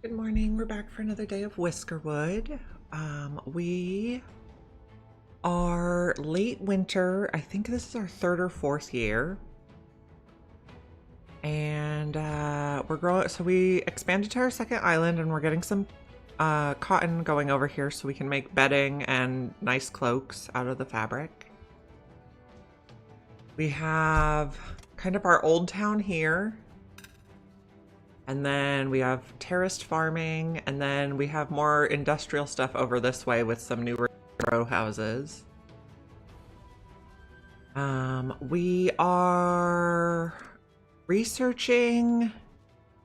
Good morning. We're back for another day of Whiskerwood. We are late winter. I think this is our third or fourth year. And we're growing. So we expanded to our second island and we're getting some cotton going over here so we can make bedding and nice cloaks out of the fabric. We have kind of our old town here. And then we have terraced farming, and then we have more industrial stuff over this way with some new row houses. We are researching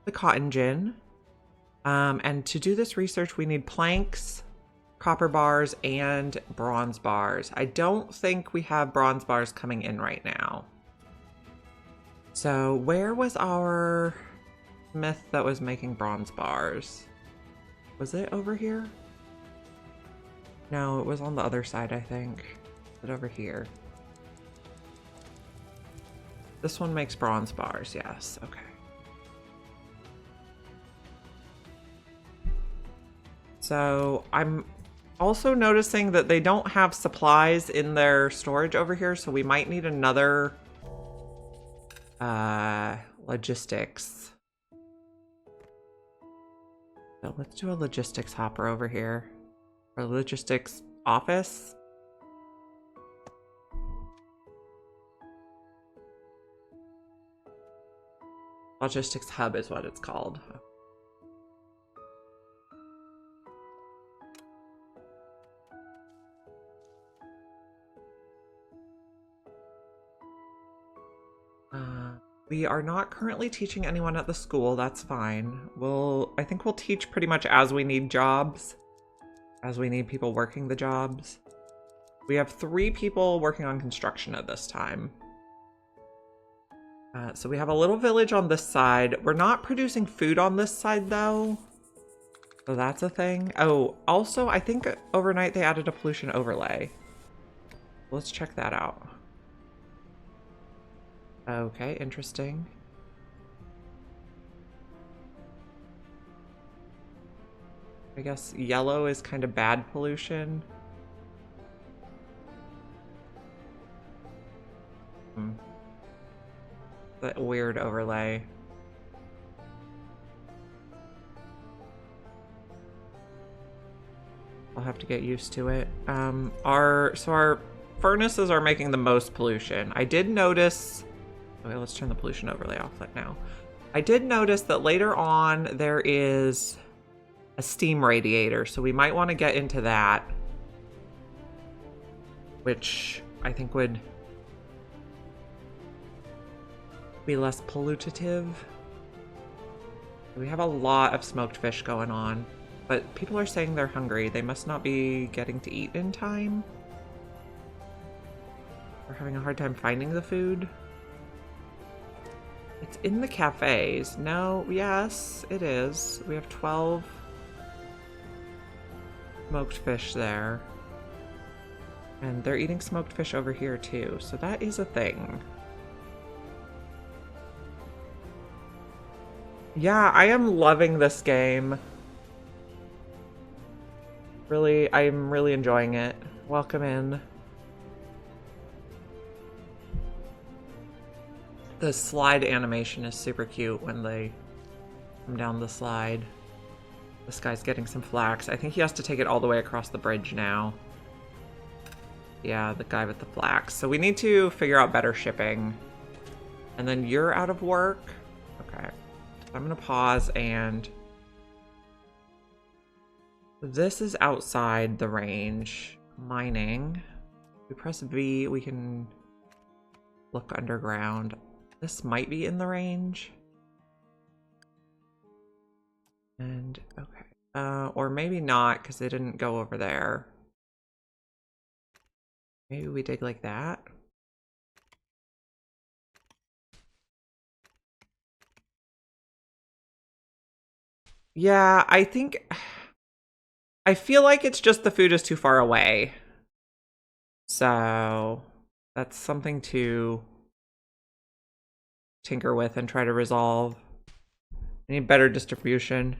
the cotton gin. And to do this research, we need planks, copper bars, and bronze bars. I don't think we have bronze bars coming in right now. So where was our smith that was making bronze bars? Was it over here? No, it was on the other side, I think. Is it over here? This one makes bronze bars, yes. Okay. So I'm also noticing that they don't have supplies in their storage over here, so we might need another logistics. So let's do a logistics hopper over here. Or logistics office. Logistics hub is what it's called. We are not currently teaching anyone at the school. That's fine. I think we'll teach pretty much as we need jobs, as we need people working the jobs. We have 3 people working on construction at this time. So we have a little village on this side. We're not producing food on this side though. So that's a thing. Oh, also I think overnight they added a pollution overlay. Let's check that out. Okay, interesting. I guess yellow is kind of bad pollution. That weird overlay. I'll have to get used to it. Our furnaces are making the most pollution. I did notice. Okay, let's turn the pollution overlay off like now. I did notice that later on there is a steam radiator, so we might want to get into that, which I think would be less pollutative. We have a lot of smoked fish going on, but people are saying they're hungry. They must not be getting to eat in time. We're having a hard time finding the food. It's in the cafes. No, yes, it is. We have 12 smoked fish there. And they're eating smoked fish over here too, so that is a thing. Yeah, I am loving this game. Really, I'm really enjoying it. Welcome in. The slide animation is super cute when they come down the slide. This guy's getting some flax. I think he has to take it all the way across the bridge now. Yeah, the guy with the flax. So we need to figure out better shipping. And then you're out of work. Okay. I'm gonna pause and... This is outside the range. Mining. We press V, we can look underground. This might be in the range. And, okay. Or maybe not, because they didn't go over there. Maybe we dig like that. Yeah, I think... I feel like it's just the food is too far away. So that's something to tinker with and try to resolve. I need better distribution.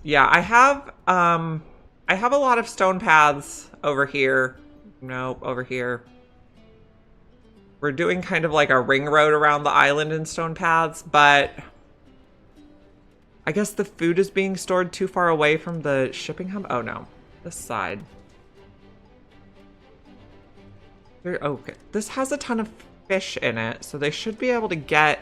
Yeah, I have a lot of stone paths over here. Nope, over here. We're doing kind of like a ring road around the island in stone paths, but I guess the food is being stored too far away from the shipping hub. Oh no, this side. Here, okay, this has a ton of fish in it, so they should be able to get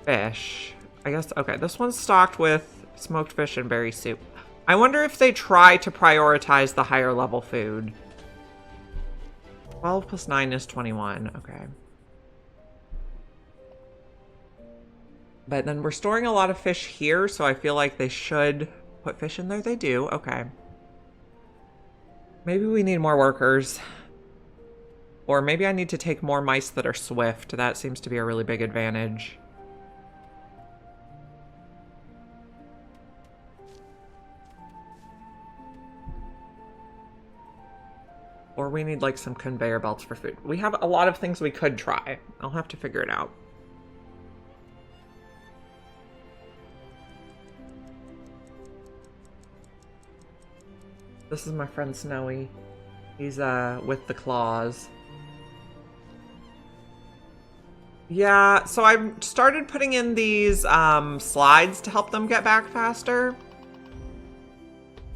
fish. I guess, okay, this one's stocked with smoked fish and berry soup. I wonder if they try to prioritize the higher level food. 12 plus 9 is 21, okay. But then we're storing a lot of fish here, so I feel like they should put fish in there. They do, okay. Maybe we need more workers. Or maybe I need to take more mice that are swift. That seems to be a really big advantage. Or we need like some conveyor belts for food. We have a lot of things we could try. I'll have to figure it out. This is my friend Snowy. He's with the claws. Yeah, so I started putting in these slides to help them get back faster.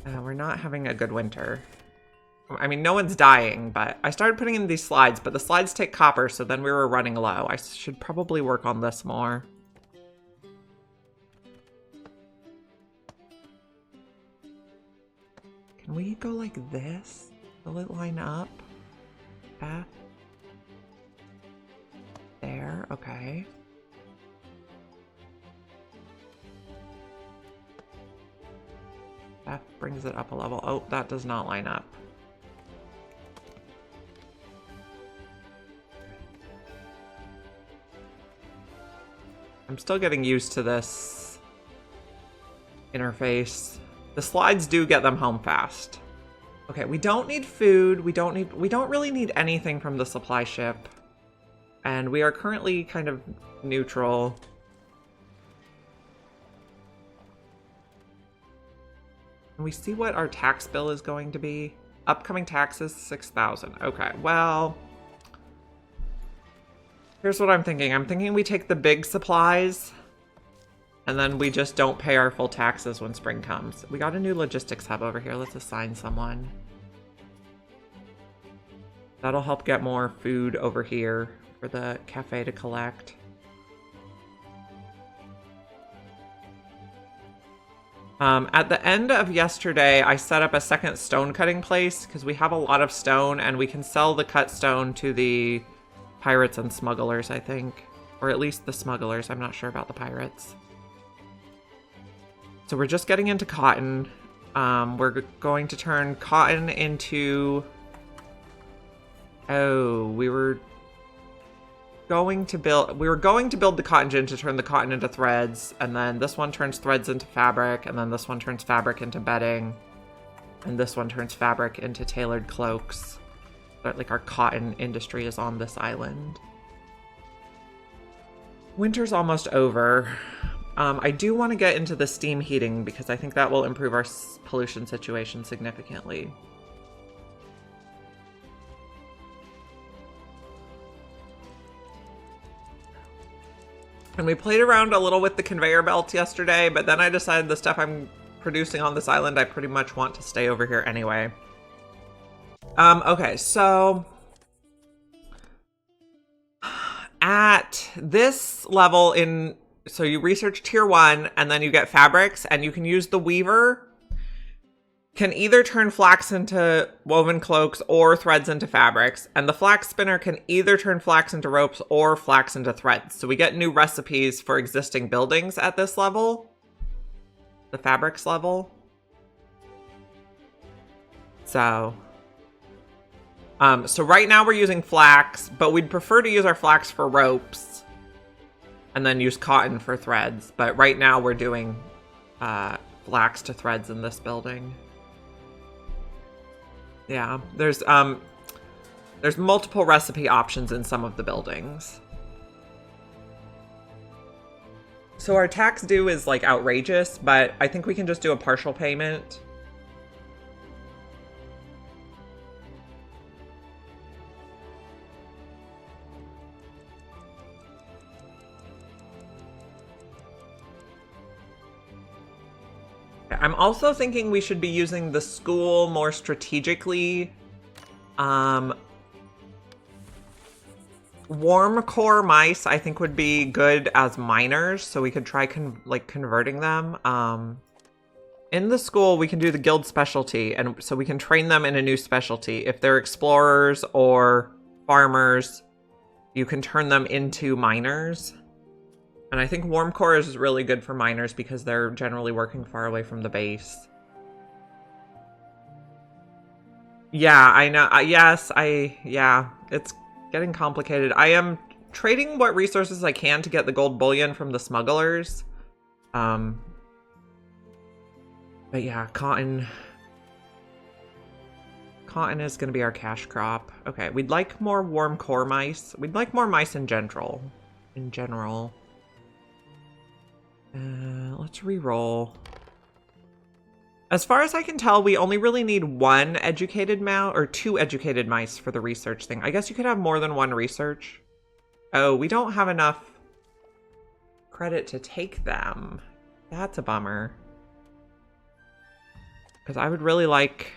We're not having a good winter. I mean, no one's dying, but I started putting in these slides, but the slides take copper, so then we were running low. I should probably work on this more. Can we go like this? Will it line up? Path? There, okay. That brings it up a level. Oh, that does not line up. I'm still getting used to this interface. The slides do get them home fast. Okay, we don't need food. We don't really need anything from the supply ship. And we are currently kind of neutral. Can we see what our tax bill is going to be? Upcoming taxes, 6,000. Okay, well, here's what I'm thinking. I'm thinking we take the big supplies and then we just don't pay our full taxes when spring comes. We got a new logistics hub over here. Let's assign someone. That'll help get more food over here for the cafe to collect. At the end of yesterday, I set up a second stone cutting place because we have a lot of stone and we can sell the cut stone to the pirates and smugglers, I think. Or at least the smugglers. I'm not sure about the pirates. So we're just getting into cotton. We're going to turn cotton into... Oh, we were going to build the cotton gin to turn the cotton into threads, and then this one turns threads into fabric, and then this one turns fabric into bedding, and this one turns fabric into tailored cloaks. But like our cotton industry is on this island. Winter's almost over. I do want to get into the steam heating because I think that will improve our pollution situation significantly. And we played around a little with the conveyor belts yesterday, but then I decided the stuff I'm producing on this island, I pretty much want to stay over here anyway. Okay, so at this level so you research tier 1 and then you get fabrics and you can use the weaver. Can either turn flax into woven cloaks or threads into fabrics. And the flax spinner can either turn flax into ropes or flax into threads. So we get new recipes for existing buildings at this level. The fabrics level. So right now we're using flax, but we'd prefer to use our flax for ropes and then use cotton for threads. But right now we're doing flax to threads in this building. Yeah, there's multiple recipe options in some of the buildings. So our tax due is like outrageous, but I think we can just do a partial payment. I'm also thinking we should be using the school more strategically. Warm core mice, I think, would be good as miners, so we could try converting them. In the school, we can do the guild specialty, and so we can train them in a new specialty. If they're explorers or farmers, you can turn them into miners. And I think warm core is really good for miners because they're generally working far away from the base. Yeah, I know. Yeah, it's getting complicated. I am trading what resources I can to get the gold bullion from the smugglers. But yeah, cotton. Cotton is going to be our cash crop. Okay, we'd like more warm core mice. We'd like more mice in general. Let's re-roll. As far as I can tell, we only really need one educated mouse, or 2 educated mice for the research thing. I guess you could have more than one research. Oh, we don't have enough credit to take them. That's a bummer. Because I would really like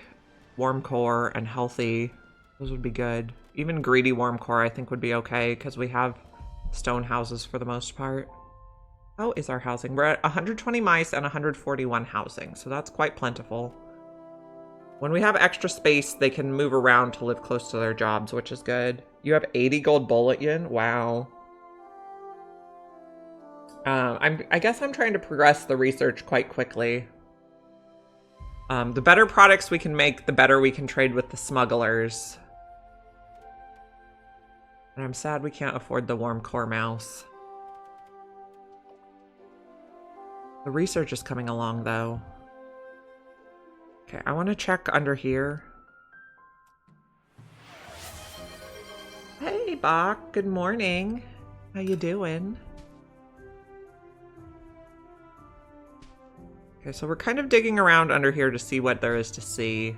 warm core and healthy. Those would be good. Even greedy warm core I think would be okay, because we have stone houses for the most part. How is our housing? We're at 120 mice and 141 housing, so that's quite plentiful. When we have extra space, they can move around to live close to their jobs, which is good. You have 80 gold bullion? Wow. I guess I'm trying to progress the research quite quickly. The better products we can make, the better we can trade with the smugglers. And I'm sad we can't afford the warm core mouse. The research is coming along, though. Okay, I want to check under here. Hey, Bach. Good morning. How you doing? Okay, so we're kind of digging around under here to see what there is to see.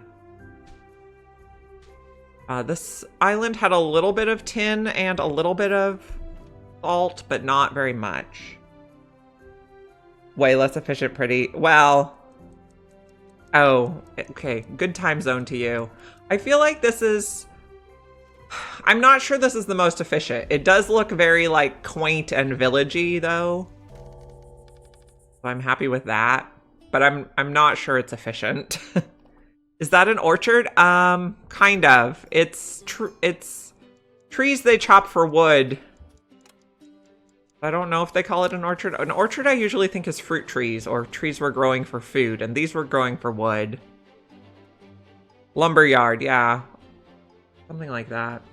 This island had a little bit of tin and a little bit of salt, but not very much. Way less efficient, pretty. Well. Oh, okay. Good time zone to you. I feel like this is... I'm not sure this is the most efficient. It does look very, like, quaint and villagey, though. So I'm happy with that. But I'm not sure it's efficient. Is that an orchard? Kind of. It's trees they chop for wood. I don't know if they call it an orchard. An orchard I usually think is fruit trees or trees we're growing for food, and these were growing for wood. Lumberyard, yeah. Something like that.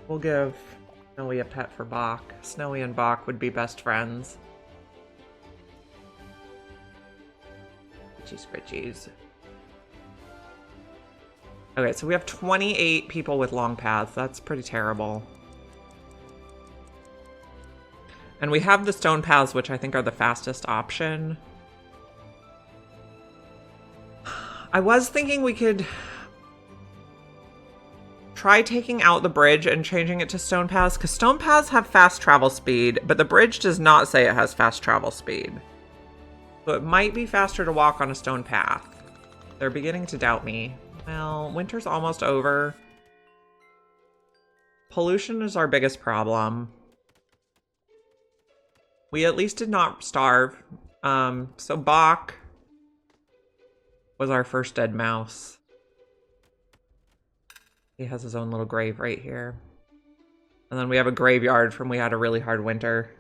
We'll give Snowy a pet for Bach. Snowy and Bach would be best friends. Scritchies. Okay, so we have 28 people with long paths. That's pretty terrible. And we have the stone paths, which I think are the fastest option. I was thinking we could try taking out the bridge and changing it to stone paths, because stone paths have fast travel speed, but the bridge does not say it has fast travel speed. So it might be faster to walk on a stone path. They're beginning to doubt me. Well, winter's almost over. Pollution is our biggest problem. We at least did not starve. So Bach was our first dead mouse. He has his own little grave right here. And then we have a graveyard from we had a really hard winter.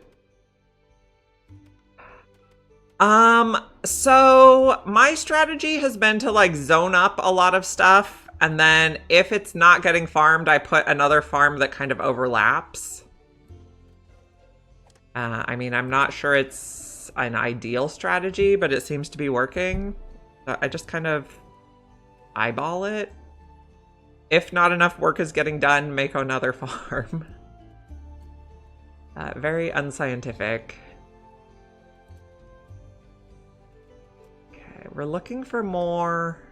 So my strategy has been to like zone up a lot of stuff. And then if it's not getting farmed, I put another farm that kind of overlaps. I mean, I'm not sure it's an ideal strategy, but it seems to be working. So I just kind of eyeball it. If not enough work is getting done, make another farm. Very unscientific. Okay, we're looking for more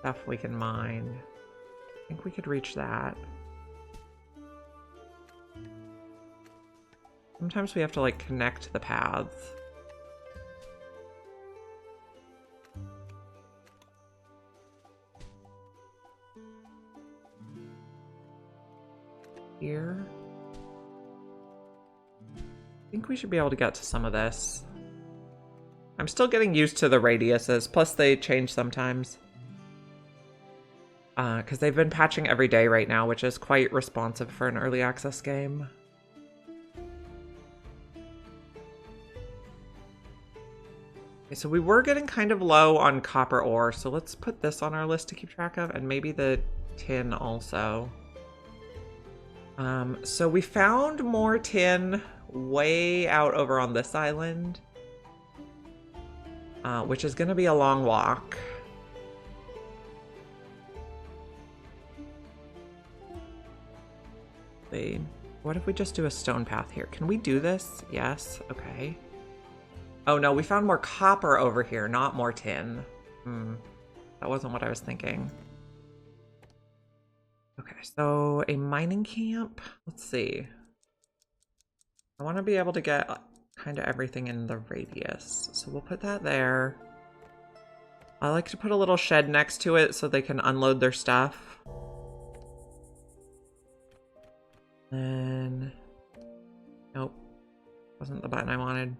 stuff we can mine. I think we could reach that. Sometimes we have to like connect the paths. Here. I think we should be able to get to some of this. I'm still getting used to the radiuses, plus they change sometimes. Because they've been patching every day right now, which is quite responsive for an early access game. Okay, so we were getting kind of low on copper ore, so let's put this on our list to keep track of, and maybe the tin also. So we found more tin way out over on this island, which is going to be a long walk. What if we just do a stone path here? Can we do this? Yes. Okay. Oh no, we found more copper over here, not more tin. That wasn't what I was thinking. Okay, so a mining camp. Let's see. I want to be able to get kind of everything in the radius. So we'll put that there. I like to put a little shed next to it so they can unload their stuff. Then, nope, wasn't the button I wanted.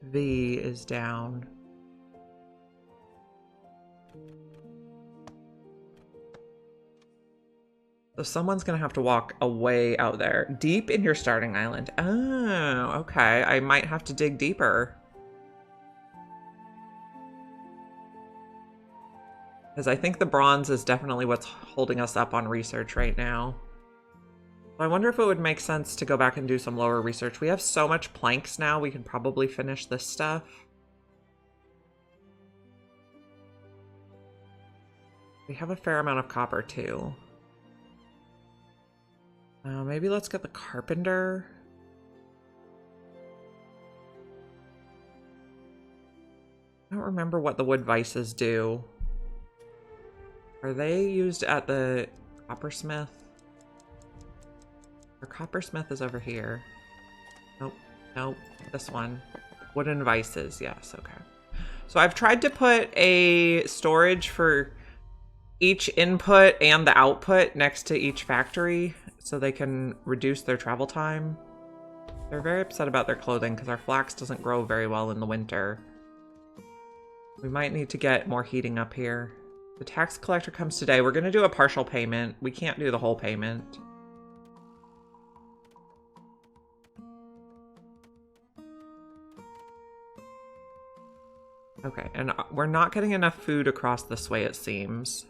V is down. So someone's gonna have to walk away out there, deep in your starting island. Oh, okay. I might have to dig deeper. Because I think the bronze is definitely what's holding us up on research right now. I wonder if it would make sense to go back and do some lower research. We have so much planks now, we could probably finish this stuff. We have a fair amount of copper too. Maybe let's get the carpenter. I don't remember what the wood vices do. Are they used at the coppersmith? Our coppersmith is over here. Nope, nope, this one. Wooden vices, yes, okay. So I've tried to put a storage for each input and the output next to each factory so they can reduce their travel time. They're very upset about their clothing because our flax doesn't grow very well in the winter. We might need to get more heating up here. The tax collector comes today. We're going to do a partial payment. We can't do the whole payment. Okay, and we're not getting enough food across this way, it seems.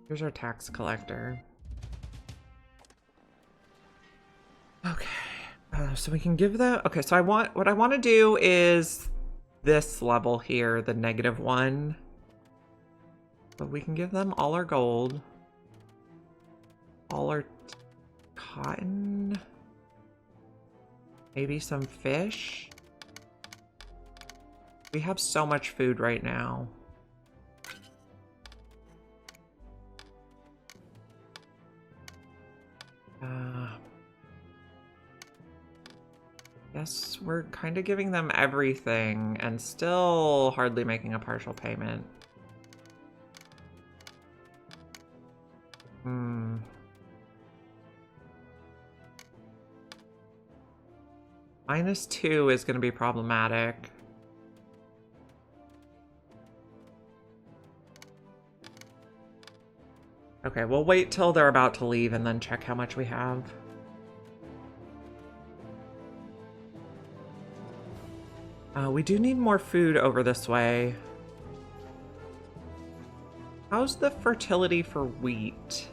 Here's our tax collector. Okay, so we can give the... Okay, so what I want to do is this level here, the -1. But we can give them all our gold. All our cotton. Maybe some fish. We have so much food right now. Yes, we're kind of giving them everything and still hardly making a partial payment. -2 is going to be problematic. Okay, we'll wait till they're about to leave and then check how much we have. We do need more food over this way. How's the fertility for wheat?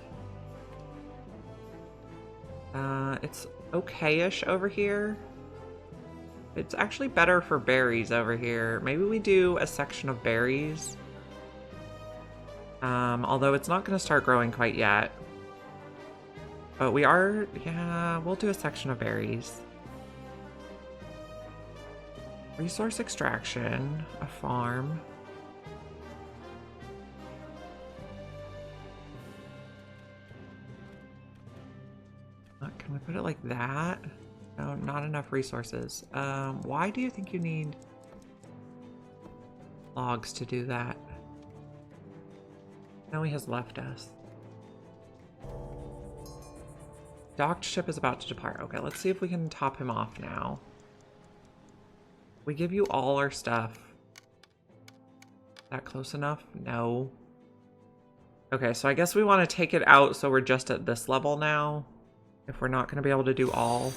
It's okay-ish over here. It's actually better for berries over here. Maybe we do a section of berries. Although it's not going to start growing quite yet. But we are, yeah, we'll do a section of berries. Resource extraction, a farm. Can we put it like that? No, not enough resources. Why do you think you need logs to do that? No, he has left us. Docked ship is about to depart. Okay, let's see if we can top him off now. We give you all our stuff. Is that close enough? No. Okay, so I guess we want to take it out so we're just at this level now. If we're not going to be able to do all.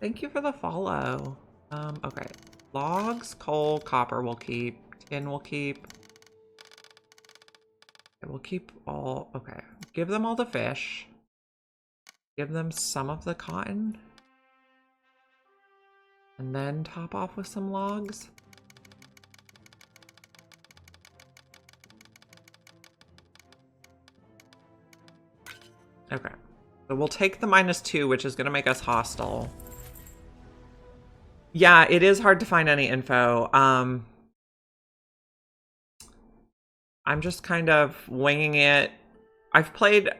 Thank you for the follow. Okay. Logs, coal, copper we'll keep. Tin we'll keep. Okay, we'll keep all. Okay. Give them all the fish. Give them some of the cotton. And then top off with some logs. Okay. So we'll take the -2, which is going to make us hostile. Yeah, it is hard to find any info. I'm just kind of winging it. I've played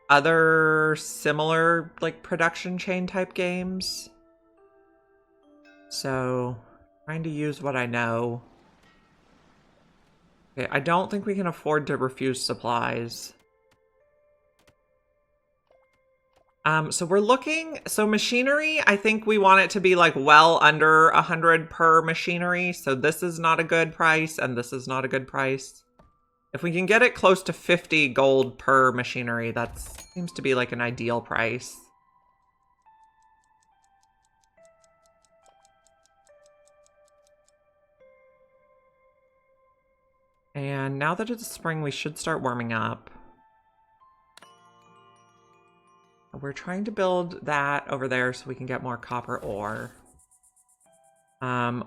other similar, like, production chain type games. So, trying to use what I know. Okay, I don't think we can afford to refuse supplies. So we're looking, so machinery, I think we want it to be like well under 100 per machinery. So this is not a good price and this is not a good price. If we can get it close to 50 gold per machinery, that seems to be like an ideal price. And now that it's spring, we should start warming up. We're trying to build that over there so we can get more copper ore. And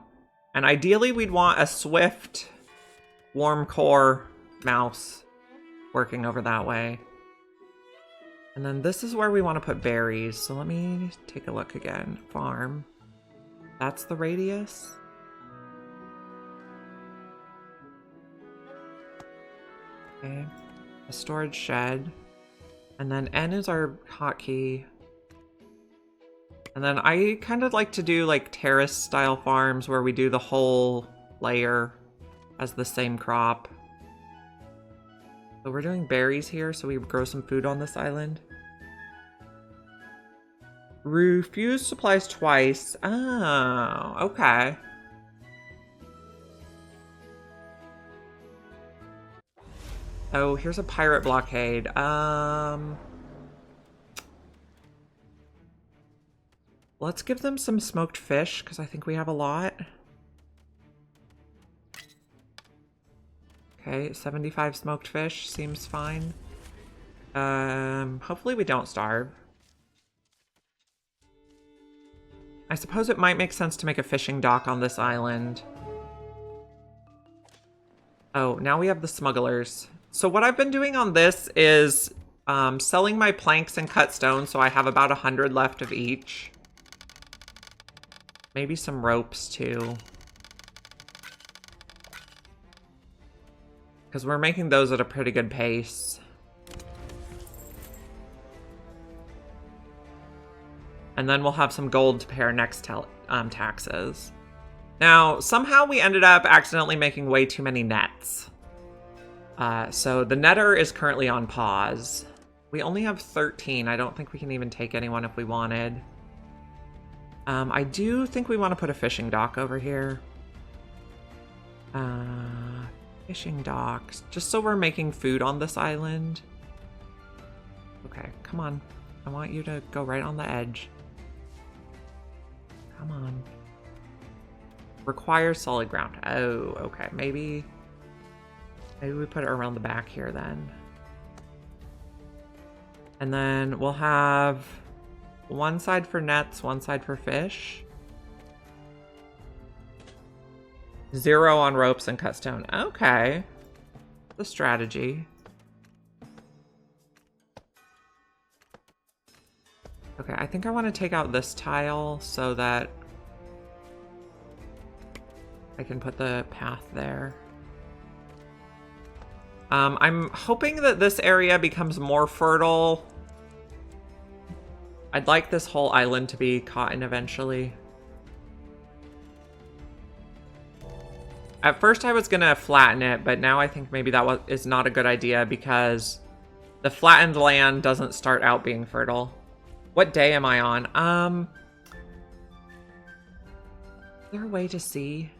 ideally we'd want a swift, warm core mouse working over that way. And then this is where we want to put berries. So let me take a look again. Farm. That's the radius. Okay. A storage shed. And then N is our hotkey. And then I kind of like to do like terrace style farms where we do the whole layer as the same crop. So we're doing berries here, so we grow some food on this island. Refuse supplies twice. Oh, okay. Oh, here's a pirate blockade. Let's give them some smoked fish, because I think we have a lot. Okay, 75 smoked fish seems fine. Hopefully we don't starve. I suppose it might make sense to make a fishing dock on this island. Oh, now we have the smugglers. So what I've been doing on this is selling my planks and cut stone, so I have about 100 left of each. Maybe some ropes too. Because we're making those at a pretty good pace. And then we'll have some gold to pay our next taxes. Now, somehow we ended up accidentally making way too many nets. So the netter is currently on pause. We only have 13. I don't think we can even take anyone if we wanted. I do think we want to put a fishing dock over here. Fishing docks. Just so we're making food on this island. Okay, come on. I want you to go right on the edge. Come on. Requires solid ground. Oh, okay. Maybe we put it around the back here then. And then we'll have one side for nets, one side for fish. 0 on ropes and cut stone. Okay. The strategy. Okay, I think I want to take out this tile so that I can put the path there. I'm hoping that this area becomes more fertile. I'd like this whole island to be cotton eventually. At first I was gonna flatten it, but now I think maybe that is not a good idea because the flattened land doesn't start out being fertile. What day am I on? Is there a way to see?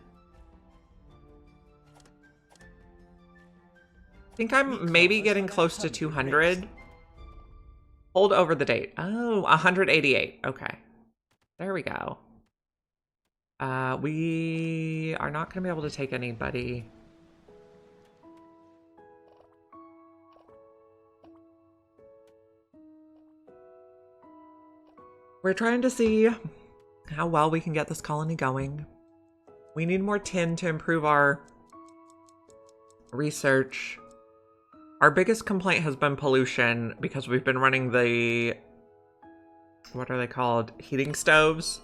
I think I'm maybe getting close to 200. Hold over the date. Oh, 188. Okay. There we go. We are not going to be able to take anybody. We're trying to see how well we can get this colony going. We need more tin to improve our research. Our biggest complaint has been pollution because we've been running the, what are they called? Heating stoves.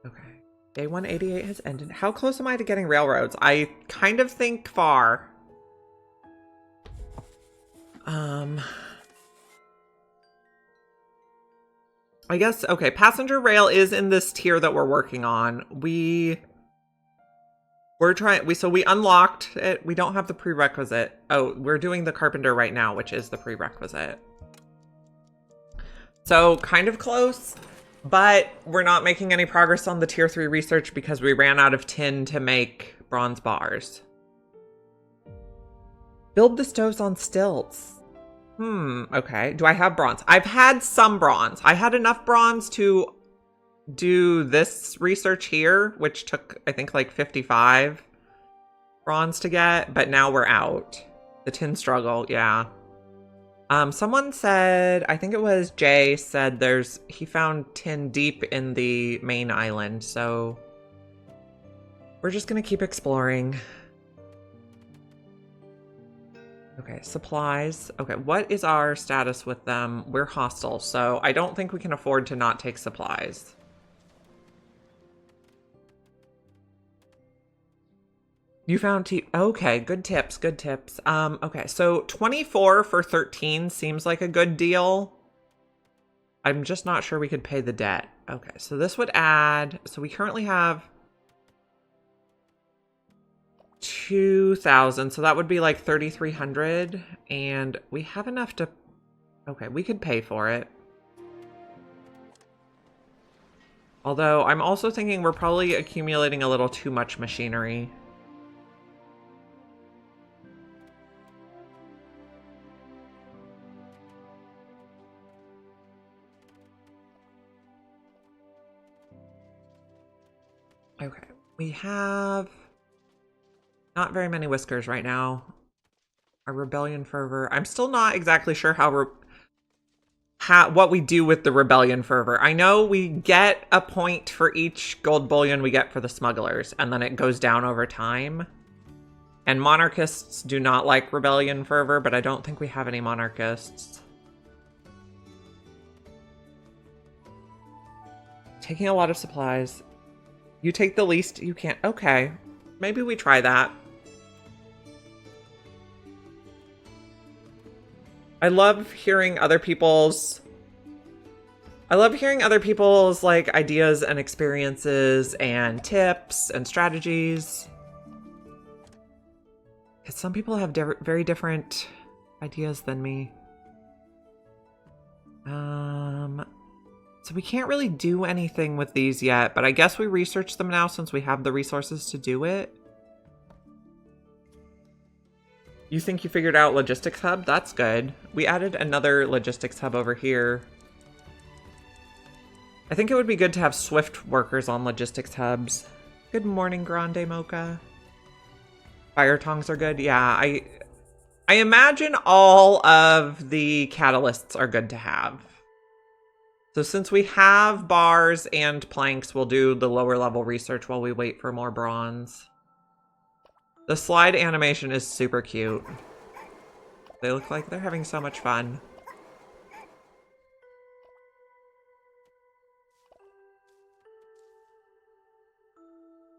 Okay. Day 188 has ended. How close am I to getting railroads? I kind of think far. I guess, okay, passenger rail is in this tier that we're working on. So we unlocked it. We don't have the prerequisite. Oh, we're doing the carpenter right now, which is the prerequisite. So kind of close, but we're not making any progress on the tier 3 research because we ran out of tin to make bronze bars. Build the stoves on stilts. Okay. Do I have bronze? I've had some bronze. I had enough bronze to do this research here, which took, I think, like 55 bronze to get, but now we're out. The tin struggle, yeah. Someone said, I think it was Jay, said he found tin deep in the main island, so we're just gonna keep exploring. Okay, supplies. Okay, what is our status with them? We're hostile, so I don't think we can afford to not take supplies. You found okay, good tips, good tips. Okay, so 24 for 13 seems like a good deal. I'm just not sure we could pay the debt. Okay, so this would add, so we currently have 2,000, so that would be like 3,300, and we have enough to, okay, we could pay for it. Although I'm also thinking we're probably accumulating a little too much machinery. Okay, we have not very many whiskers right now. Our rebellion fervor. I'm still not exactly sure what we do with the rebellion fervor. I know we get a point for each gold bullion we get for the smugglers, and then it goes down over time. And monarchists do not like rebellion fervor, but I don't think we have any monarchists. Taking a lot of supplies. You take the least you can. Okay, maybe we try that. I love hearing other people's like ideas and experiences and tips and strategies. Because some people have very different ideas than me. So we can't really do anything with these yet, but I guess we research them now since we have the resources to do it. You think you figured out logistics hub? That's good. We added another logistics hub over here. I think it would be good to have swift workers on logistics hubs. Good morning, Grande Mocha. Fire tongs are good. Yeah, I imagine all of the catalysts are good to have. So since we have bars and planks, we'll do the lower level research while we wait for more bronze. The slide animation is super cute. They look like they're having so much fun.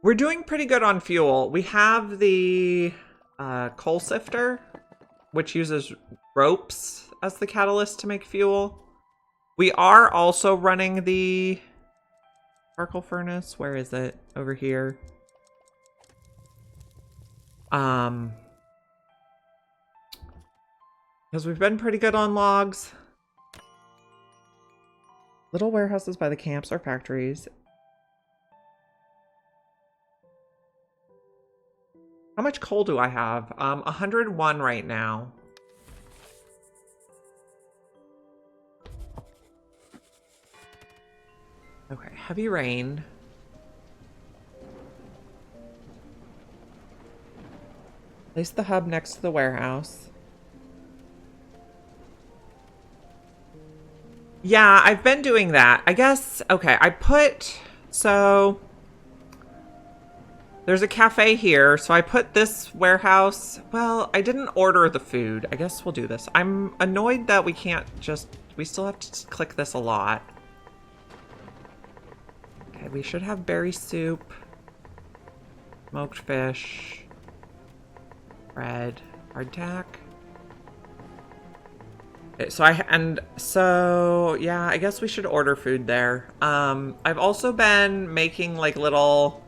We're doing pretty good on fuel. We have the coal sifter, which uses ropes as the catalyst to make fuel. We are also running the charcoal furnace. Where is it? Over here. Because we've been pretty good on logs. Little warehouses by the camps or factories. How much coal do I have? 101 right now. Okay, heavy rain. Place the hub next to the warehouse. Yeah, I've been doing that. I guess, okay, so there's a cafe here, so I put this warehouse, well, I didn't order the food. I guess we'll do this. I'm annoyed that we can't we still have to click this a lot. Okay, we should have berry soup, smoked fish, bread, hardtack. Okay, so yeah, I guess we should order food there. I've also been making like little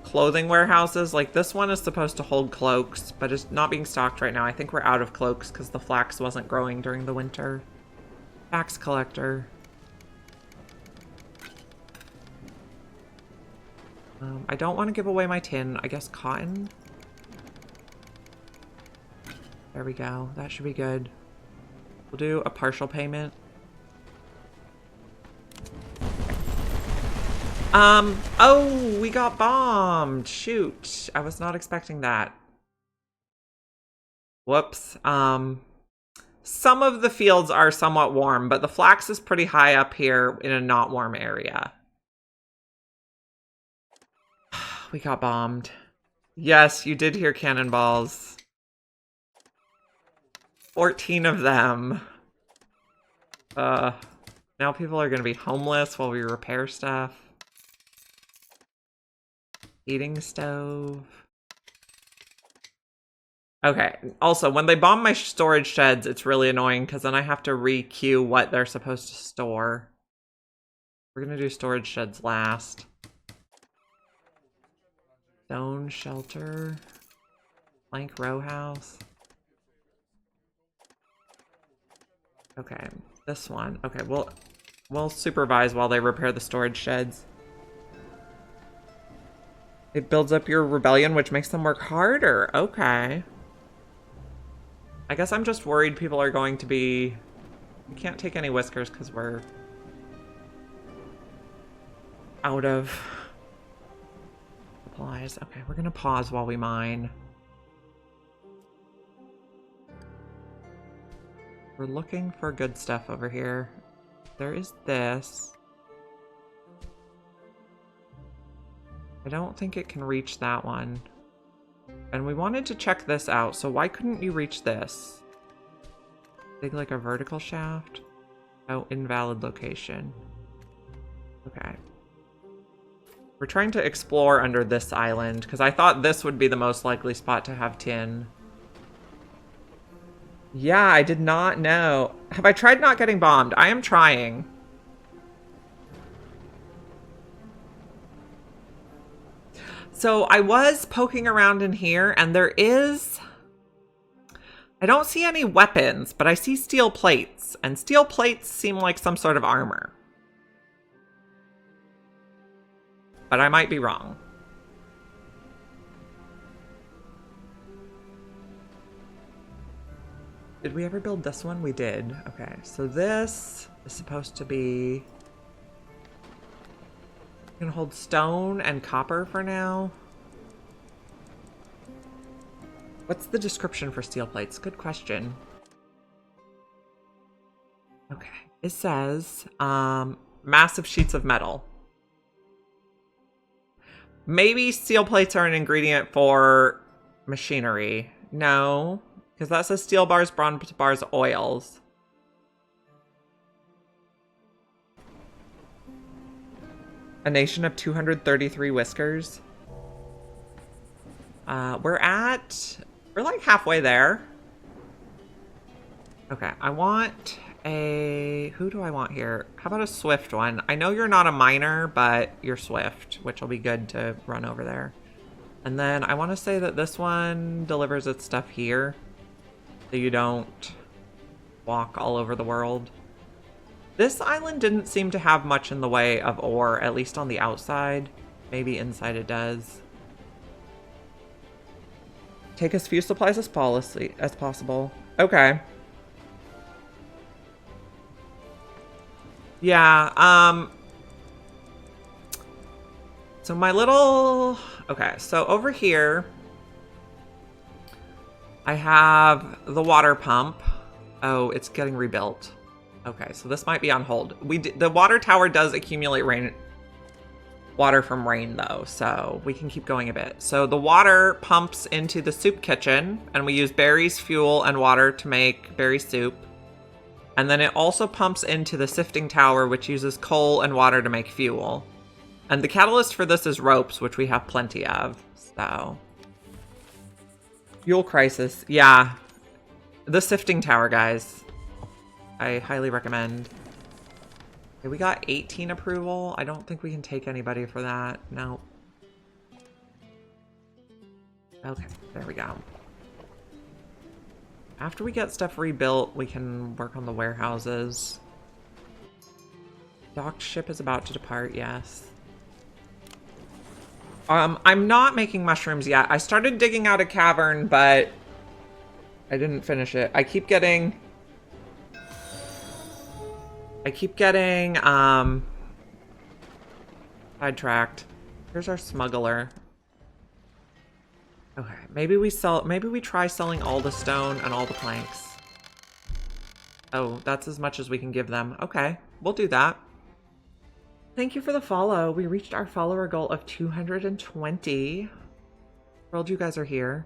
clothing warehouses. Like this one is supposed to hold cloaks, but it's not being stocked right now. I think we're out of cloaks because the flax wasn't growing during the winter. Tax collector. I don't want to give away my tin. I guess cotton. There we go. That should be good. We'll do a partial payment. Oh, we got bombed. Shoot. I was not expecting that. Whoops. Some of the fields are somewhat warm, but the flax is pretty high up here in a not warm area. We got bombed. Yes, you did hear cannonballs. 14 of them. Now people are gonna be homeless while we repair stuff. Heating stove. Okay, also, when they bomb my storage sheds, it's really annoying because then I have to re-queue what they're supposed to store. We're gonna do storage sheds last. Stone shelter. Plank row house. Okay, this one. Okay, we'll supervise while they repair the storage sheds. It builds up your rebellion, which makes them work harder. Okay. I guess I'm just worried people are going to be... We can't take any whiskers because we're out of supplies. Okay, we're gonna pause while we mine. We're looking for good stuff over here. There is this. I don't think it can reach that one. And we wanted to check this out, so why couldn't you reach this? Dig like a vertical shaft? Oh, invalid location. Okay. We're trying to explore under this island, because I thought this would be the most likely spot to have tin. Yeah, I did not know. Have I tried not getting bombed? I am trying. So I was poking around in here, and there is... I don't see any weapons, but I see steel plates, and steel plates seem like some sort of armor. But I might be wrong. Did we ever build this one? We did. Okay, so this is supposed to be... I'm gonna hold stone and copper for now. What's the description for steel plates? Good question. Okay, it says massive sheets of metal. Maybe steel plates are an ingredient for machinery. No, because that says steel bars, bronze bars, oils. A nation of 233 whiskers. We're like halfway there. Okay, I want who do I want here? How about a swift one? I know you're not a miner, but you're swift, which will be good to run over there. And then I want to say that this one delivers its stuff here, so you don't walk all over the world. This island didn't seem to have much in the way of ore, at least on the outside. Maybe inside it does. Take as few supplies as possible. Okay. Yeah, so my little... Okay, so over here, I have the water pump. Oh, it's getting rebuilt. Okay, so this might be on hold. The water tower does accumulate water from rain, though, so we can keep going a bit. So the water pumps into the soup kitchen, and we use berries, fuel, and water to make berry soup. And then it also pumps into the sifting tower, which uses coal and water to make fuel. And the catalyst for this is ropes, which we have plenty of, so... Fuel crisis. Yeah. The sifting tower, guys. I highly recommend. Okay, we got 18 approval. I don't think we can take anybody for that. No. Okay, there we go. After we get stuff rebuilt, we can work on the warehouses. Docked ship is about to depart, yes. I'm not making mushrooms yet. I started digging out a cavern, but I didn't finish it. I keep getting sidetracked. Here's our smuggler. Okay, maybe we try selling all the stone and all the planks. Oh, that's as much as we can give them. Okay, we'll do that. Thank you for the follow. We reached our follower goal of 220. Thrilled you guys are here.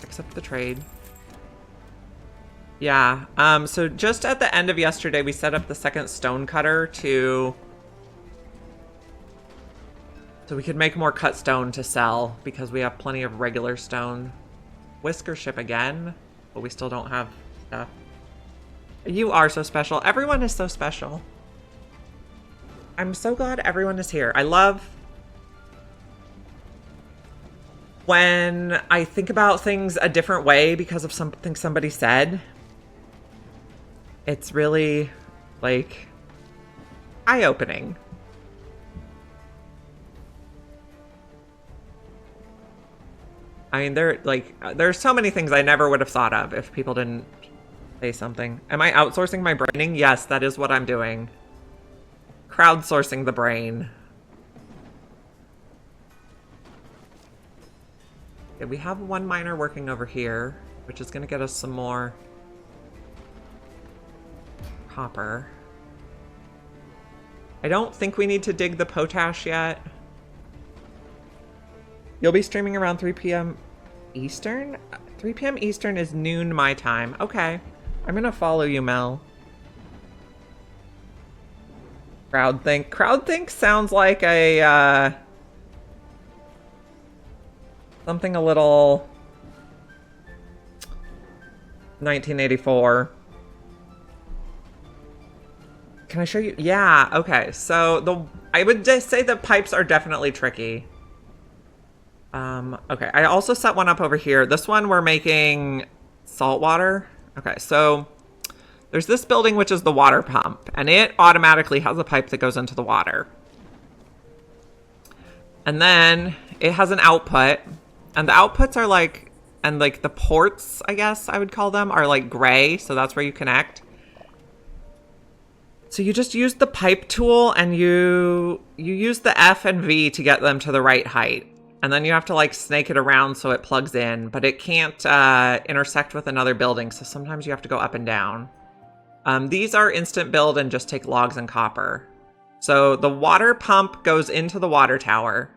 Accept the trade. Yeah, so just at the end of yesterday, we set up the second stone cutter so we could make more cut stone to sell, because we have plenty of regular stone. Whisker ship again, but we still don't have stuff. You are so special. Everyone is so special. I'm so glad everyone is here. I love when I think about things a different way because of something somebody said. It's really, like, eye-opening. I mean, there's so many things I never would have thought of if people didn't say something. Am I outsourcing my braining? Yes, that is what I'm doing. Crowdsourcing the brain. Okay, we have one miner working over here, which is going to get us some more copper. I don't think we need to dig the potash yet. You'll be streaming around 3 p.m. Eastern? 3 p.m. Eastern is noon my time. Okay. I'm gonna follow you, Mel. Crowdthink. Crowdthink sounds like a, something a little 1984. Can I show you? Yeah, okay. So I would just say the pipes are definitely tricky. Okay, I also set one up over here. This one we're making salt water. Okay, so there's this building which is the water pump, and it automatically has a pipe that goes into the water. And then it has an output, and the outputs are like, and like the ports, I guess I would call them, are like gray, so that's where you connect. So you just use the pipe tool, and you use the F and V to get them to the right height. And then you have to like snake it around so it plugs in, but it can't intersect with another building, so sometimes you have to go up and down. These are instant build and just take logs and copper. So the water pump goes into the water tower.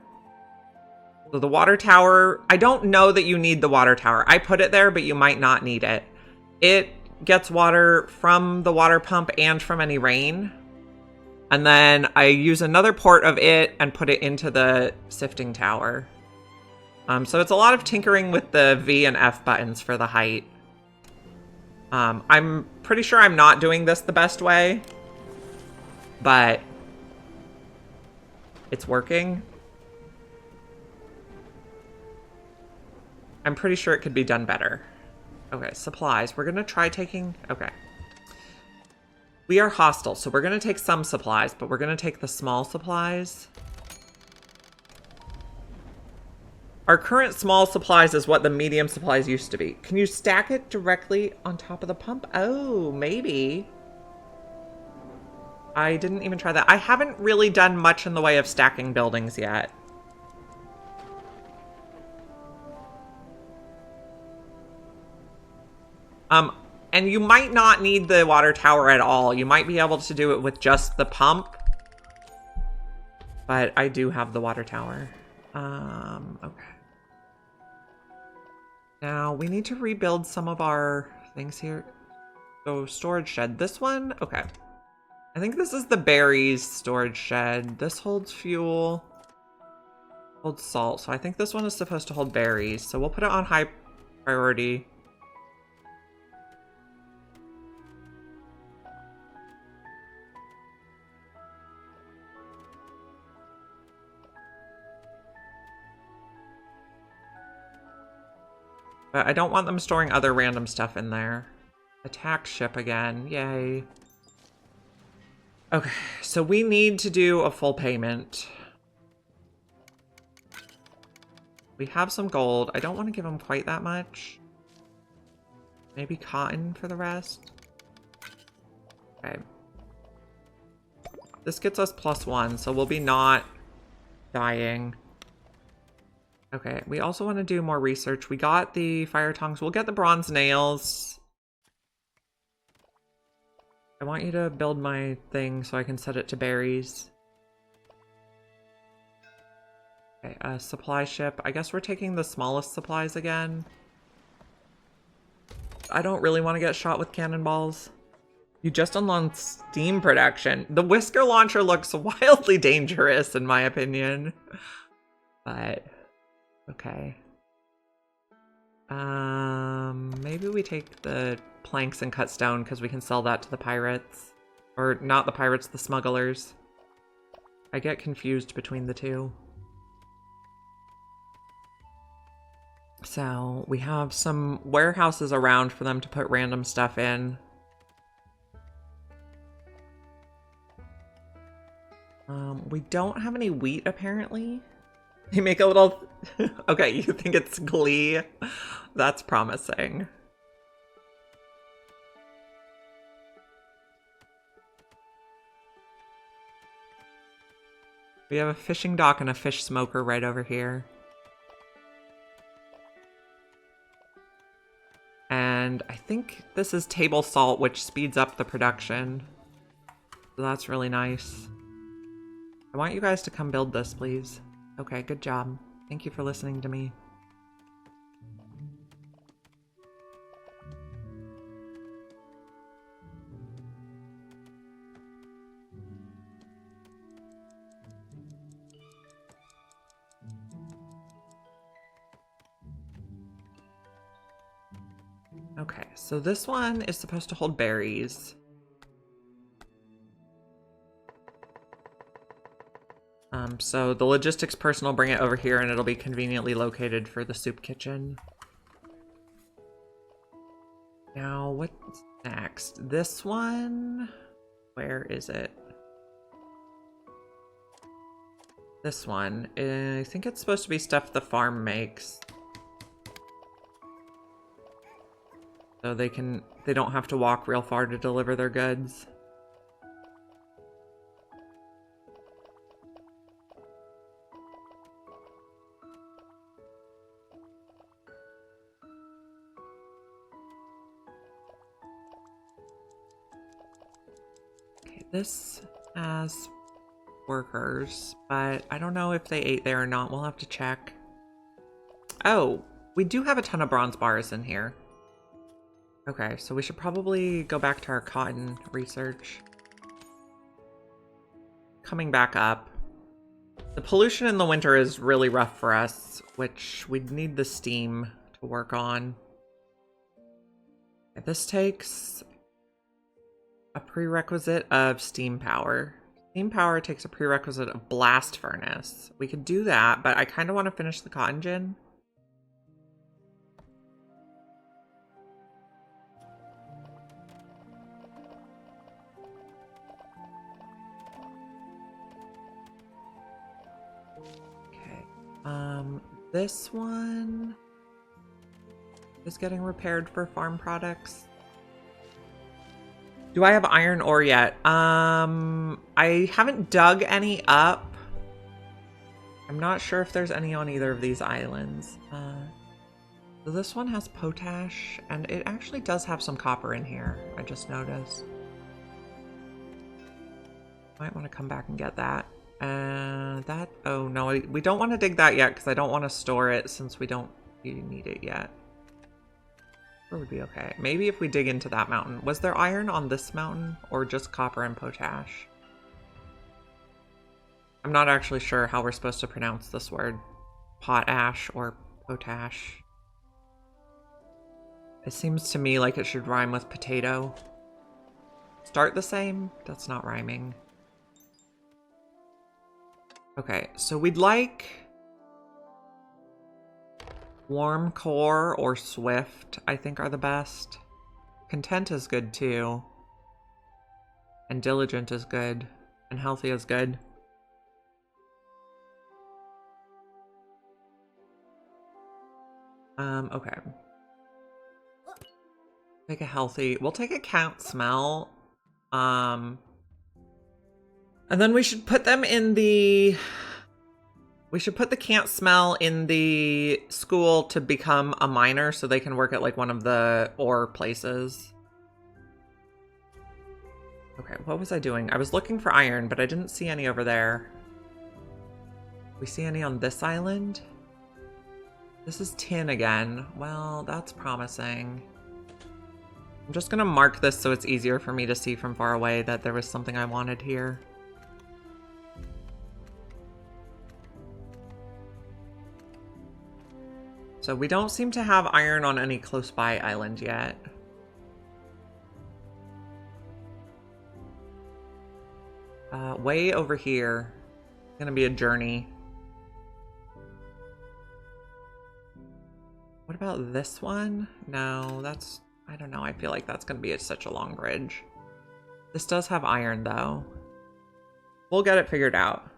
So the water tower, I don't know that you need the water tower. I put it there, but you might not need it. It gets water from the water pump and from any rain. And then I use another port of it and put it into the sifting tower. So it's a lot of tinkering with the V and F buttons for the height. I'm pretty sure I'm not doing this the best way, but it's working. I'm pretty sure it could be done better. Okay, supplies. We're gonna try taking... Okay. We are hostile, so we're gonna take some supplies, but we're gonna take the small supplies. Our current small supplies is what the medium supplies used to be. Can you stack it directly on top of the pump? Oh, maybe. I didn't even try that. I haven't really done much in the way of stacking buildings yet. And you might not need the water tower at all. You might be able to do it with just the pump. But I do have the water tower. Okay. Now, we need to rebuild some of our things here. So, storage shed. This one? Okay. I think this is the berries storage shed. This holds fuel. Holds salt. So, I think this one is supposed to hold berries. So, we'll put it on high priority. But I don't want them storing other random stuff in there. Attack ship again. Yay. Okay, so we need to do a full payment. We have some gold. I don't want to give them quite that much. Maybe cotton for the rest. Okay. This gets us +1, so we'll be not dying. Okay, we also want to do more research. We got the fire tongs. We'll get the bronze nails. I want you to build my thing so I can set it to berries. Okay, supply ship. I guess we're taking the smallest supplies again. I don't really want to get shot with cannonballs. You just unlocked steam production. The whisker launcher looks wildly dangerous in my opinion. But... okay. Maybe we take the planks and cut stone because we can sell that to the pirates. Or not the pirates, the smugglers. I get confused between the two. So we have some warehouses around for them to put random stuff in. We don't have any wheat apparently. They make a little... okay, you think it's Glee? That's promising. We have a fishing dock and a fish smoker right over here. And I think this is table salt, which speeds up the production. So that's really nice. I want you guys to come build this, please. Okay, good job. Thank you for listening to me. Okay, so this one is supposed to hold berries. So the logistics person will bring it over here and it'll be conveniently located for the soup kitchen. Now, what's next? This one? Where is it? This one. I think it's supposed to be stuff the farm makes. So they don't have to walk real far to deliver their goods. This has workers, but I don't know if they ate there or not. We'll have to check. Oh, we do have a ton of bronze bars in here. Okay, so we should probably go back to our cotton research. coming back up. The pollution in the winter is really rough for us, which we'd need the steam to work on. Okay, this takes a prerequisite of steam power. Steam power takes a prerequisite of blast furnace. We could do that, but I kind of want to finish the cotton gin. This one is getting repaired for farm products. Do I have iron ore yet? I haven't dug any up. I'm not sure if there's any on either of these islands. So this one has potash, and it actually does have some copper in here, I just noticed. Might want to come back and get that. Oh no, we don't want to dig that yet because I don't want to store it since we don't need it yet. Or would be okay. Maybe if we dig into that mountain. Was there iron on this mountain or just copper and potash? I'm not actually sure how we're supposed to pronounce this word. Potash or potash. It seems to me like it should rhyme with potato. Start the same? That's not rhyming. Okay, so we'd like warm core or swift, I think are the best. Content is good too. And diligent is good. And healthy is good. Okay. Take a healthy. We'll take a can't smell. And then we should put them in the... We should put the can't smell in the school to become a miner so they can work at like one of the ore places. Okay, what was I doing? I was looking for iron, but I didn't see any over there. We see any on this island? This is tin again. Well, that's promising. I'm just gonna mark this so it's easier for me to see from far away that there was something I wanted here. So we don't seem to have iron on any close by island yet. Way over here. It's gonna be a journey. What about this one? No, that's... I don't know. I feel like that's gonna be such a long bridge. This does have iron though. We'll get it figured out.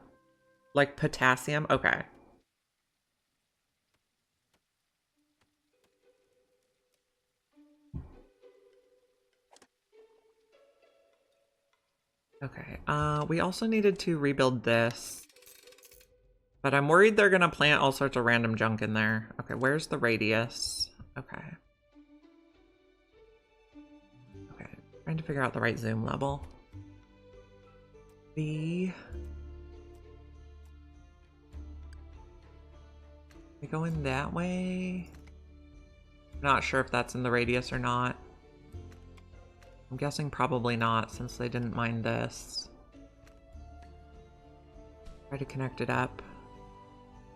Like potassium? Okay. Okay, we also needed to rebuild this. But I'm worried they're gonna plant all sorts of random junk in there. Okay, where's the radius? Okay. Okay, trying to figure out the right zoom level. We go in that way? Not sure if that's in the radius or not. I'm guessing probably not, since they didn't mind this. Try to connect it up.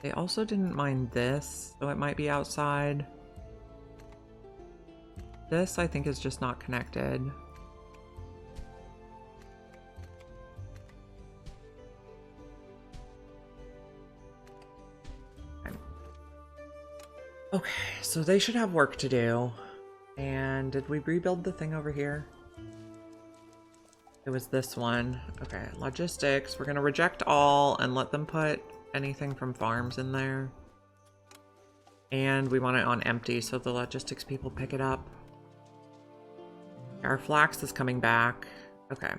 They also didn't mind this, so it might be outside. This, I think, is just not connected. Okay, so they should have work to do. And did we rebuild the thing over here? It was this one. Okay, logistics. We're gonna reject all and let them put anything from farms in there. And we want it on empty so the logistics people pick it up. Our flax is coming back. Okay.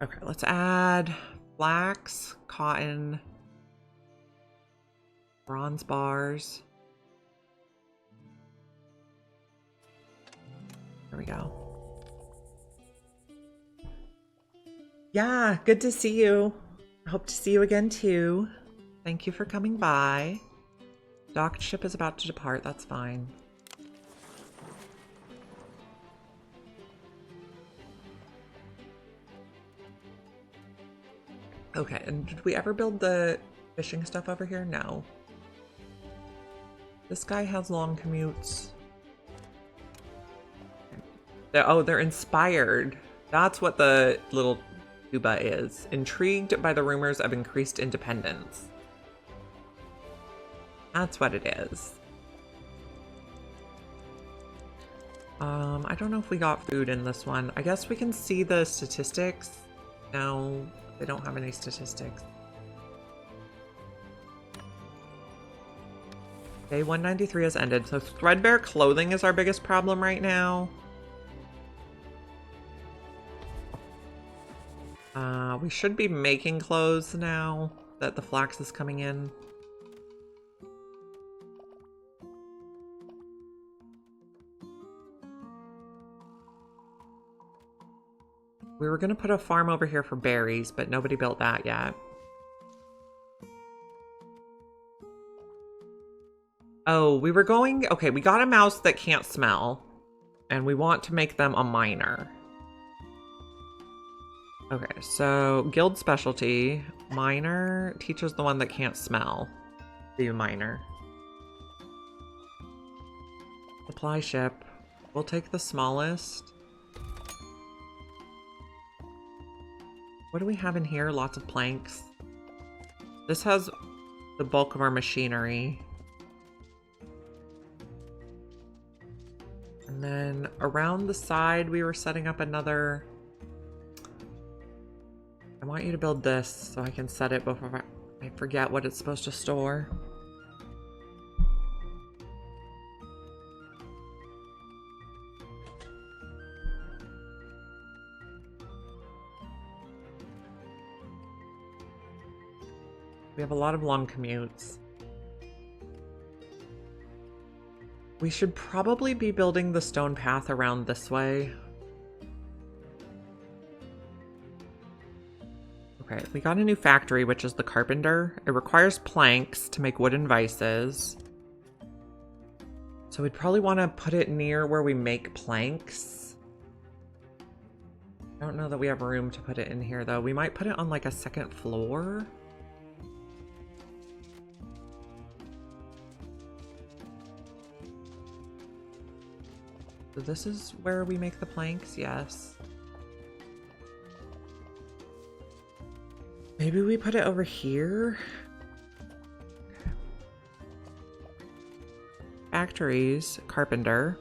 Okay, let's add flax, cotton, bronze bars. There we go. Yeah, good to see you. I hope to see you again too. Thank you for coming by. Docked ship is about to depart, that's fine. Okay, and did we ever build the fishing stuff over here? No. This guy has long commutes. They're inspired. That's what the little tuba is. Intrigued by the rumors of increased independence. That's what it is. I don't know if we got food in this one. I guess we can see the statistics. No, they don't have any statistics. Day 193 has ended, so threadbare clothing is our biggest problem right now. We should be making clothes now that the flax is coming in. We were gonna put a farm over here for berries, but nobody built that yet. Oh, we were going... Okay, we got a mouse that can't smell, and we want to make them a miner. Okay, so guild specialty. Miner teaches the one that can't smell. Be a miner. Supply ship. We'll take the smallest. What do we have in here? Lots of planks. This has the bulk of our machinery. And then around the side, we were setting up another... I want you to build this so I can set it before I forget what it's supposed to store. We have a lot of long commutes. We should probably be building the stone path around this way. Okay, we got a new factory, which is the carpenter. It requires planks to make wooden vices. So we'd probably want to put it near where we make planks. I don't know that we have room to put it in here, though. We might put it on like a second floor. So this is where we make the planks, yes. Maybe we put it over here? Factories, carpenter.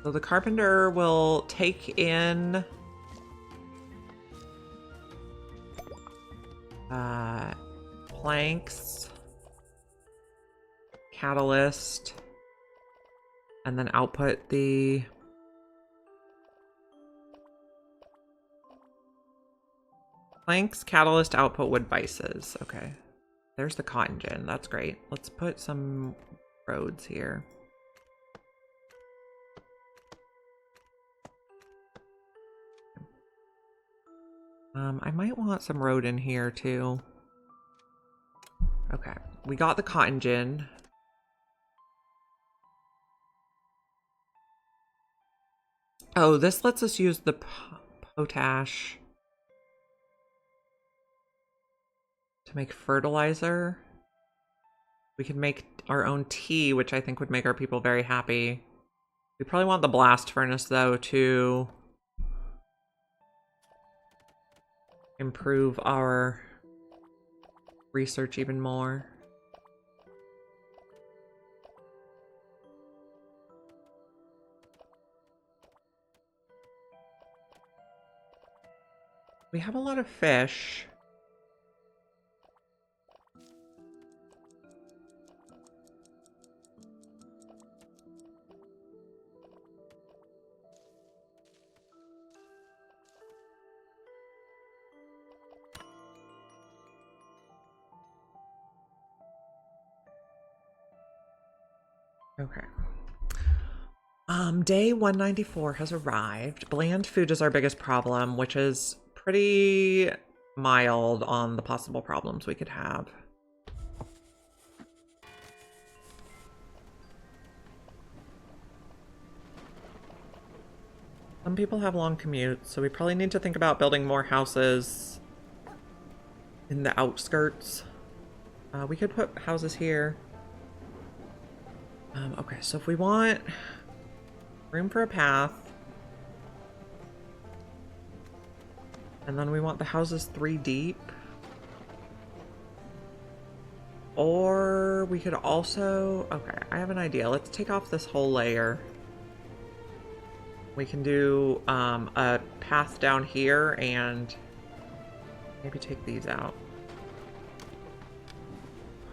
So the carpenter will take in planks, catalyst, and then output the planks, catalyst, output wood vices. Okay. There's the cotton gin. That's great. Let's put some roads here. I might want some road in here too. Okay, we got the cotton gin. Oh, this lets us use the potash to make fertilizer. We could make our own tea, which I think would make our people very happy. We probably want the blast furnace, though, to improve our research even more. We have a lot of fish. Okay. Day 194 has arrived. Bland food is our biggest problem, which is pretty mild on the possible problems we could have. I Some people have long commutes, so we probably need to think about building more houses in the outskirts. We could put houses here. Okay, so if we want room for a path, and then we want the houses 3 deep, or we could also, okay, I have an idea. Let's take off this whole layer. We can do a path down here and maybe take these out.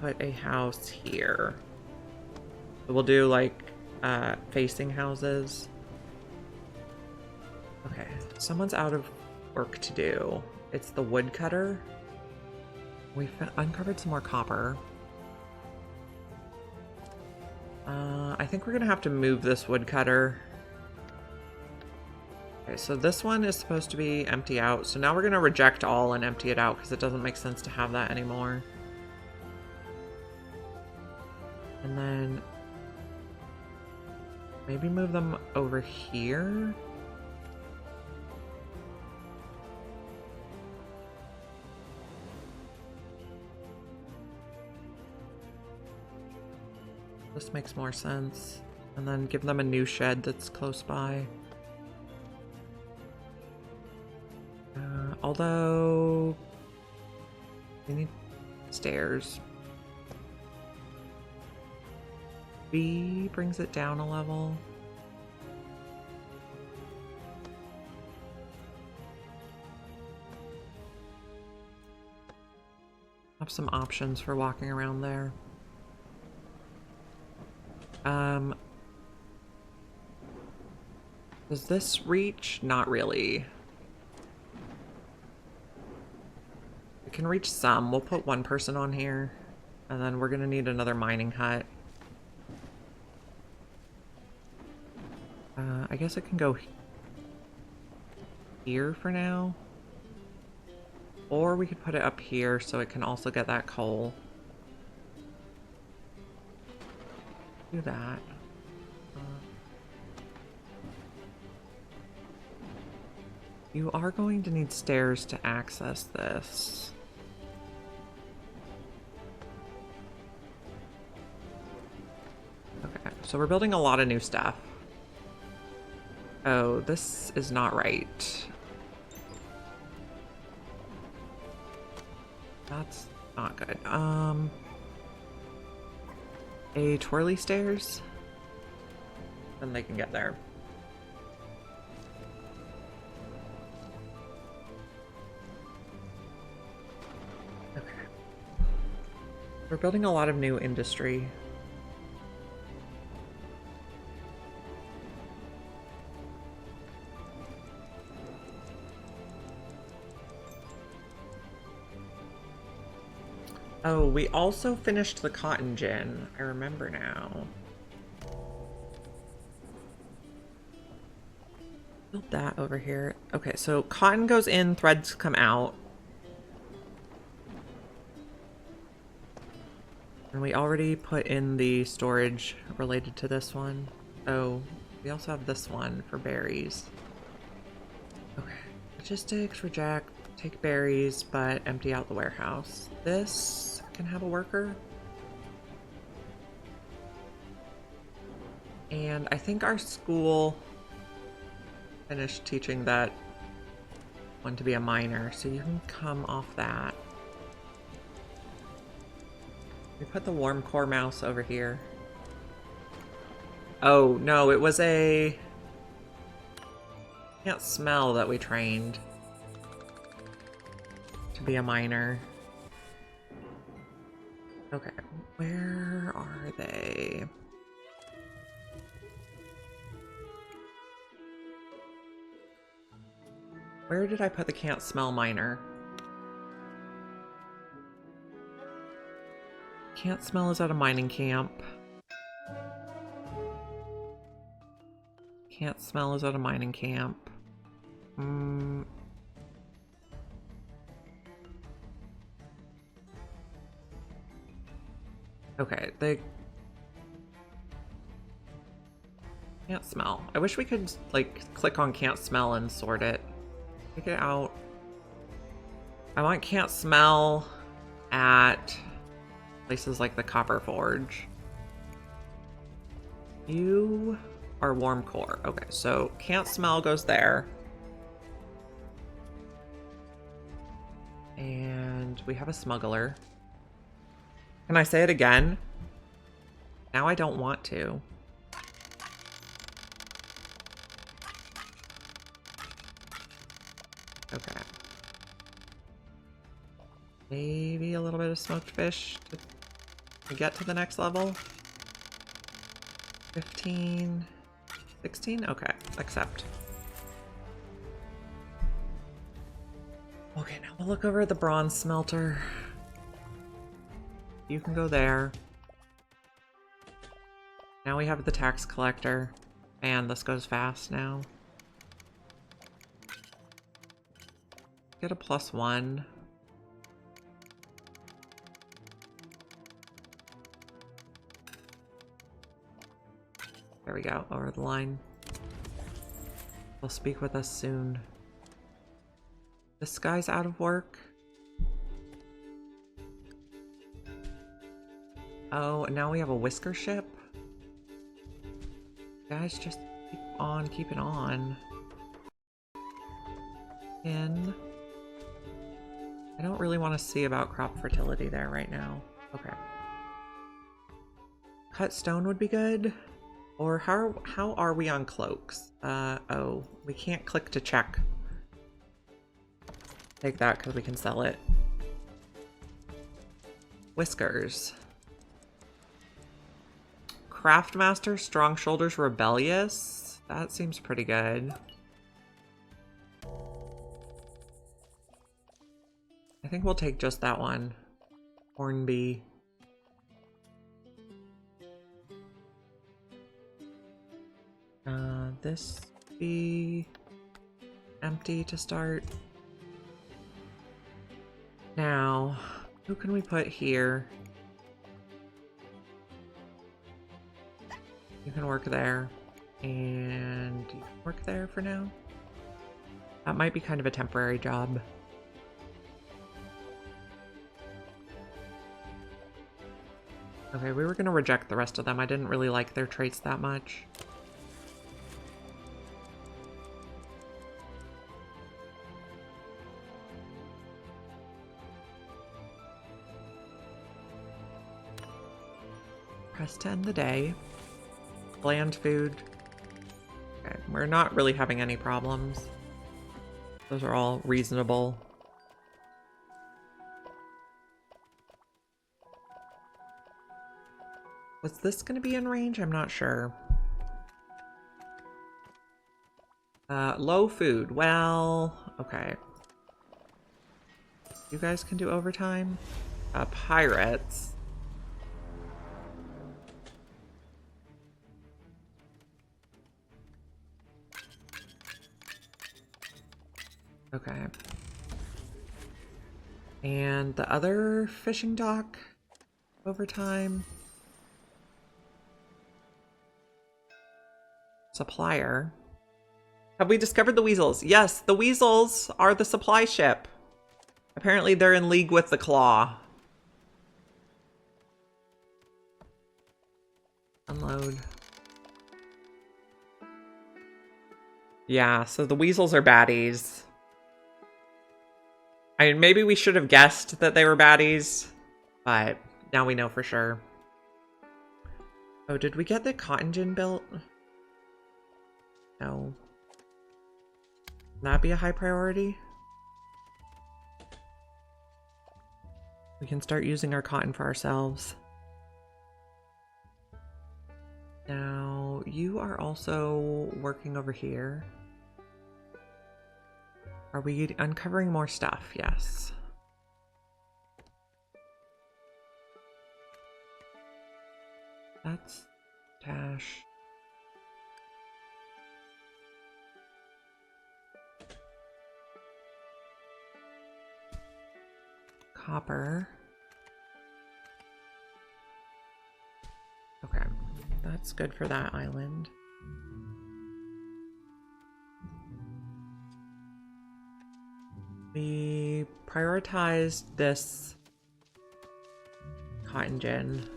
Put a house here. So we'll do like facing houses. Okay, someone's out of work to do. It's the woodcutter. We uncovered some more copper. I think we're gonna have to move this woodcutter. Okay, so this one is supposed to be empty out. So now we're gonna reject all and empty it out because it doesn't make sense to have that anymore. And then maybe move them over here. This makes more sense. And then give them a new shed that's close by. Although we need stairs. B brings it down a level. Have some options for walking around there. Does this reach? Not really. We can reach some. We'll put one person on here, and then we're gonna need another mining hut. I guess it can go here for now. Or we could put it up here so it can also get that coal. Do that. You are going to need stairs to access this. Okay, so we're building a lot of new stuff. Oh, this is not right. That's not good. A twirly stairs? Then they can get there. Okay. We're building a lot of new industry. Oh, we also finished the cotton gin. I remember now. Build that over here. Okay, so cotton goes in, threads come out. And we already put in the storage related to this one. Oh, we also have this one for berries. Okay, logistics, reject, take berries, but empty out the warehouse. This can have a worker. And I think our school finished teaching that one to be a miner, so you can come off that. We put the warm core mouse over here. Oh, no, it was a... Can't smell that we trained to be a miner. Okay, where are they? Where did I put the can't smell miner? Can't smell is at a mining camp. Can't smell is at a mining camp. Okay, the Can't smell. I wish we could, like, click on can't smell and sort it. Take it out. I want can't smell at places like the Copper Forge. You are warm core. Okay, so can't smell goes there. And we have a smuggler. Can I say it again? Now I don't want to. Okay. Maybe a little bit of smoked fish to get to the next level. 15, 16? Okay, accept. Okay, now we'll look over at the bronze smelter. You can go there. Now we have the tax collector. Man, this goes fast now. Get a +1. There we go, over the line. They'll speak with us soon. This guy's out of work. Oh, and now we have a whisker ship. Guys, just keep on keeping on. In. I don't really want to see about crop fertility there right now. Okay. Cut stone would be good. Or how are we on cloaks? Oh, we can't click to check. Take that because we can sell it. Whiskers. Craftmaster, strong shoulders, rebellious. That seems pretty good. I think we'll take just that one. Hornby. This be empty to start. Now, who can we put here? You can work there, and you can work there for now. That might be kind of a temporary job. Okay, we were gonna reject the rest of them. I didn't really like their traits that much. Press to end the day. Bland food. Okay, we're not really having any problems. Those are all reasonable. Was this going to be in range? I'm not sure. Low food. Well, okay. You guys can do overtime. Pirates. Okay. And the other fishing dock overtime. Supplier. Have we discovered the weasels? Yes, the weasels are the supply ship. Apparently they're in league with the claw. Unload. Yeah, so the weasels are baddies. I mean, maybe we should have guessed that they were baddies, but now we know for sure. Oh, did we get the cotton gin built? No. Would that be a high priority? We can start using our cotton for ourselves. Now, you are also working over here. Are we uncovering more stuff? Yes. That's Tash. Copper. Okay, that's good for that island. We prioritized this cotton gin.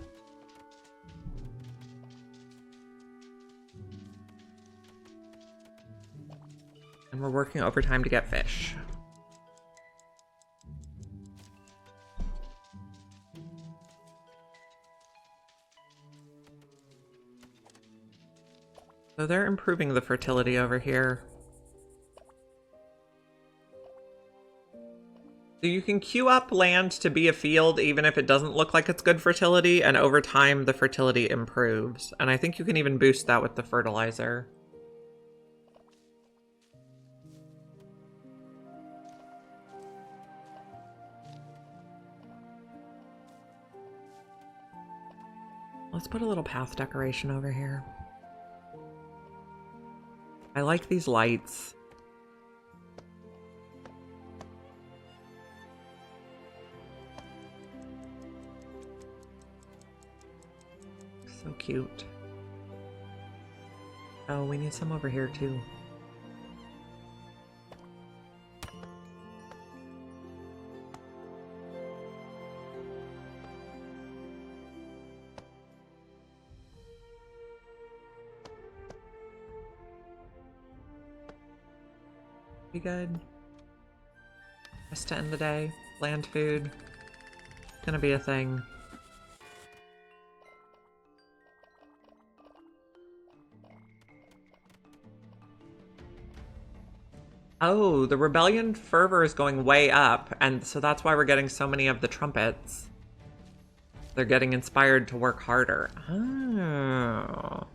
And we're working overtime to get fish. So they're improving the fertility over here. So you can queue up land to be a field even if it doesn't look like it's good fertility, and over time the fertility improves. And I think you can even boost that with the fertilizer. Let's put a little path decoration over here. I like these lights. So cute. Oh, we need some over here too. Be good. Just to end the day. Land food. Gonna be a thing. Oh, the rebellion fervor is going way up, and so that's why we're getting so many of the trumpets. They're getting inspired to work harder. Oh.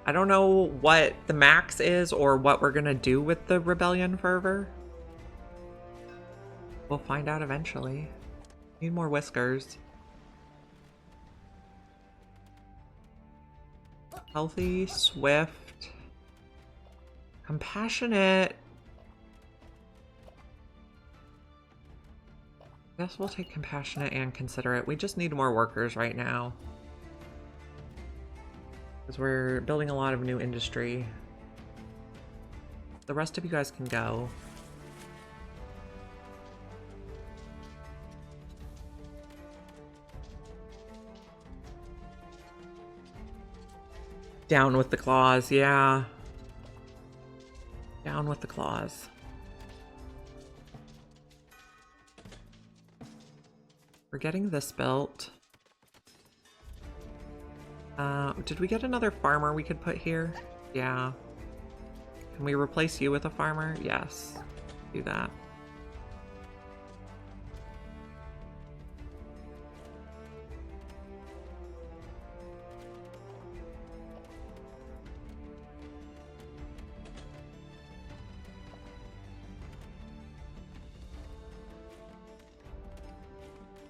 I don't know what the max is or what we're gonna do with the rebellion fervor. We'll find out eventually. Need more whiskers. Healthy, swift, compassionate. I guess we'll take compassionate and considerate. We just need more workers right now. Because we're building a lot of new industry. The rest of you guys can go. Down with the claws, yeah. Down with the claws. We're getting this built. Did we get another farmer we could put here? Yeah. Can we replace you with a farmer? Yes. Do that.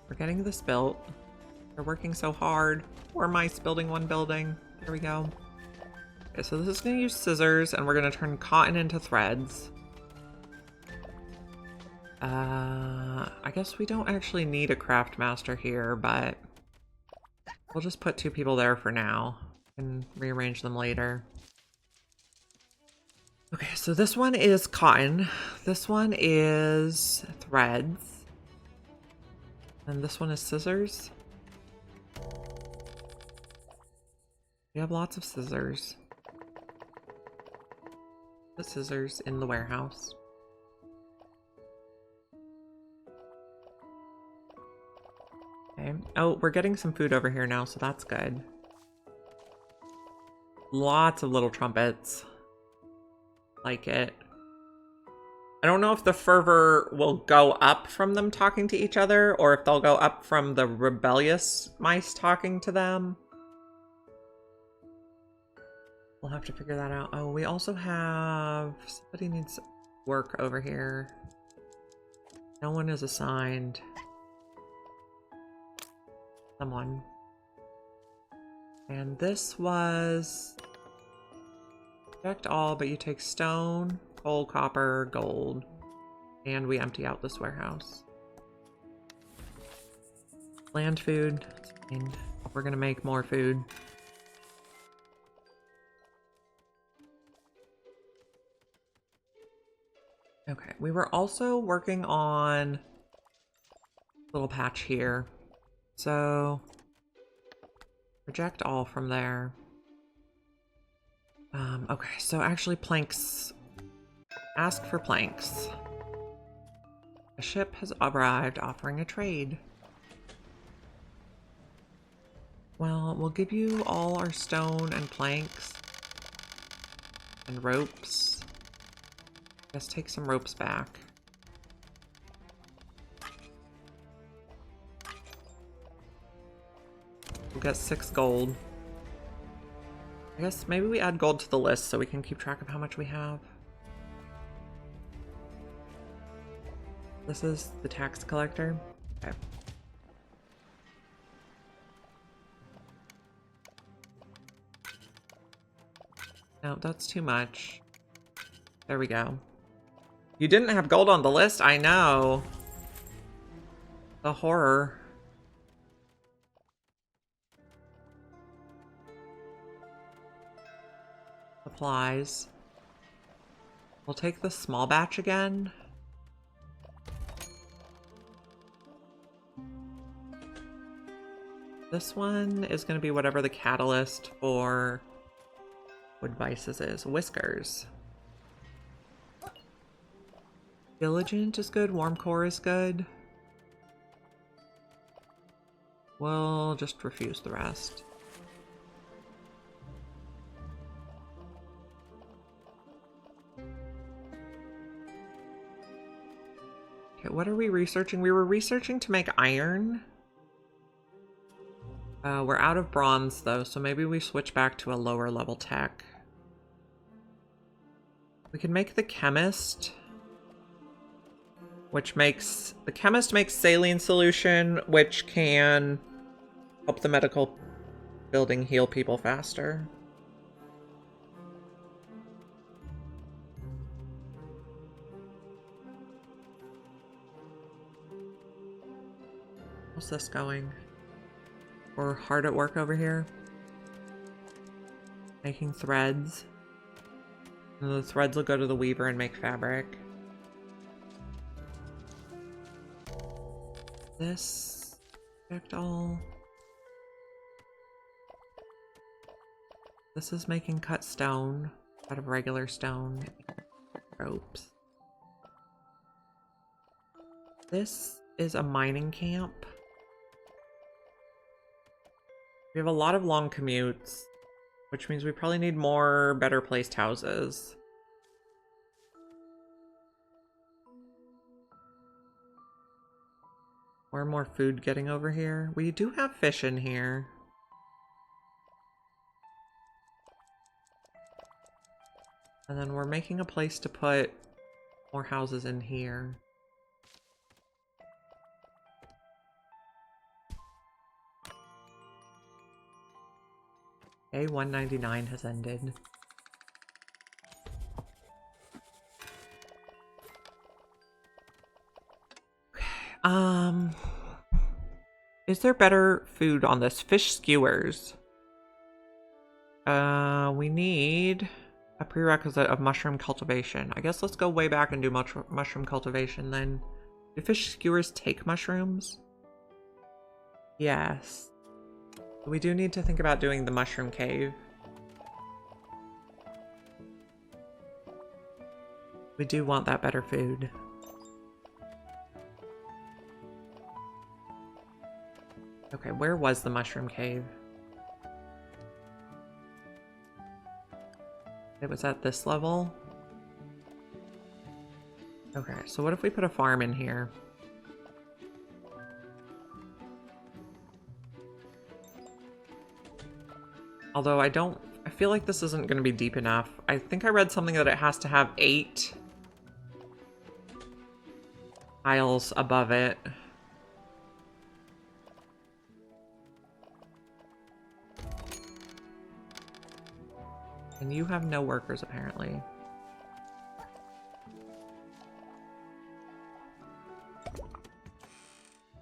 We're getting this built. They're working so hard. Poor mice building one building. There we go. Okay, so this is going to use scissors, and we're going to turn cotton into threads. I guess we don't actually need a craft master here, but we'll just put 2 people there for now and rearrange them later. Okay, so this one is cotton. This one is threads. And this one is scissors. We have lots of scissors. The scissors in the warehouse. Okay. Oh, we're getting some food over here now, so that's good. Lots of little trumpets. Like it. I don't know if the fervor will go up from them talking to each other, or if they'll go up from the rebellious mice talking to them. We'll have to figure that out. Oh, we also have... somebody needs work over here. No one is assigned. Someone. And this was... Reject all, but you take stone, coal, copper, gold. And we empty out this warehouse. Land food. And we're gonna make more food. Okay, we were also working on a little patch here. So reject all from there. Okay, so actually planks. Ask for planks. A ship has arrived offering a trade. Well, we'll give you all our stone and planks and ropes. Let's take some ropes back. We'll get 6 gold. I guess maybe we add gold to the list so we can keep track of how much we have. This is the tax collector. Okay. No, that's too much. There we go. You didn't have gold on the list, I know. The horror. Supplies. We'll take the small batch again. This one is going to be whatever the catalyst for Wood Vices is. Whiskers. Diligent is good. Warm core is good. We'll just refuse the rest. Okay, what are we researching? We were researching to make iron. We're out of bronze though, so maybe we switch back to a lower level tech. We can make the chemist, which makes... The chemist makes saline solution, which can help the medical building heal people faster. How's this going? We're hard at work over here. Making threads. And the threads will go to the weaver and make fabric. This... Checked all. This is making cut stone out of regular stone. Ropes. This is a mining camp. We have a lot of long commutes, which means we probably need more better placed houses. More food getting over here. We do have fish in here. And then we're making a place to put more houses in here. Okay, 199 has ended. Okay, is there better food on this? Fish skewers. We need a prerequisite of mushroom cultivation. I guess let's go way back and do mushroom cultivation then. Do fish skewers take mushrooms? Yes. We do need to think about doing the mushroom cave. We do want that better food. Okay, where was the mushroom cave? It was at this level? Okay, so what if we put a farm in here? Although I feel like this isn't going to be deep enough. I think I read something that it has to have 8 tiles above it. And you have no workers, apparently.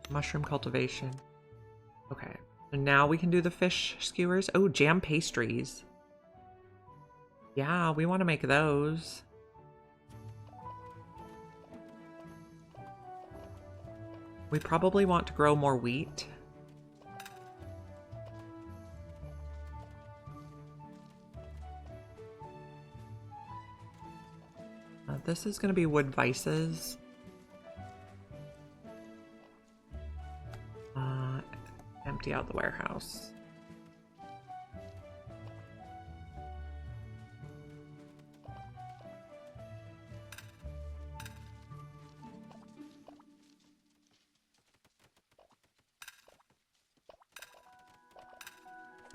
Mushroom cultivation. Okay. And now we can do the fish skewers. Oh, jam pastries. Yeah, we want to make those. We probably want to grow more wheat. This is going to be wood vices. Empty out the warehouse.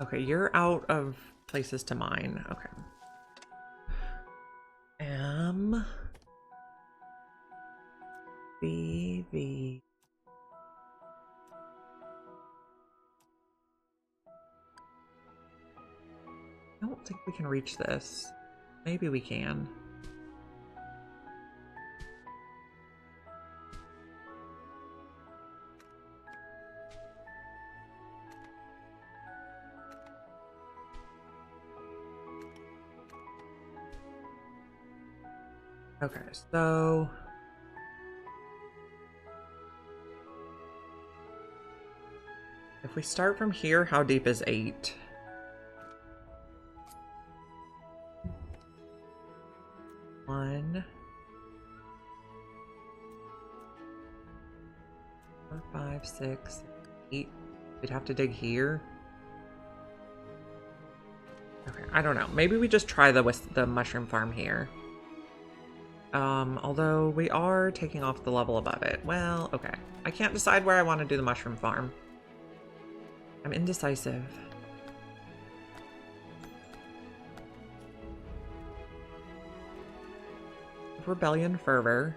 Okay, you're out of places to mine. Okay. V. I don't think we can reach this. Maybe we can. Okay, so if we start from here, how deep is 8? One, 4, 5, 6, 8. We'd have to dig here. Okay, I don't know. Maybe we just try the mushroom farm here. Although we are taking off the level above it. Well, okay. I can't decide where I want to do the mushroom farm. I'm indecisive. Rebellion fervor.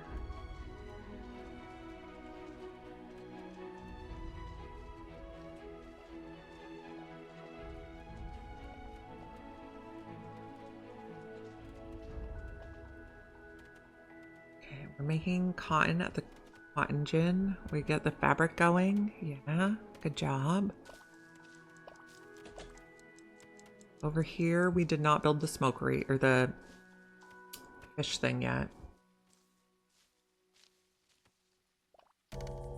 Okay, we're making cotton at the cotton gin. We get the fabric going. Yeah, good job. Over here, we did not build the smokery or the fish thing yet.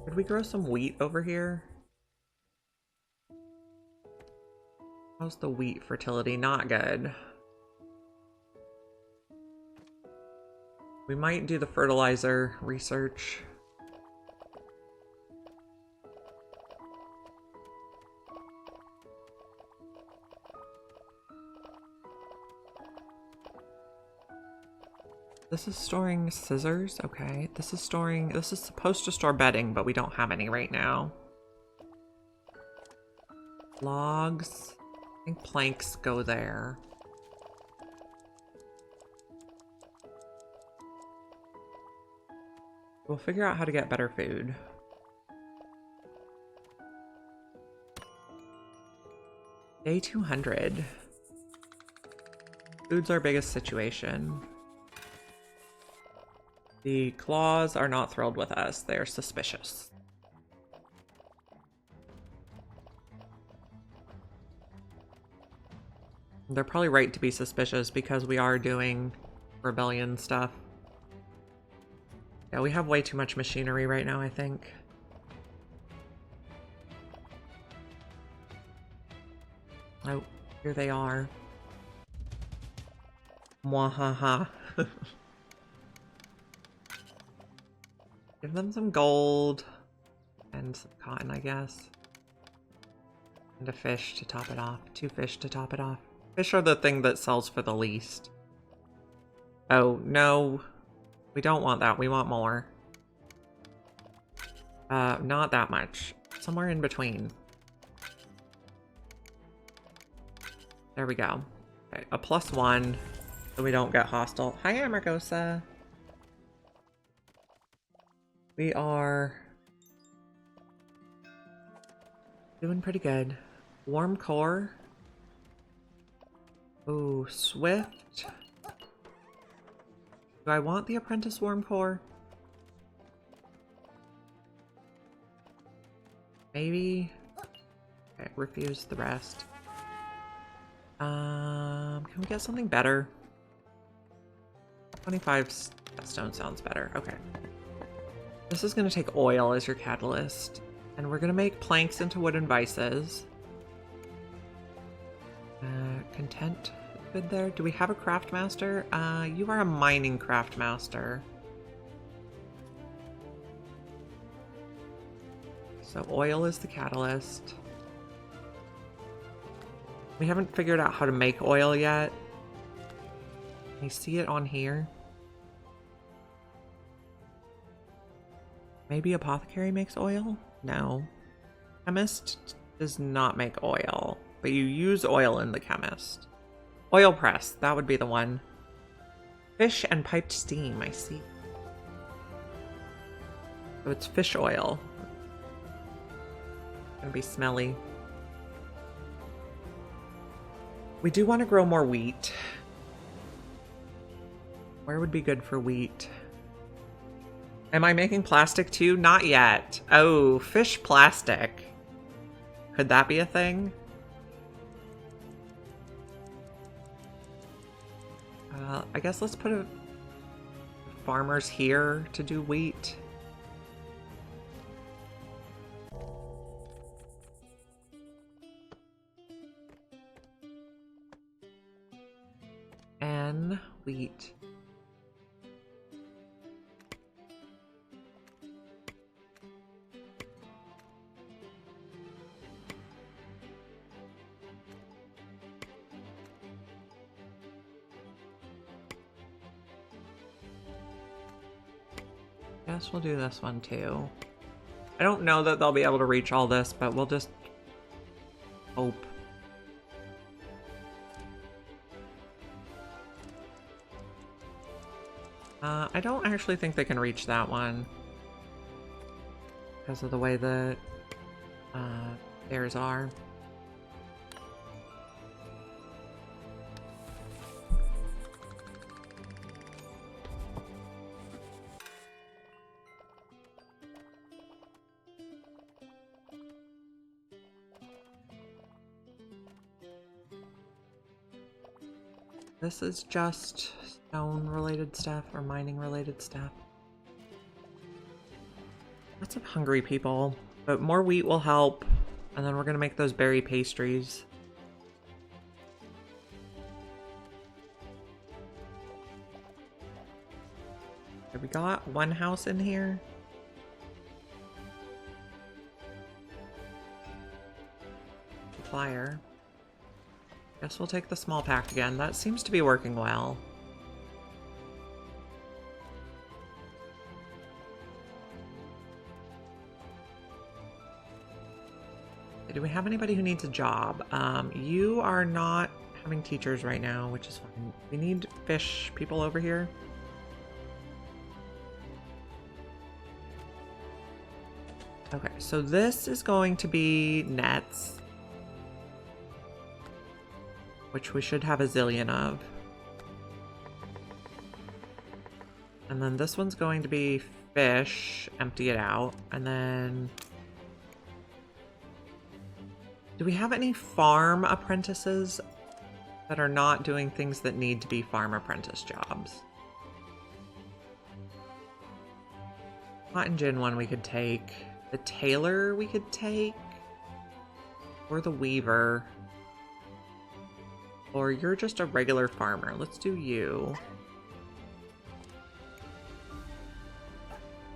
Did we grow some wheat over here? How's the wheat fertility? Not good. We might do the fertilizer research. This is storing scissors. Okay. This is supposed to store bedding, but we don't have any right now. Logs. I think planks go there. We'll figure out how to get better food. Day 200. Food's our biggest situation. The claws are not thrilled with us. They're suspicious. They're probably right to be suspicious because we are doing rebellion stuff. Yeah, we have way too much machinery right now, I think. Oh, here they are. Mwahaha. Give them some gold and some cotton, I guess. And a fish to top it off. 2 fish to top it off. Fish are the thing that sells for the least. Oh, no. We don't want that. We want more. Not that much. Somewhere in between. There we go. Okay, a +1 so we don't get hostile. Hi, Amargosa. We are doing pretty good. Warm core. Oh, swift. Do I want the apprentice warm core? Maybe. Okay, refuse the rest. Can we get something better? 25 stone sounds better. Okay. This is going to take oil as your catalyst. And we're going to make planks into wooden vices. Content. Good there. Do we have a craft master? You are a mining craft master. So oil is the catalyst. We haven't figured out how to make oil yet. Can you see it on here? Maybe apothecary makes oil? No. Chemist does not make oil, but you use oil in the chemist. Oil press, that would be the one. Fish and piped steam, I see. So it's fish oil. Gonna be smelly. We do want to grow more wheat. Where would be good for wheat? Am I making plastic too? Not yet. Oh, fish plastic. Could that be a thing? I guess let's put farmers here to do wheat. And wheat. Guess we'll do this one too. I don't know that they'll be able to reach all this, but we'll just hope. I don't actually think they can reach that one because of the way the stairs are. This is just stone-related stuff or mining-related stuff. Lots of hungry people, but more wheat will help. And then we're gonna make those berry pastries. Have we got one house in here? Supplier. Guess we'll take the small pack again. That seems to be working well. Do we have anybody who needs a job? You are not having teachers right now, which is fine. We need fish people over here. Okay, so this is going to be nets, which we should have a zillion of. And then this one's going to be fish, empty it out, and then... Do we have any farm apprentices that are not doing things that need to be farm apprentice jobs? Cotton gin one we could take. The tailor we could take. Or the weaver. Or you're just a regular farmer. Let's do you.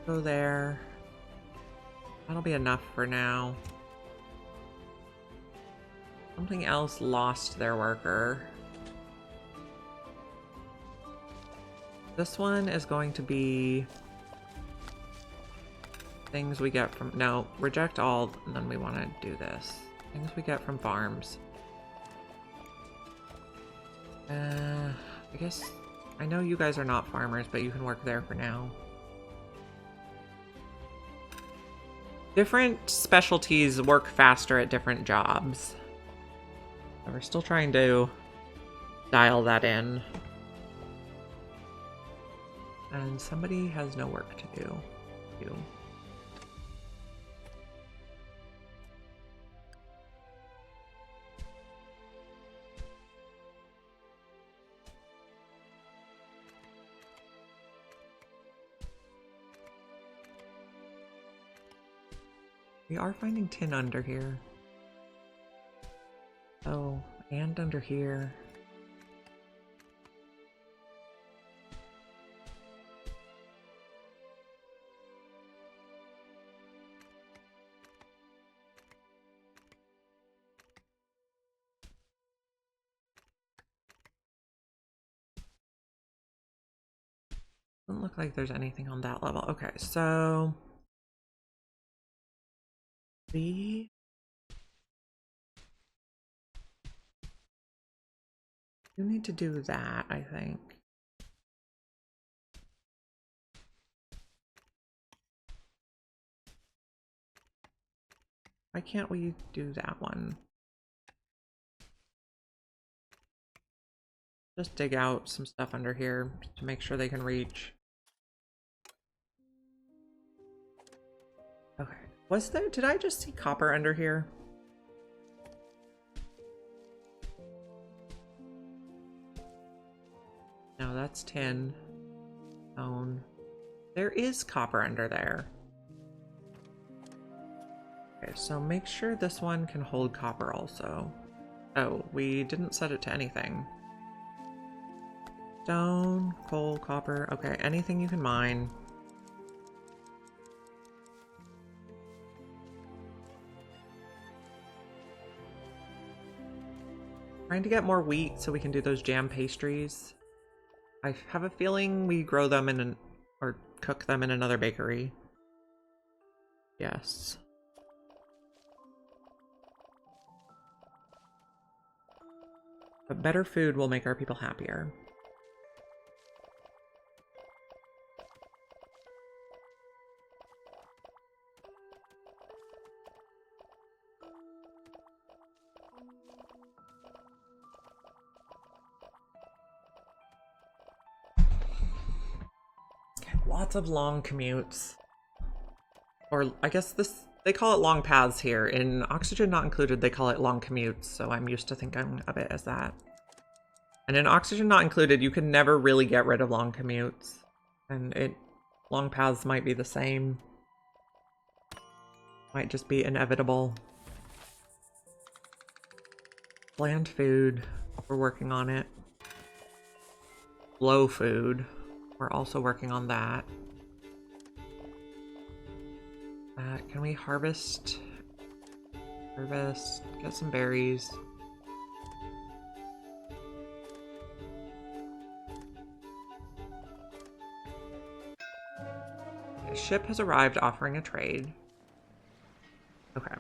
Go there. That'll be enough for now. Something else lost their worker. This one is going to be things we get from... No, reject all, and then we want to do this. Things we get from farms. I guess... I know you guys are not farmers, but you can work there for now. Different specialties work faster at different jobs. We're still trying to dial that in. And somebody has no work to do. You. We are finding tin under here. Oh, and under here. Doesn't look like there's anything on that level. Okay, so we do need to do that, I think. Why can't we do that one? Just dig out some stuff under here to make sure they can reach. Okay. Was there, did I just see copper under here? No, that's tin. Stone. There is copper under there. Okay, so make sure this one can hold copper also. Oh, we didn't set it to anything. Stone, coal, copper. Okay, anything you can mine. Trying to get more wheat so we can do those jam pastries. I have a feeling we grow them in an, or cook them in another bakery. Yes. But better food will make our people happier. Lots of long commutes. Or I guess this, they call it long paths here. In Oxygen Not Included, they call it long commutes, so I'm used to thinking of it as that. And in Oxygen Not Included, you can never really get rid of long commutes. And long paths might be the same. Might just be inevitable. Bland food, we're working on it. Low food, we're also working on that. Can we harvest? Harvest, get some berries. A ship has arrived offering a trade. Okay.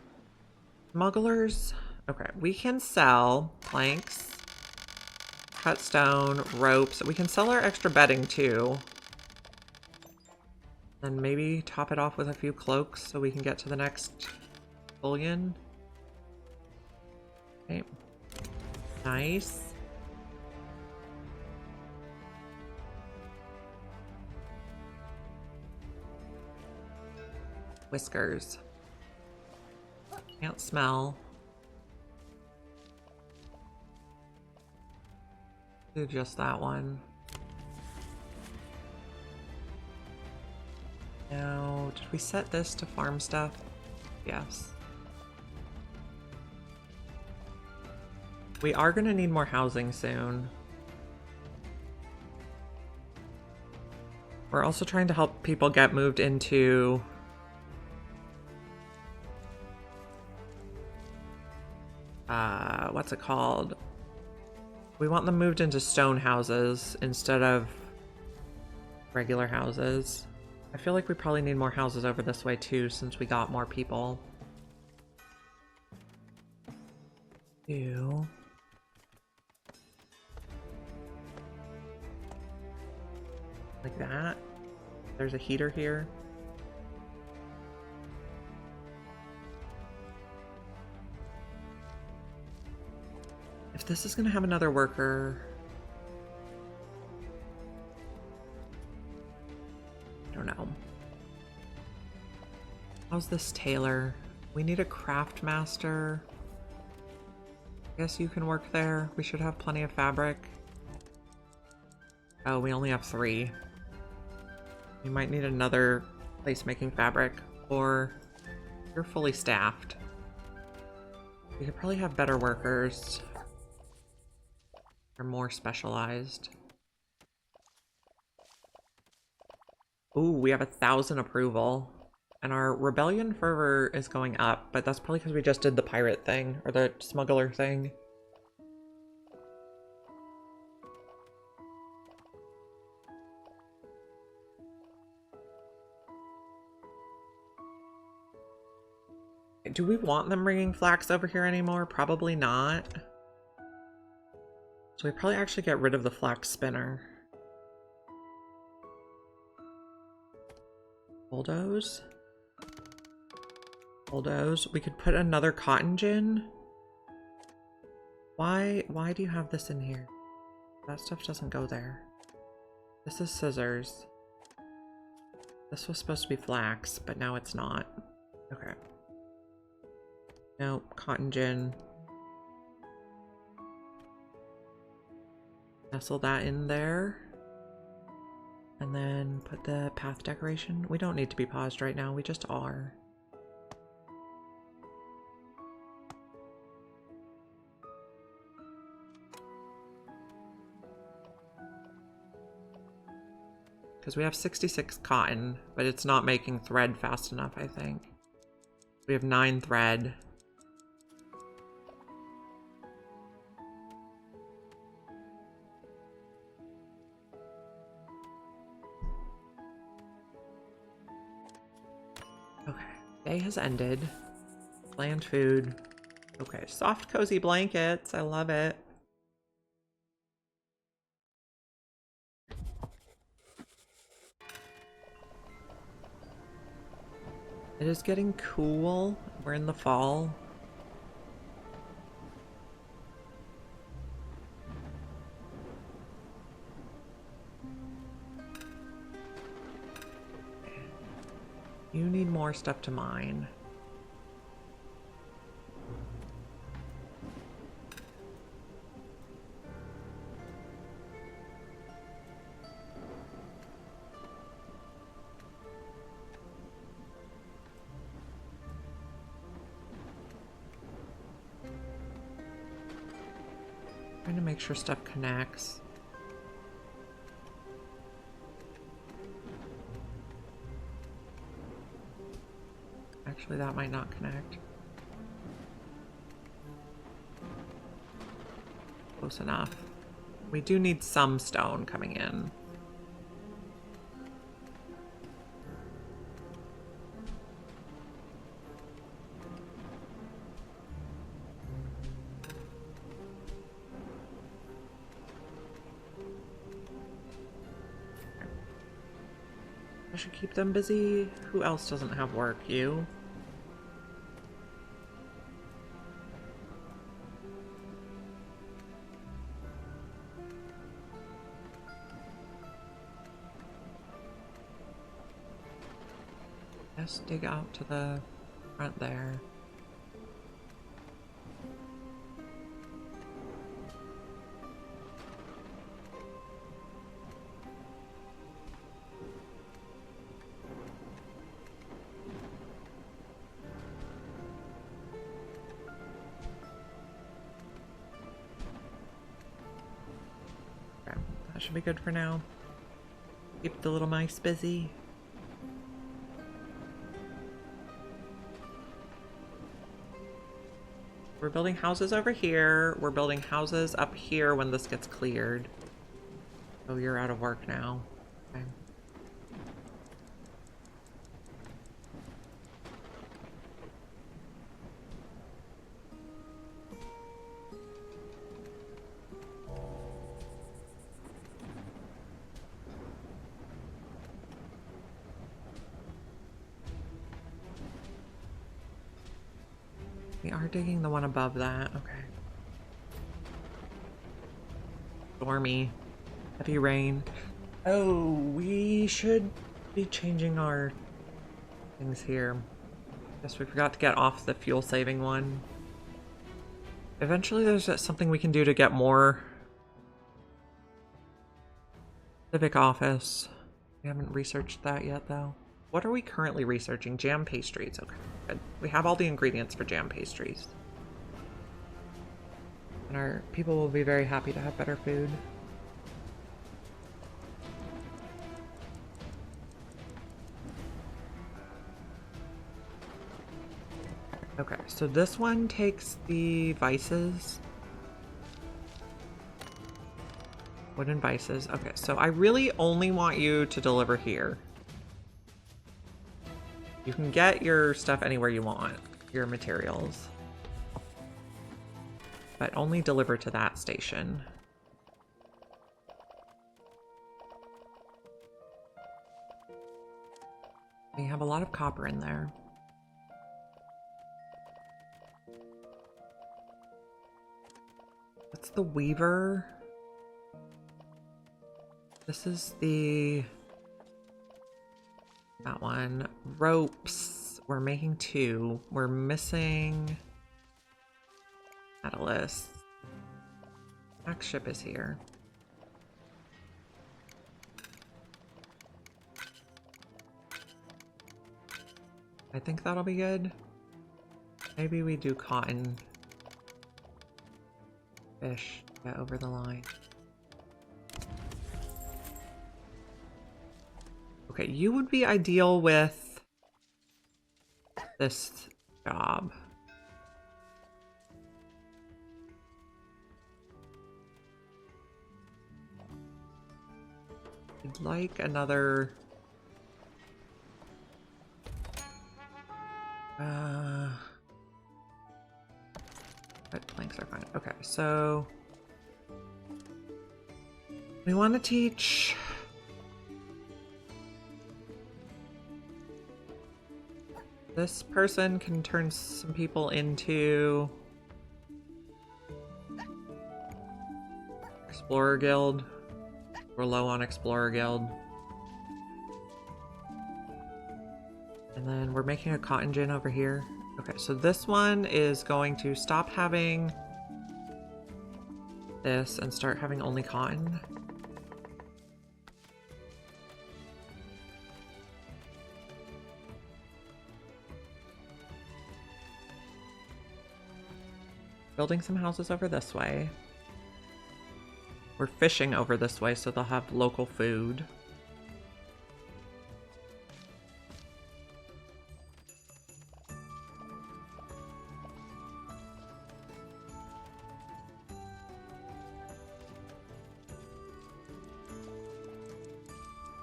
Smugglers. Okay, we can sell planks, cut stone, ropes. We can sell our extra bedding too. And maybe top it off with a few cloaks so we can get to the next bullion. Okay. Nice. Whiskers. Can't smell. Do just that one. Now, did we set this to farm stuff? Yes. We are going to need more housing soon. We're also trying to help people get moved into what's it called? We want them moved into stone houses instead of regular houses. I feel like we probably need more houses over this way too, since we got more people. Ew. Like that. There's a heater here. If this is gonna have another worker, I don't know. How's this tailor? We need a craft master. I guess you can work there. We should have plenty of fabric. Oh, we only have 3. We might need another place making fabric, or You're fully staffed. We could probably have better workers. Or more specialized. Ooh, we have 1,000 approval. And our rebellion fervor is going up, but that's probably because we just did the pirate thing, or the smuggler thing. Do we want them bringing flax over here anymore? Probably not. So we probably actually get rid of the flax spinner. Bulldoze. Bulldoze. We could put another cotton gin. Why do you have this in here? That stuff doesn't go there. This is scissors. This was supposed to be flax, but now it's not. Okay. No, cotton gin. Nestle that in there. And then put the path decoration. We don't need to be paused right now, we just are. Because we have 66 cotton, but it's not making thread fast enough, I think. We have 9 thread. Okay, day has ended. Bland food. Okay, soft, cozy blankets. I love it. It is getting cool. We're in the fall. You need more stuff to mine. Trying to make sure stuff connects. Actually, that might not connect. Close enough. We do need some stone coming in. I should keep them busy. Who else doesn't have work? You? Just dig out to the front there. Okay, that should be good for now. Keep the little mice busy. We're building houses over here. We're building houses up here when this gets cleared. Oh, you're out of work now. Okay. We are digging the one above that. Okay. Stormy. Heavy rain. Oh, we should be changing our things here. Guess we forgot to get off the fuel saving one. Eventually there's something we can do to get more civic office. We haven't researched that yet though. What are we currently researching? Jam pastries. Okay, good. We have all the ingredients for jam pastries. And our people will be very happy to have better food. Okay, so this one takes the vices. Wooden vices. Okay, so I really only want you to deliver here. You can get your stuff anywhere you want, your materials. But only deliver to that station. We have a lot of copper in there. That's the weaver. This is that one. Ropes. We're making 2. We're missing catalyst. Next ship is here. I think that'll be good. Maybe we do cotton fish to get over the line. Okay, you would be ideal with this job. I'd like another... But planks are fine. Okay, so... we want to teach... this person can turn some people into... Explorer Guild. We're low on Explorer Guild. And then we're making a cotton gin over here. Okay, so this one is going to stop having this and start having only cotton. Building some houses over this way. We're fishing over this way, so they'll have local food.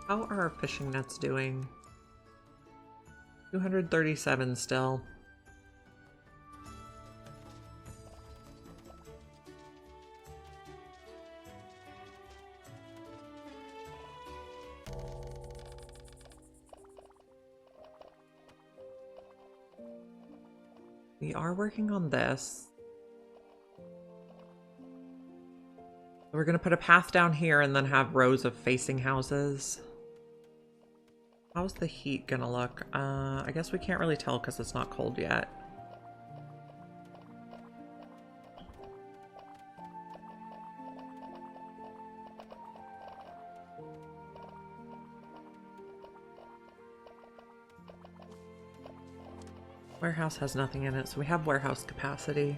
How are our fishing nets doing? 237 still. We are working on this. We're gonna put a path down here and then have rows of facing houses. How's the heat gonna look? I guess we can't really tell because it's not cold yet. Warehouse has nothing in it, so we have warehouse capacity.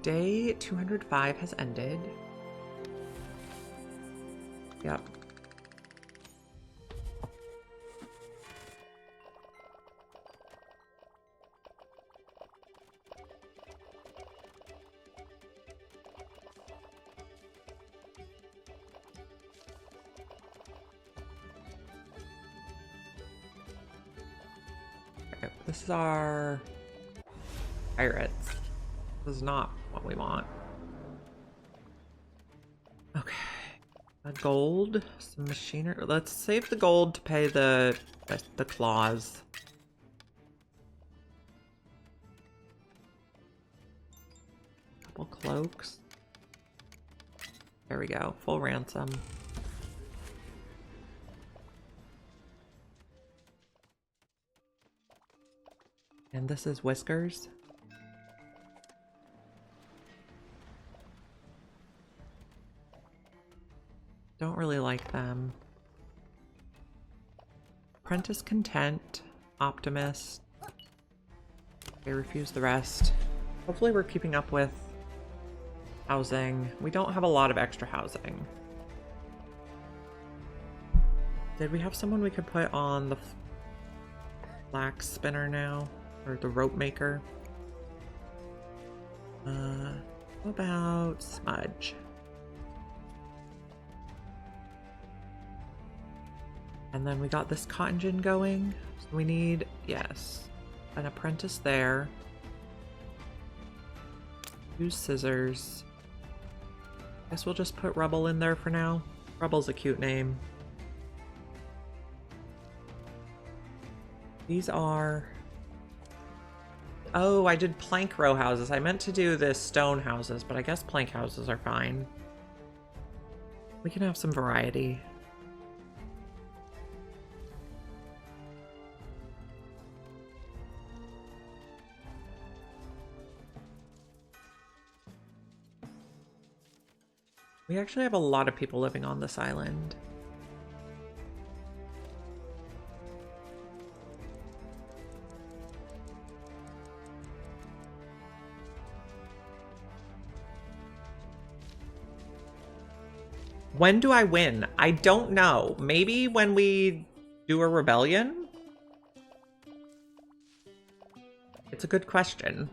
Day 205 has ended. Yep. Okay, this is our pirates. This is not what we want. Okay. Gold, some machinery. Let's save the gold to pay the claws. Couple cloaks. There we go. Full ransom. And this is Whiskers. Don't really like them. Apprentice Content, Optimist. They refuse the rest. Hopefully we're keeping up with housing. We don't have a lot of extra housing. Did we have someone we could put on the flax spinner now? Or the rope maker? What about Smudge? And then we got this cotton gin going. So we need, yes, an apprentice there. Use scissors. Guess we'll just put Rubble in there for now. Rubble's a cute name. These are... Oh, I did plank row houses. I meant to do the stone houses, but I guess plank houses are fine. We can have some variety. We actually have a lot of people living on this island. When do I win? I don't know. Maybe when we do a rebellion? It's a good question.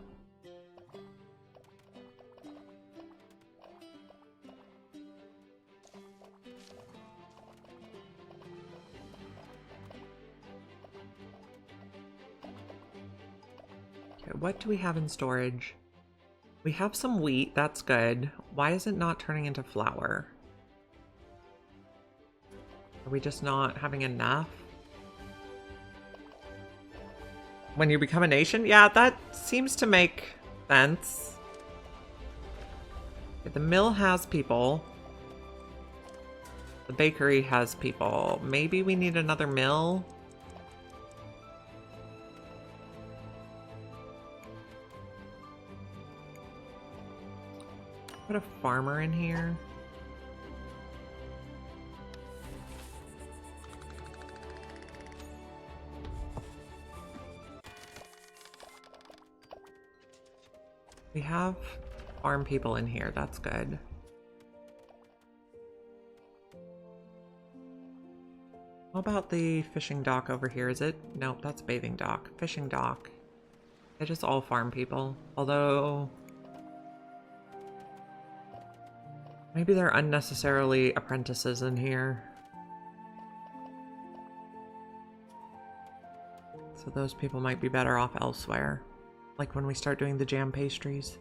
Okay, what do we have in storage? We have some wheat, that's good. Why is it not turning into flour? Are we just not having enough? When you become a nation? Yeah, that seems to make sense. Okay, the mill has people. The bakery has people. Maybe we need another mill? Put a farmer in here. We have farm people in here, that's good. How about the fishing dock over here? Is it? Nope, that's bathing dock. Fishing dock. It is all farm people. Although... maybe they're unnecessarily apprentices in here. So those people might be better off elsewhere. Like when we start doing the jam pastries.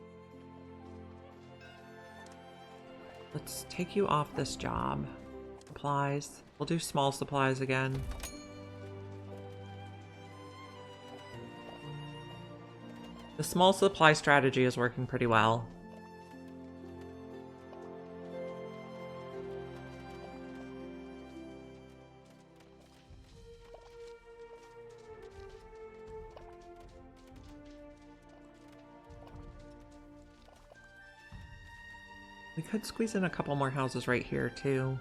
Let's take you off this job. Supplies. We'll do small supplies again. The small supply strategy is working pretty well. We could squeeze in a couple more houses right here, too.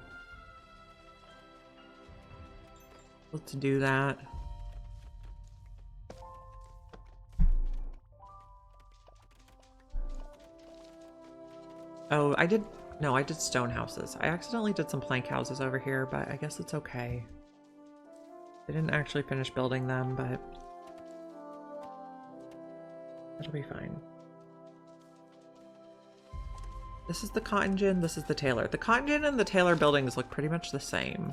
Let's do that. Oh, I did... no, I did stone houses. I accidentally did some plank houses over here, but I guess it's okay. I didn't actually finish building them, but... it'll be fine. This is the cotton gin, this is the tailor. The cotton gin and the tailor buildings look pretty much the same.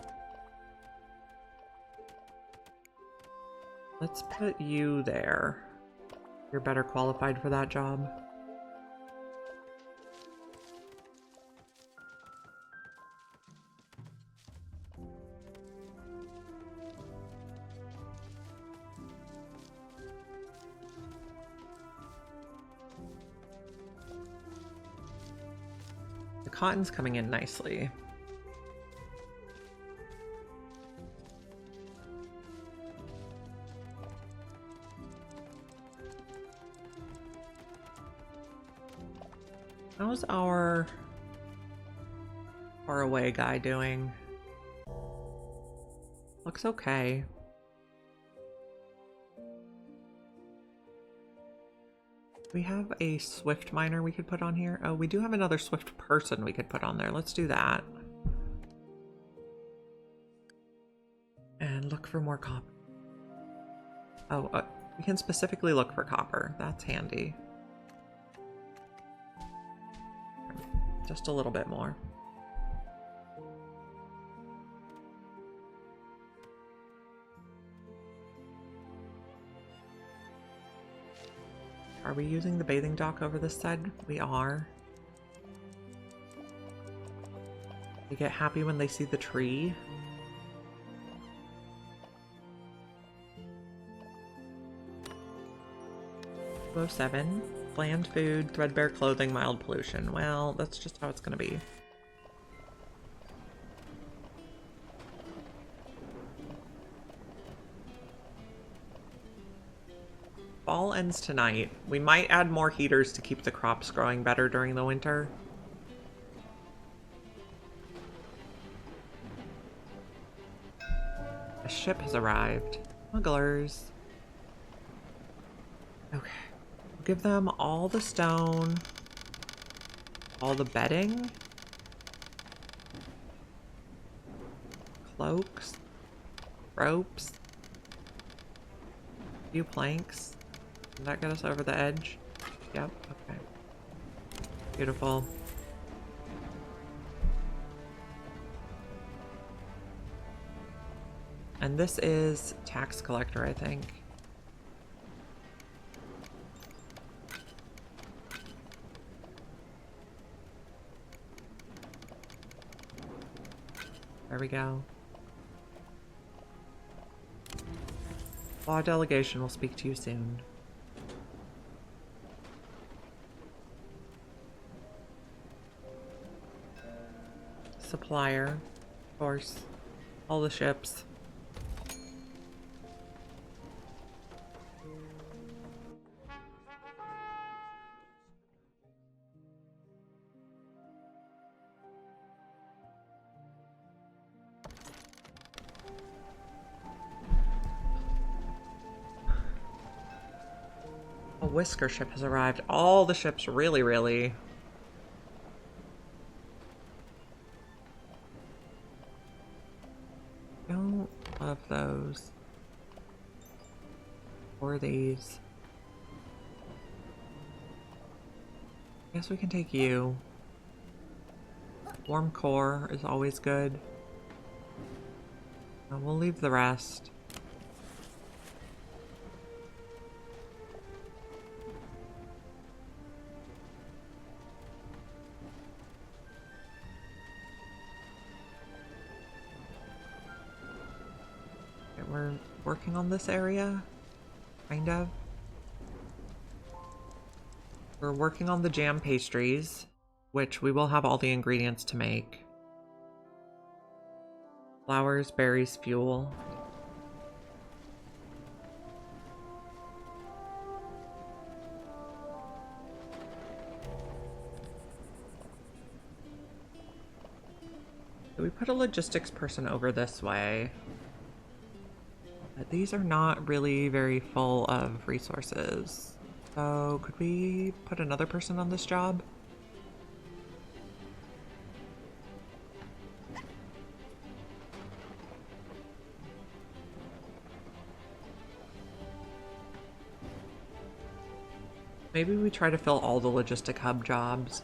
Let's put you there. You're better qualified for that job. Cotton's coming in nicely. How's our far away guy doing? Looks okay. We have a swift miner we could put on here. Oh, we do have another swift person we could put on there. Let's do that. And look for more copper. Oh, we can specifically look for copper. That's handy. Just a little bit more. Are we using the bathing dock over this side? We are. They get happy when they see the tree. Oh, 7. Bland food, threadbare clothing, mild pollution. Well, that's just how it's gonna be. Fall ends tonight. We might add more heaters to keep the crops growing better during the winter. A ship has arrived. Smugglers. Okay. We'll give them all the stone, all the bedding, cloaks, ropes, a few planks. Did that get us over the edge? Yep, okay. Beautiful. And this is tax collector, I think. There we go. Law delegation will speak to you soon. Supplier, of course. All the ships. A Whisker ship has arrived. All the ships really. Don't love those. Or these. Guess we can take you. Warm core is always good. And we'll leave the rest. Okay, we're working on this area, kind of. We're working on the jam pastries, which we will have all the ingredients to make. Flowers, berries, fuel. So we put a logistics person over this way. But these are not really very full of resources. So could we put another person on this job? Maybe we try to fill all the logistic hub jobs.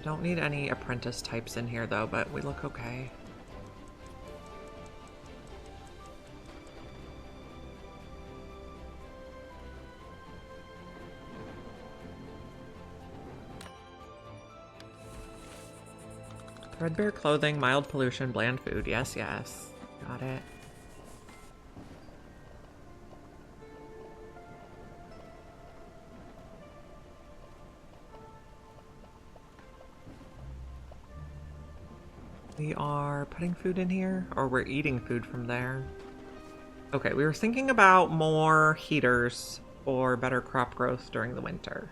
Don't need any apprentice types in here though, but we look okay. Threadbare clothing, mild pollution, bland food. Yes, yes. Got it. We are putting food in here, or we're eating food from there. Okay, we were thinking about more heaters for better crop growth during the winter.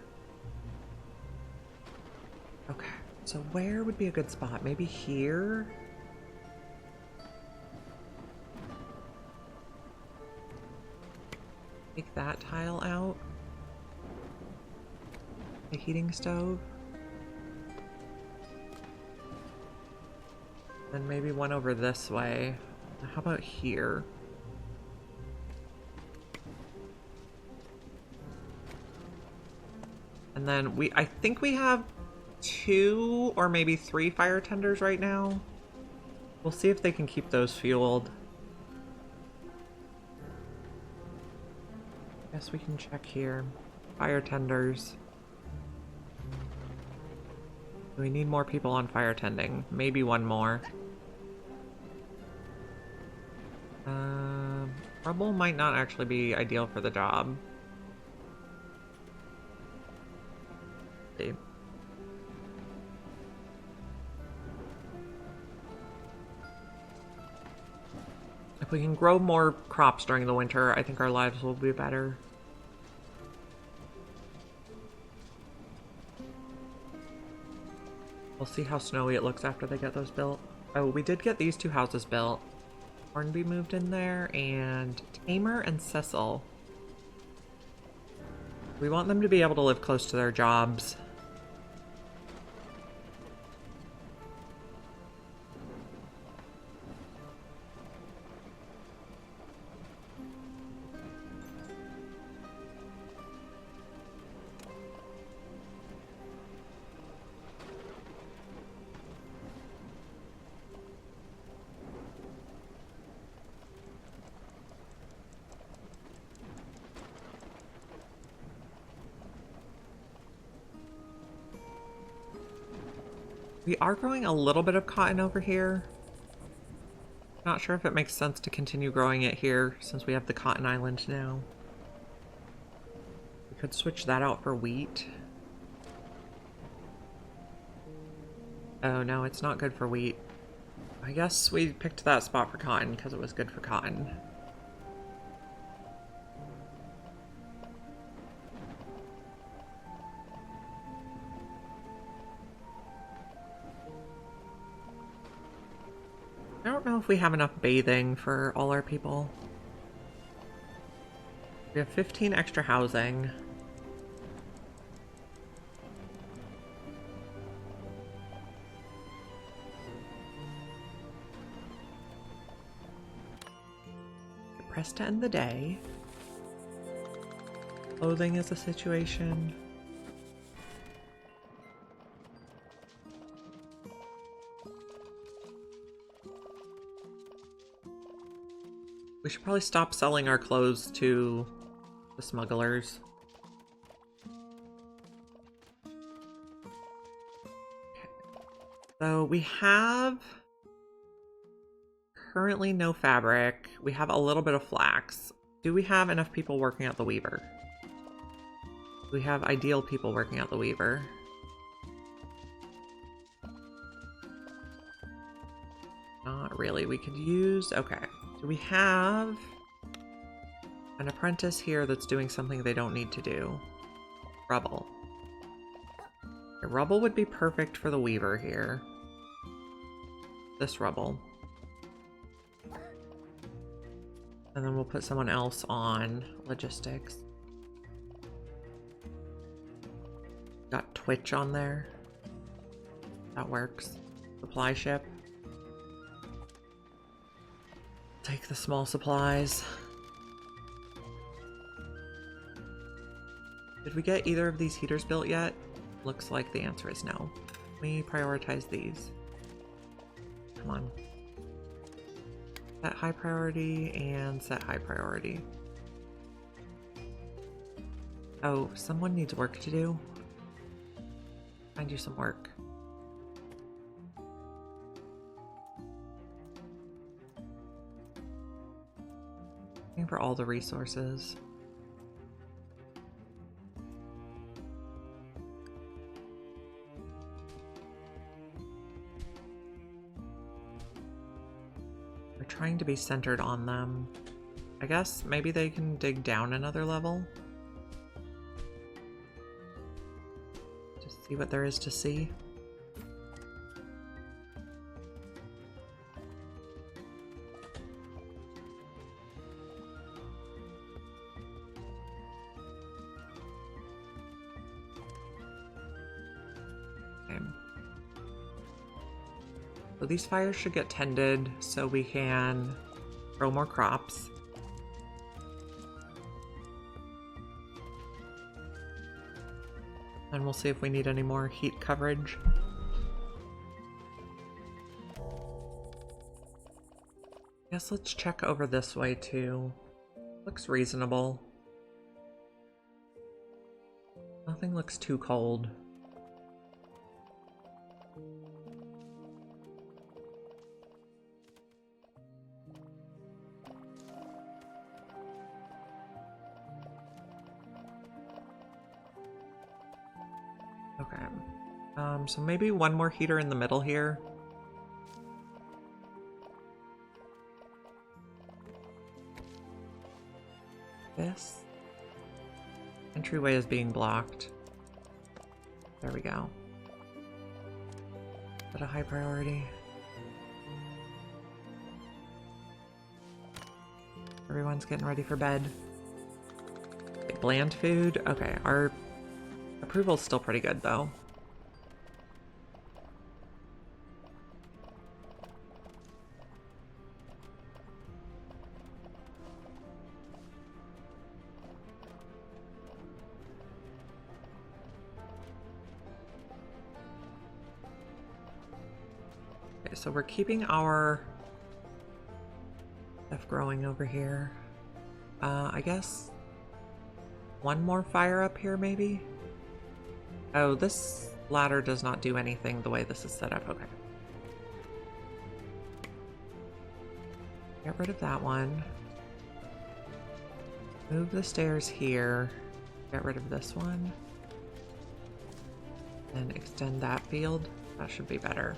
Okay, so where would be a good spot? Maybe here? Take that tile out. The heating stove. Then maybe one over this way. How about here? And then I think we have 2 or maybe 3 fire tenders right now. We'll see if they can keep those fueled. Guess we can check here. Fire tenders. We need more people on fire tending. Maybe one more. Rubble might not actually be ideal for the job. Let's see. If we can grow more crops during the winter, I think our lives will be better. We'll see how snowy it looks after they get those built. Oh, we did get these 2 houses built. Hornby moved in there, and Tamer and Cecil. We want them to be able to live close to their jobs. We are growing a little bit of cotton over here. Not sure if it makes sense to continue growing it here since we have the cotton island now. We could switch that out for wheat. Oh no, it's not good for wheat. I guess we picked that spot for cotton because it was good for cotton. I don't know if we have enough bathing for all our people. We have 15 extra housing. Press to end the day. Clothing is a situation. We should probably stop selling our clothes to the smugglers. Okay. So we have currently no fabric. We have a little bit of flax. Do we have enough people working at the weaver? We have ideal people working at the weaver. Not really. We could use... Okay. So we have an apprentice here that's doing something they don't need to do. Rubble. Okay, rubble would be perfect for the weaver here. This rubble. And then we'll put someone else on logistics. Got Twitch on there. That works. Supply ship. Take the small supplies. Did we get either of these heaters built yet? Looks like the answer is no. We prioritize these. Come on. Set high priority and set high priority. Oh, someone needs work to do. Find you some work. Looking for all the resources. We're trying to be centered on them. I guess maybe they can dig down another level. Just see what there is to see. So these fires should get tended so we can grow more crops. And we'll see if we need any more heat coverage. Guess let's check over this way too. Looks reasonable. Nothing looks too cold. Okay, so maybe one more heater in the middle here. This entryway is being blocked. There we go. Is that a high priority? Everyone's getting ready for bed. Okay, bland food. Okay, our approval's still pretty good though. Okay, so we're keeping our stuff growing over here. I guess one more fire up here maybe? Oh, this ladder does not do anything the way this is set up. Okay. Get rid of that one. Move the stairs here. Get rid of this one. And extend that field. That should be better.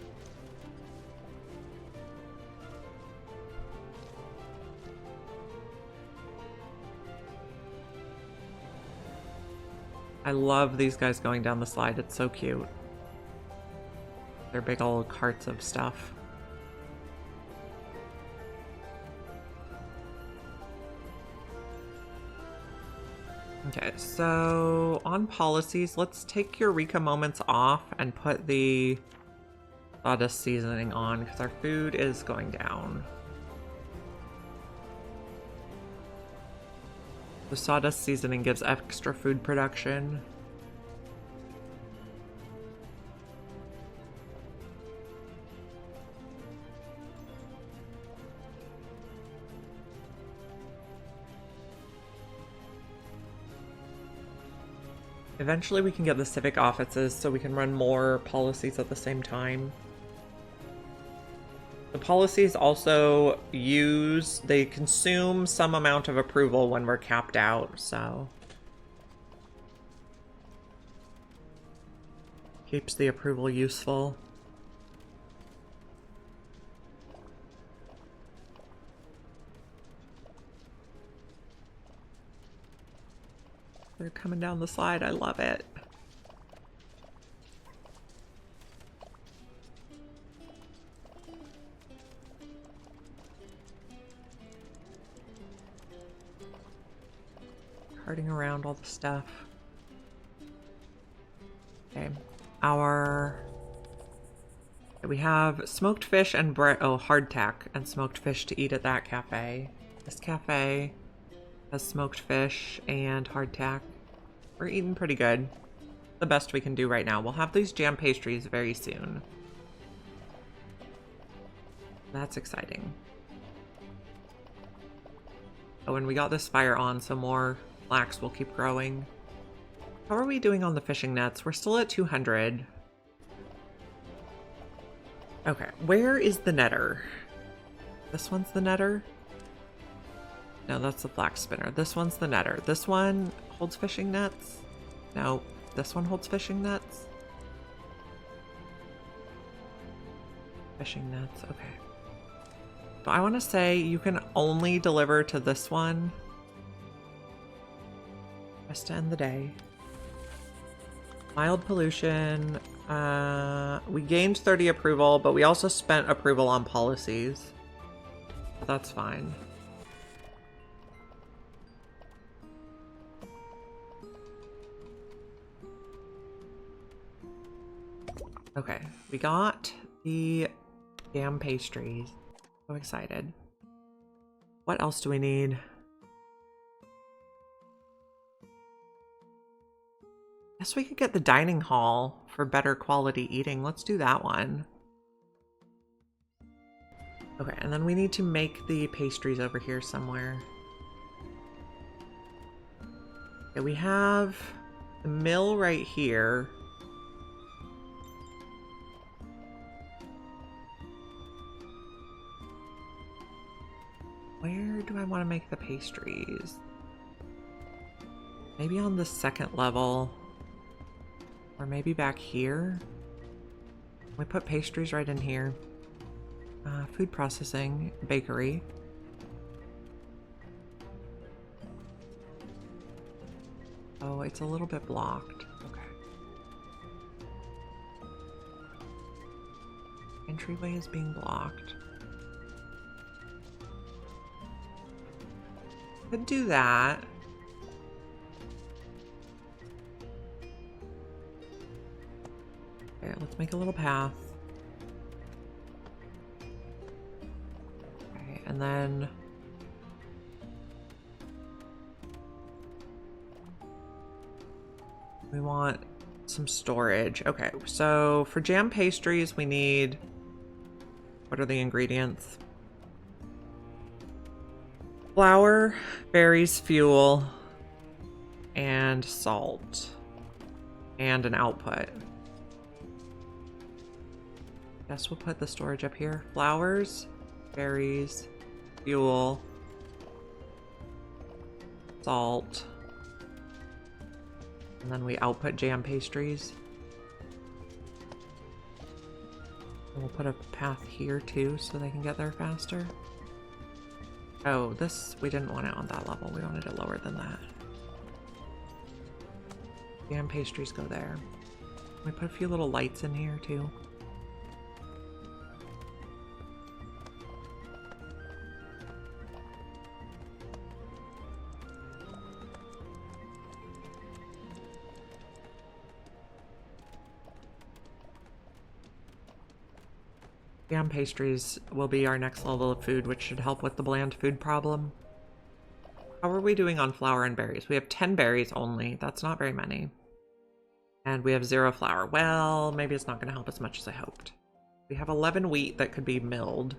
I love these guys going down the slide. It's so cute. They're big old carts of stuff. Okay, so on policies, let's take Eureka Moments off and put the sawdust seasoning on because our food is going down. The sawdust seasoning gives extra food production. Eventually we can get the civic offices so we can run more policies at the same time. The policies also they consume some amount of approval when we're capped out, so. Keeps the approval useful. They're coming down the slide, I love it. Carting around all the stuff. Okay, we have smoked fish and hardtack and smoked fish to eat at that cafe. This cafe has smoked fish and hardtack. We're eating pretty good. The best we can do right now. We'll have these jam pastries very soon. That's exciting. Oh, and we got this fire on, so more flax will keep growing. How are we doing on the fishing nets? We're still at 200. Okay, where is the netter? This one's the netter? No, that's the flax spinner. This one's the netter. This one holds fishing nets? No, this one holds fishing nets? Fishing nets, okay. So I want to say you can only deliver to this one. Just to end the day. Mild pollution. We gained 30 approval, but we also spent approval on policies. That's fine. Okay, we got the jam pastries. So excited. What else do we need? Guess we could get the dining hall for better quality eating. Let's do that one. Okay, and then we need to make the pastries over here somewhere. Okay, we have the mill right here. Where do I want to make the pastries? Maybe on the second level. Or maybe back here. We put pastries right in here. Food processing, bakery. Oh, it's a little bit blocked. Okay. Entryway is being blocked. Could do that. Okay, let's make a little path. Okay, and then we want some storage. Okay, so for jam pastries, we need, what are the ingredients? Flour, berries, fuel, and salt, and an output. Guess we'll put the storage up here. Flowers, berries, fuel, salt, and then we output jam pastries. And we'll put a path here too so they can get there faster. Oh, this, we didn't want it on that level. We wanted it lower than that. Jam pastries go there. We put a few little lights in here too. Jam pastries will be our next level of food, which should help with the bland food problem. How are we doing on flour and berries? We have 10 berries only. That's not very many. And we have 0 flour. Well, maybe it's not going to help as much as I hoped. We have 11 wheat that could be milled.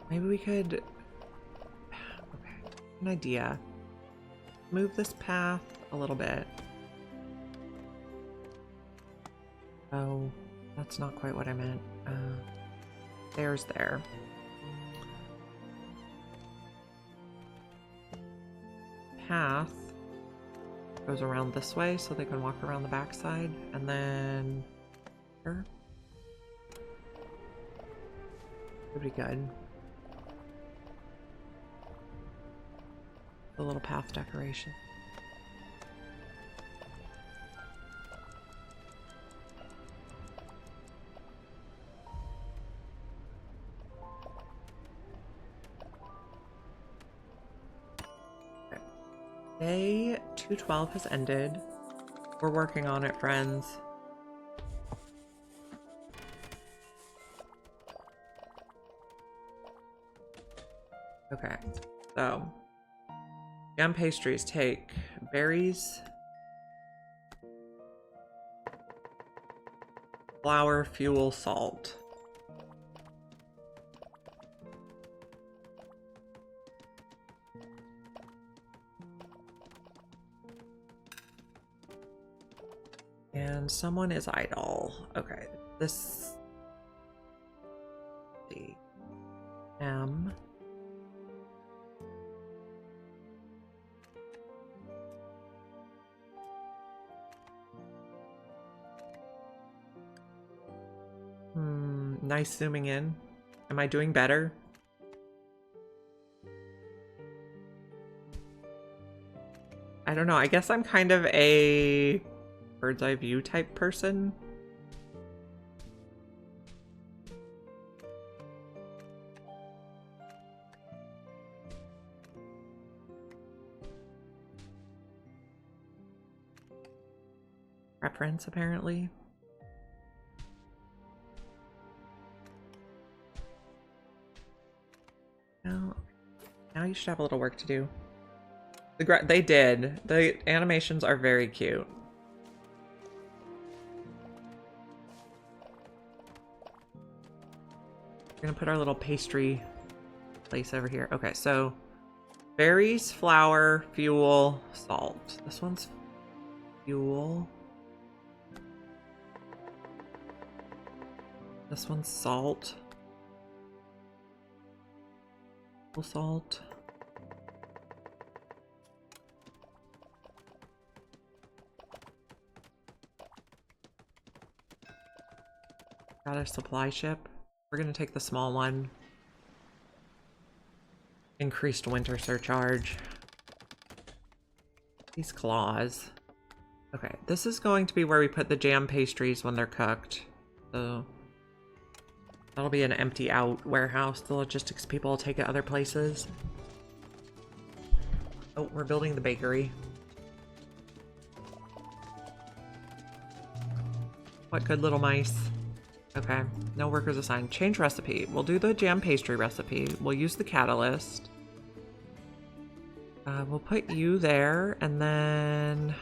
Maybe we could, okay, an idea. Move this path a little bit. Oh, that's not quite what I meant. There's there. Path goes around this way so they can walk around the backside, and then here. Would be good. The little path decoration. Okay. Day 212 has ended. We're working on it, friends. Okay, so jam pastries take berries, flour, fuel, salt. And someone is idle. Okay, this. Let's see. M. Nice zooming in. Am I doing better? I don't know. I guess I'm kind of a bird's eye view type person. Preference, apparently. Now you should have a little work to do. They did. The animations are very cute. We're gonna put our little pastry place over here. Okay, so berries, flour, fuel, salt. This one's fuel. This one's salt. Salt. Got a supply ship. We're gonna take the small one. Increased winter surcharge. These claws. Okay, this is going to be where we put the jam pastries when they're cooked. So that'll be an empty out warehouse. The logistics people will take it other places. Oh, we're building the bakery. What good little mice. Okay, no workers assigned. Change recipe. We'll do the jam pastry recipe. We'll use the catalyst. We'll put you there, and then...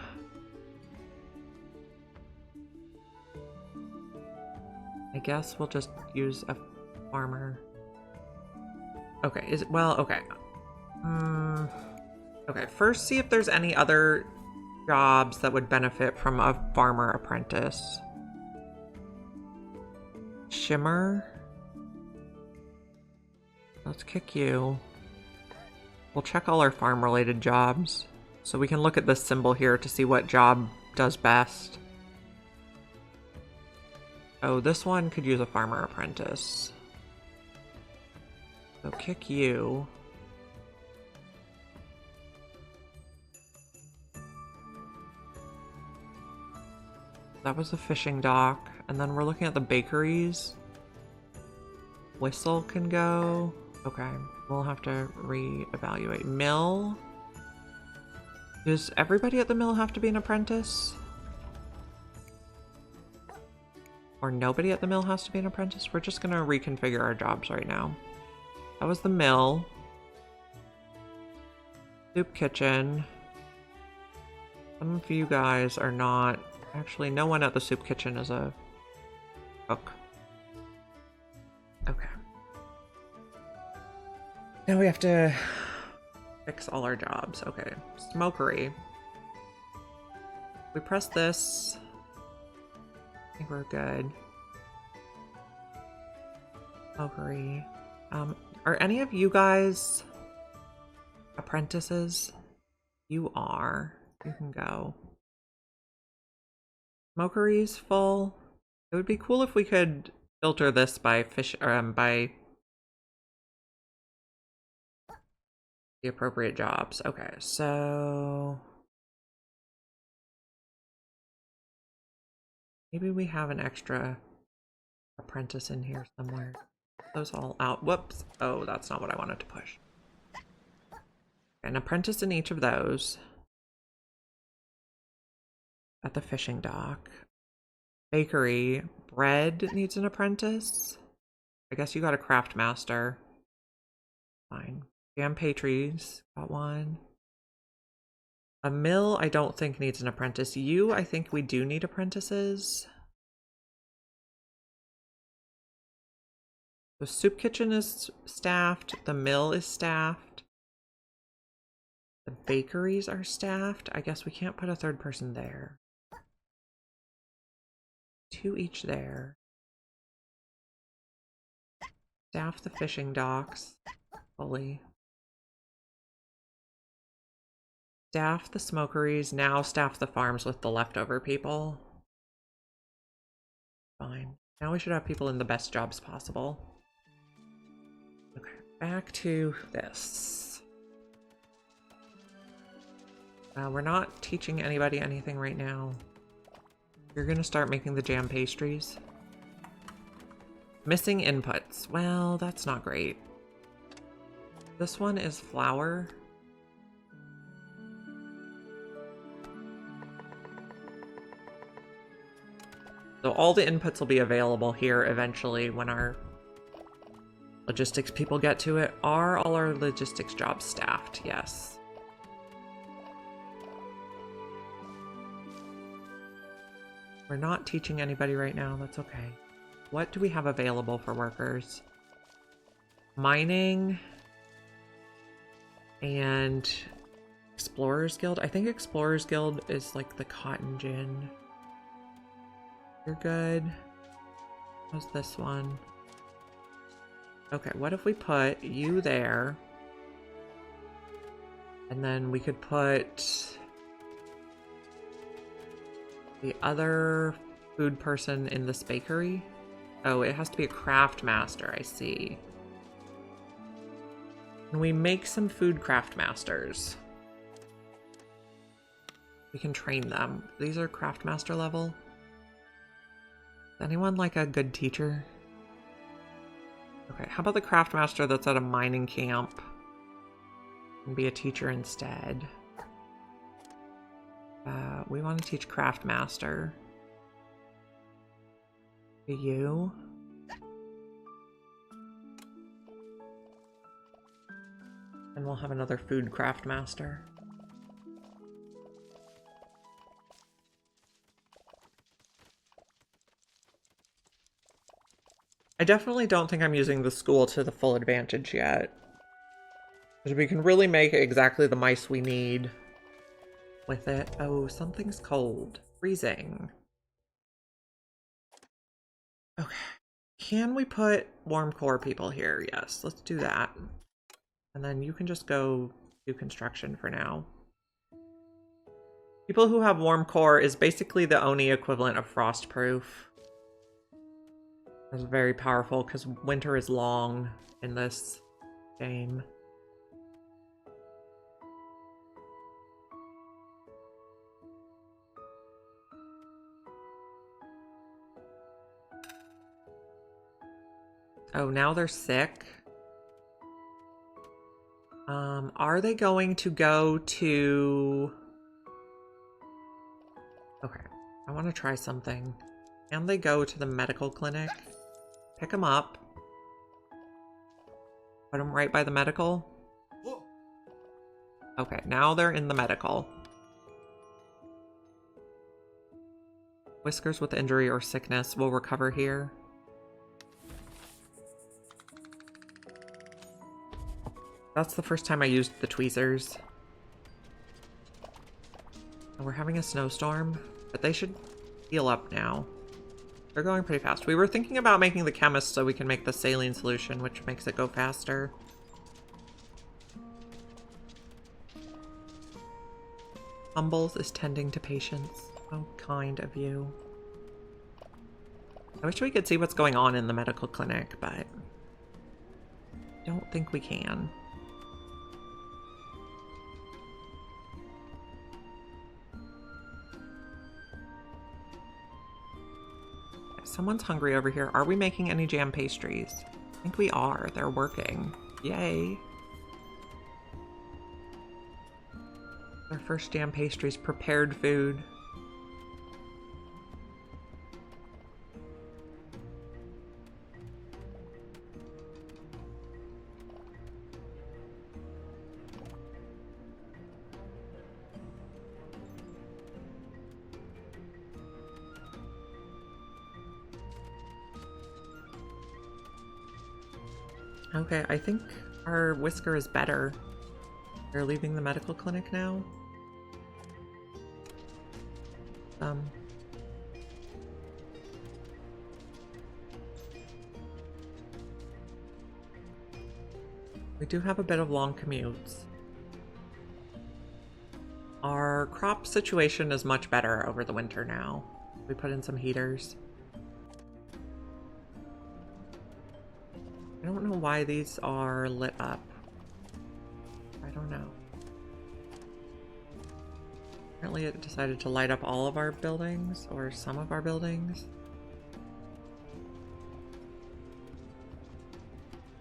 I guess we'll just use a farmer. Okay, is it... Well, okay. Okay, first see if there's any other jobs that would benefit from a farmer apprentice. Shimmer. Let's kick you. We'll check all our farm-related jobs. So we can look at this symbol here to see what job does best. Oh, this one could use a farmer apprentice. So kick you. That was the fishing dock. And then we're looking at the bakeries. Whistle can go. Okay, we'll have to reevaluate. Mill. Does everybody at the mill have to be an apprentice? Or nobody at the mill has to be an apprentice? We're just gonna reconfigure our jobs right now. That was the mill. Soup kitchen. Some of you guys are not... Actually, no one at the soup kitchen is a cook. Okay. Now we have to fix all our jobs. Okay. Smokery. We press this. I think we're good. Smokery. Are any of you guys apprentices? You are. You can go. Smokery's full. It would be cool if we could filter this by by the appropriate jobs. Okay, so maybe we have an extra apprentice in here somewhere. Those all out. Whoops. Oh, that's not what I wanted to push. An apprentice in each of those. At the fishing dock. Bakery. Bread needs an apprentice. I guess you got a craft master. Fine. Jam pastries. Got one. A mill I don't think needs an apprentice. You, I think we do need apprentices. The soup kitchen is staffed. The mill is staffed. The bakeries are staffed. I guess we can't put a third person there. 2 each there. Staff the fishing docks fully. Staff the smokeries. Now staff the farms with the leftover people. Fine. Now we should have people in the best jobs possible. Okay, back to this. We're not teaching anybody anything right now. You're gonna start making the jam pastries. Missing inputs. Well, that's not great. This one is flour. So all the inputs will be available here eventually when our logistics people get to it. Are all our logistics jobs staffed? Yes. We're not teaching anybody right now. That's okay. What do we have available for workers? Mining and Explorers Guild. I think Explorers Guild is like the cotton gin. You're good. How's this one? Okay, what if we put you there? And then we could put the other food person in this bakery. Oh, it has to be a craft master, I see. Can we make some food craft masters? We can train them. These are craft master level. Is anyone like a good teacher? Okay, how about the craft master that's at a mining camp? And be a teacher instead. We want to teach craft master. You. And we'll have another food craft master. I definitely don't think I'm using the school to the full advantage yet. Because we can really make exactly the mice we need with it. Oh, something's cold. Freezing. Okay. Can we put warm core people here? Yes, let's do that. And then you can just go do construction for now. People who have warm core is basically the Oni equivalent of frostproof. It's very powerful because winter is long in this game. Oh, now they're sick. Are they going to go to... Okay, I want to try something. Can they go to the medical clinic? Pick them up. Put them right by the medical. Okay, now they're in the medical. Whiskers with injury or sickness will recover here. That's the first time I used the tweezers. We're having a snowstorm, but they should heal up now. They're going pretty fast. We were thinking about making the chemist so we can make the saline solution, which makes it go faster. Humbles is tending to patients. How kind of you. I wish we could see what's going on in the medical clinic, but I don't think we can. Someone's hungry over here. Are we making any jam pastries? I think we are. They're working. Yay. Our first jam pastries, prepared food. Okay, I think our Whisker is better. They're leaving the medical clinic now. We do have a bit of long commutes. Our crop situation is much better over the winter now. We put in some heaters. I don't know why these are lit up. I don't know. Apparently it decided to light up all of our buildings, or some of our buildings.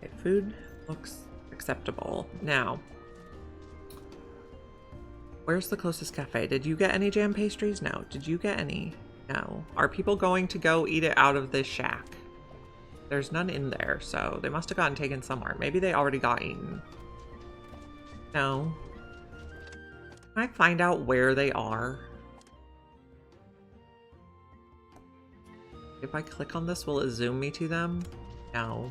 Okay, food looks acceptable. Now, where's the closest cafe? Did you get any jam pastries? No. Did you get any? No. Are people going to go eat it out of this shack? There's none in there, so they must have gotten taken somewhere. Maybe they already got eaten. No. Can I find out where they are? If I click on this, will it zoom me to them? No.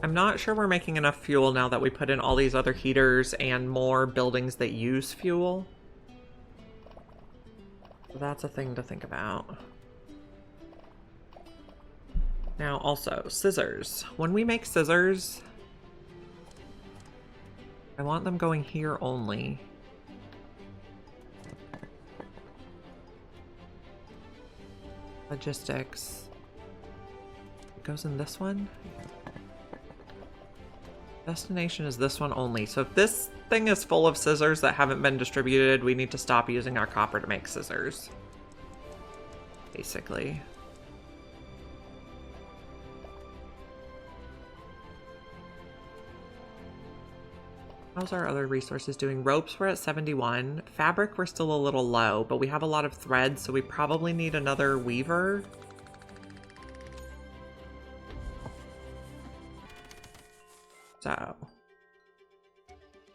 I'm not sure we're making enough fuel now that we put in all these other heaters and more buildings that use fuel. So that's a thing to think about. Now also, scissors. When we make scissors, I want them going here only. Logistics. It goes in this one? Destination is this one only. So if this thing is full of scissors that haven't been distributed, we need to stop using our copper to make scissors. Basically. How's our other resources doing? Ropes, we're at 71. Fabric, we're still a little low, but we have a lot of thread, so we probably need another weaver. So,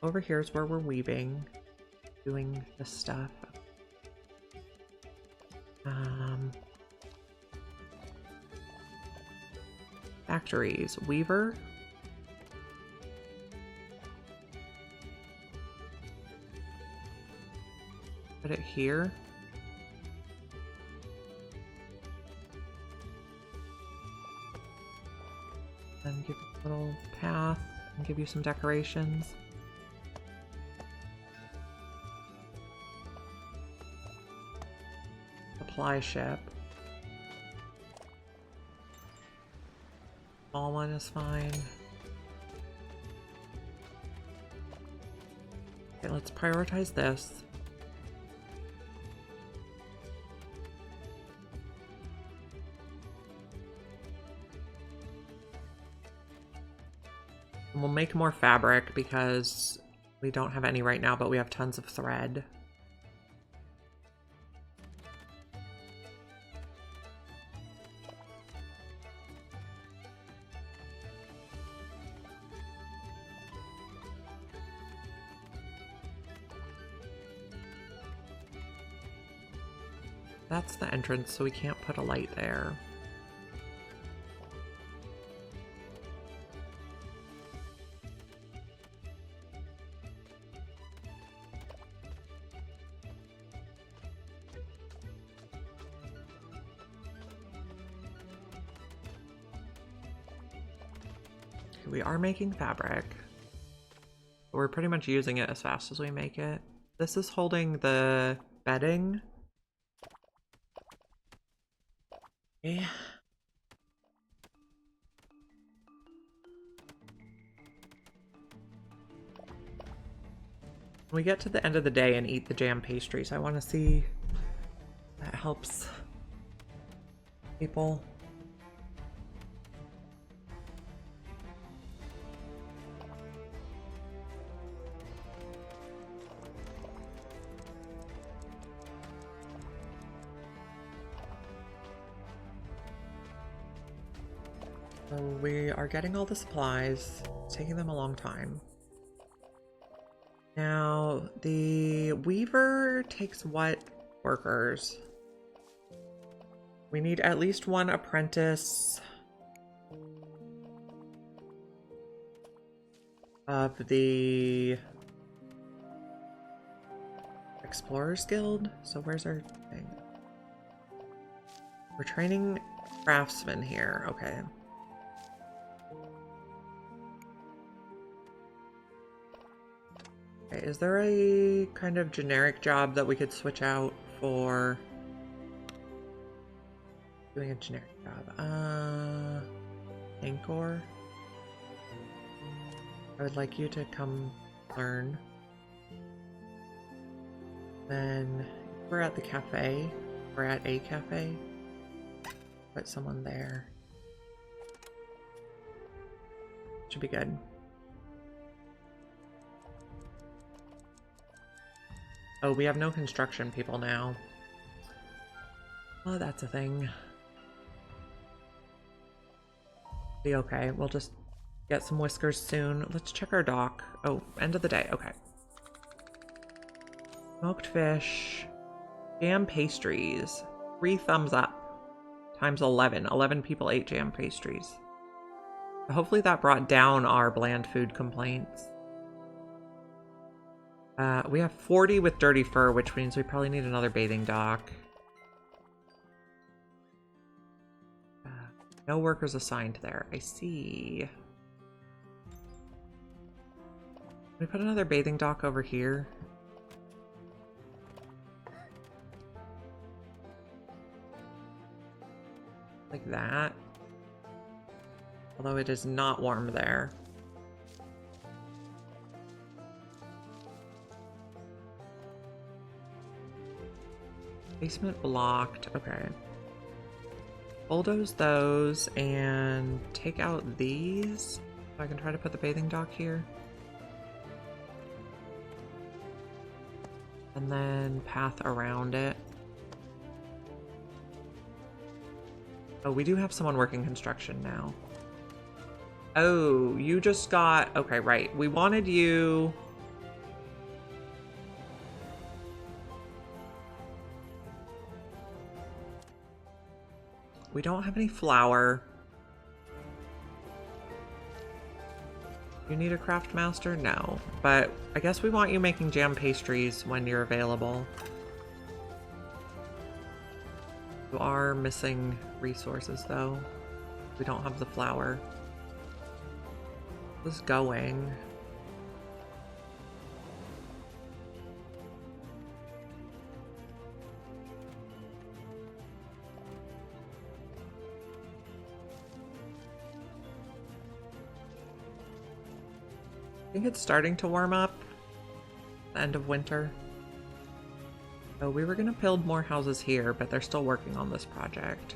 over here is where we're weaving, doing this stuff. Factories, weaver. Put it here. And give it a little path and give you some decorations. Supply ship. Small one is fine. Okay, let's prioritize this. And we'll make more fabric because we don't have any right now, but we have tons of thread. That's the entrance, so we can't put a light there. We are making fabric. But we're pretty much using it as fast as we make it. This is holding the bedding. Okay. When we get to the end of the day and eat the jam pastries, I want to see if that helps people. So we are getting all the supplies. It's taking them a long time. Now, the weaver takes what workers? We need at least one apprentice of the Explorers Guild. So where's our thing? We're training craftsmen here. Okay. Okay, is there a kind of generic job that we could switch out for doing a generic job? Anchor? I would like you to come learn. Then we're at the cafe. We're at a cafe. Put someone there. Should be good. Oh, we have no construction people now. Oh, that's a thing. Be okay. We'll just get some whiskers soon. Let's check our dock. Oh, end of the day. Okay. Smoked fish. Jam pastries. 3 thumbs up. Times 11. 11 people ate jam pastries. Hopefully that brought down our bland food complaints. We have 40 with dirty fur, which means we probably need another bathing dock. No workers assigned there. I see. Can we put another bathing dock over here? Like that. Although it is not warm there. Basement blocked. Okay. Bulldoze those and take out these. So I can try to put the bathing dock here. And then path around it. Oh, we do have someone working construction now. Oh, you just got... Okay, right. We wanted you... We don't have any flour. You need a craft master? No. But I guess we want you making jam pastries when you're available. You are missing resources, though. We don't have the flour. This is going. I think it's starting to warm up. The end of winter. Oh, we were gonna build more houses here, but they're still working on this project.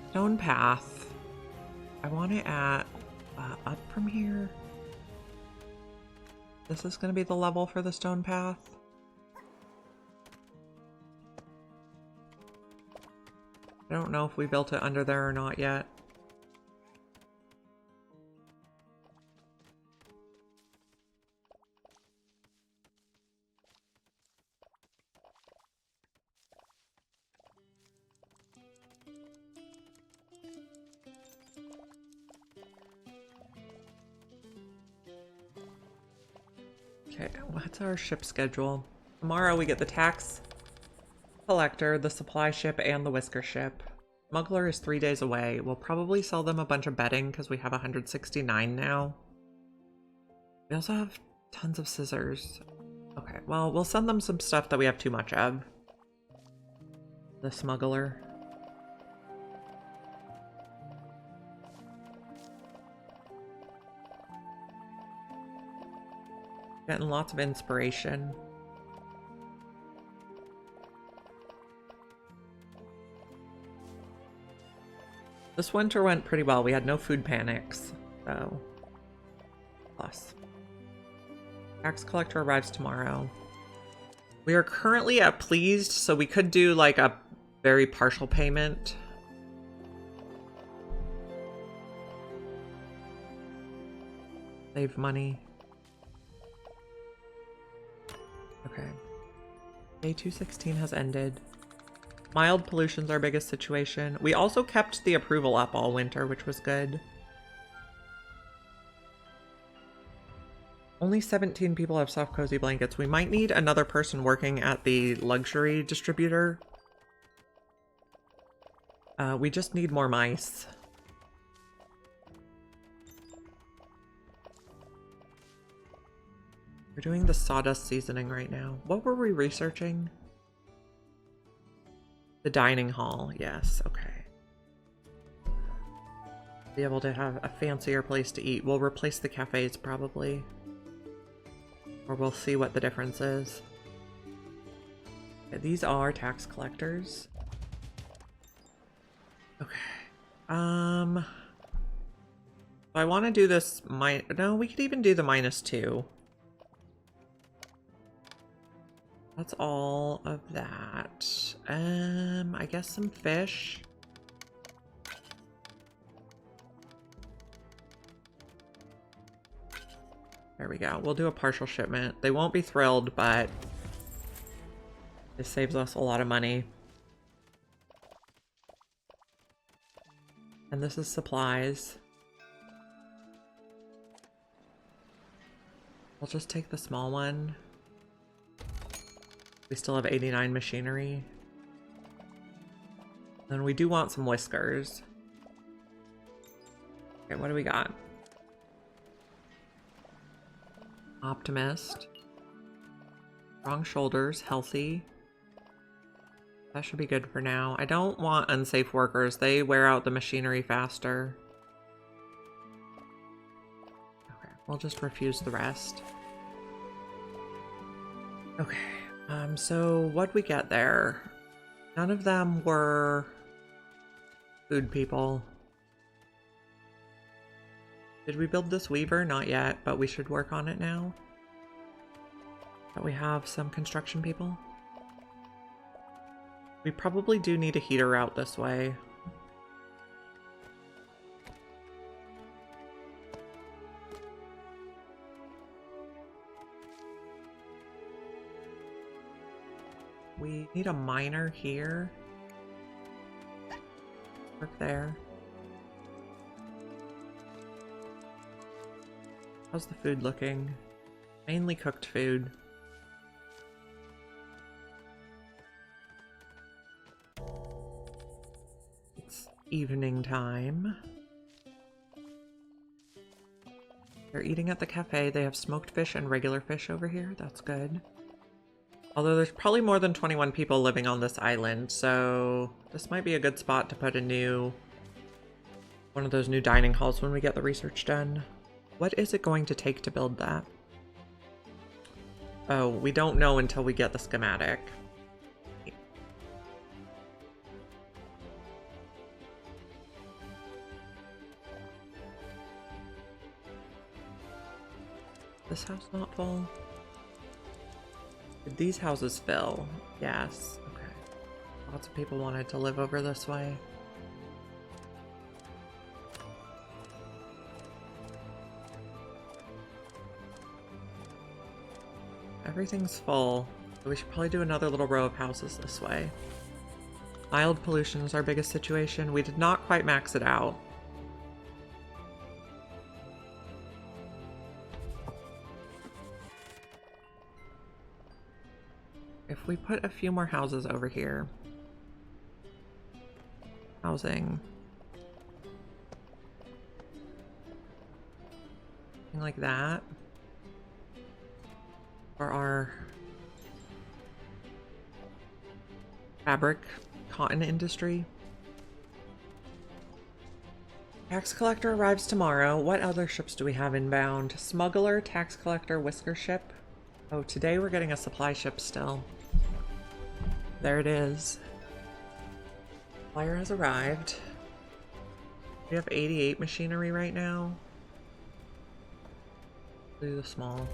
Stone path. I want it at up from here. This is gonna be the level for the stone path. I don't know if we built it under there or not yet. Okay, what's our ship schedule? Tomorrow we get the tax collector, the supply ship, and the whisker ship. Smuggler is 3 days away. We'll probably sell them a bunch of bedding because we have 169 now. We also have tons of scissors. Okay, well, we'll send them some stuff that we have too much of. The smuggler. Getting lots of inspiration. This winter went pretty well. We had no food panics, so plus. Tax collector arrives tomorrow. We are currently at pleased, so we could do like a very partial payment. Save money. Okay. Day 216 has ended. Mild pollution's our biggest situation. We also kept the approval up all winter, which was good. Only 17 people have soft cozy blankets. We might need another person working at the luxury distributor. We just need more mice. We're doing the sawdust seasoning right now. What were we researching? The dining hall, yes, okay. Be able to have a fancier place to eat. We'll replace the cafes probably. Or we'll see what the difference is. Okay, these are tax collectors. Okay. I want to do this no, we could even do the -2. That's all of that. I guess some fish. There we go. We'll do a partial shipment. They won't be thrilled, but it saves us a lot of money. And this is supplies. We'll just take the small one. We still have 89 machinery. And we do want some whiskers. Okay, what do we got? Optimist. Strong shoulders, healthy. That should be good for now. I don't want unsafe workers. They wear out the machinery faster. Okay, we'll just refuse the rest. Okay, so what'd we get there? None of them were food people. Did we build this weaver? Not yet, but we should work on it now. But we have some construction people. We probably do need a heater out this way. We need a miner here. Work there. How's the food looking? Mainly cooked food. It's evening time. They're eating at the cafe. They have smoked fish and regular fish over here. That's good. Although there's probably more than 21 people living on this island, so this might be a good spot to put one of those new dining halls when we get the research done. What is it going to take to build that? Oh, we don't know until we get the schematic. This house not full? Did these houses fill? Yes. Okay. Lots of people wanted to live over this way. Everything's full. So we should probably do another little row of houses this way. Mild pollution is our biggest situation. We did not quite max it out. If we put a few more houses over here. Housing. Something like that. For our fabric cotton industry. Tax collector arrives tomorrow. What other ships do we have inbound? Smuggler, tax collector, whisker ship. Oh, today we're getting a supply ship still. There it is. Flyer has arrived. We have 88 machinery right now. Do the small.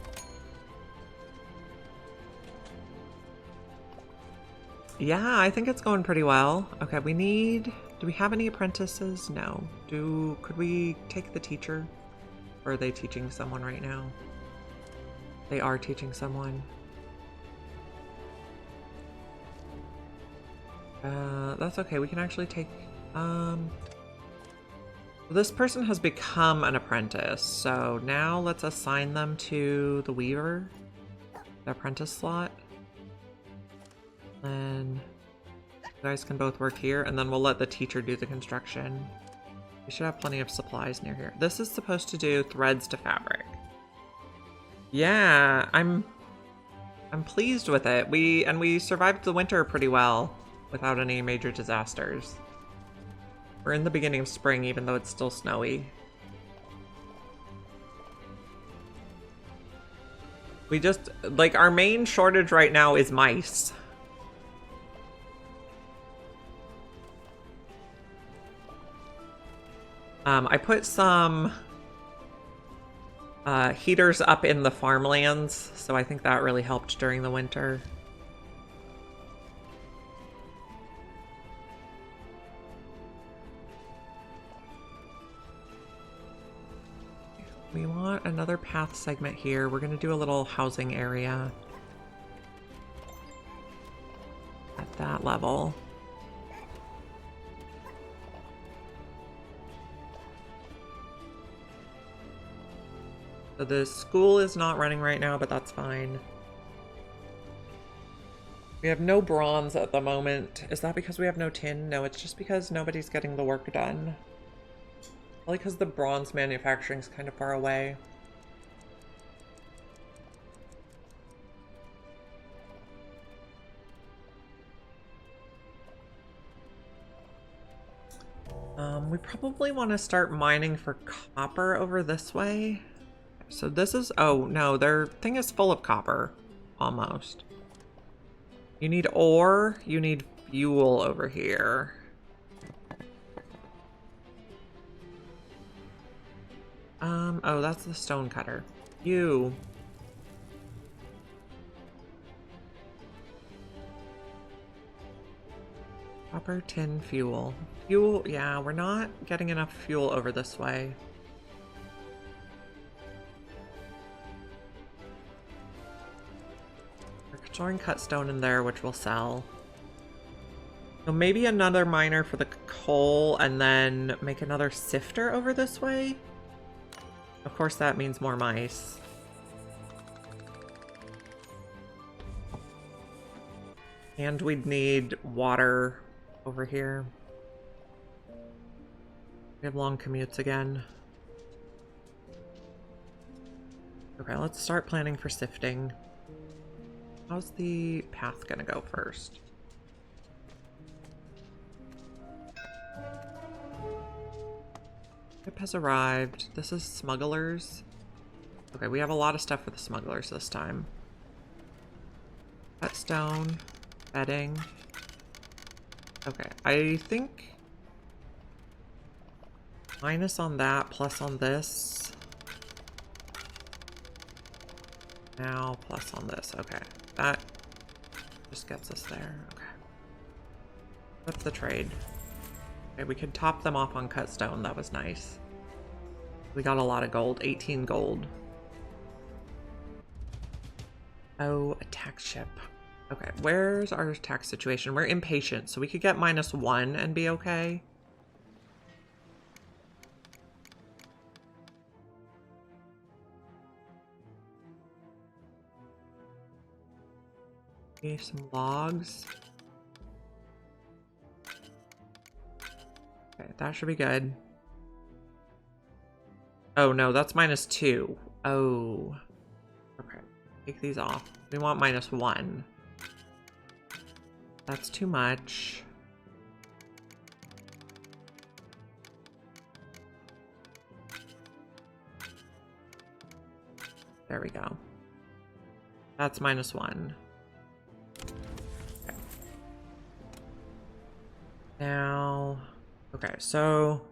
Yeah, I think it's going pretty well. Okay, do we have any apprentices? No. Could we take the teacher? Or are they teaching someone right now? They are teaching someone. That's okay. We can actually take, this person has become an apprentice. So now let's assign them to the weaver, the apprentice slot. And you guys can both work here, and then we'll let the teacher do the construction. We should have plenty of supplies near here. This is supposed to do threads to fabric. Yeah, I'm pleased with it. We survived the winter pretty well without any major disasters. We're in the beginning of spring, even though it's still snowy. We just, like, our main shortage right now is mice. I put some heaters up in the farmlands, so I think that really helped during the winter. We want another path segment here. We're going to do a little housing area at that level. So the school is not running right now, but that's fine. We have no bronze at the moment. Is that because we have no tin? No, it's just because nobody's getting the work done. Probably because the bronze manufacturing is kind of far away. We probably want to start mining for copper over this way. So this is, oh no, their thing is full of copper, almost. You need ore, you need fuel over here. Oh, that's the stone cutter. You. Copper, tin, fuel. Fuel, yeah, we're not getting enough fuel over this way. We're storing cut stone in there, which we'll sell. So maybe another miner for the coal, and then make another sifter over this way? Of course, that means more mice. And we'd need water over here. We have long commutes again. Okay, let's start planning for sifting. How's the path gonna go first? Ship has arrived. This is smugglers. Okay, we have a lot of stuff for the smugglers this time. Cut stone, bedding. Okay, I think minus on that, plus on this. Now, plus on this. Okay, that just gets us there. Okay. What's the trade? Okay, we could top them off on cut stone. That was nice. We got a lot of gold. 18 gold. Oh, attack ship. Okay, where's our attack situation? We're impatient, so we could get -1 and be okay. Okay, some logs. Okay, that should be good. Oh no, that's -2. Oh. Okay, take these off. We want -1. That's too much. There we go. That's -1. Okay. Now, okay, so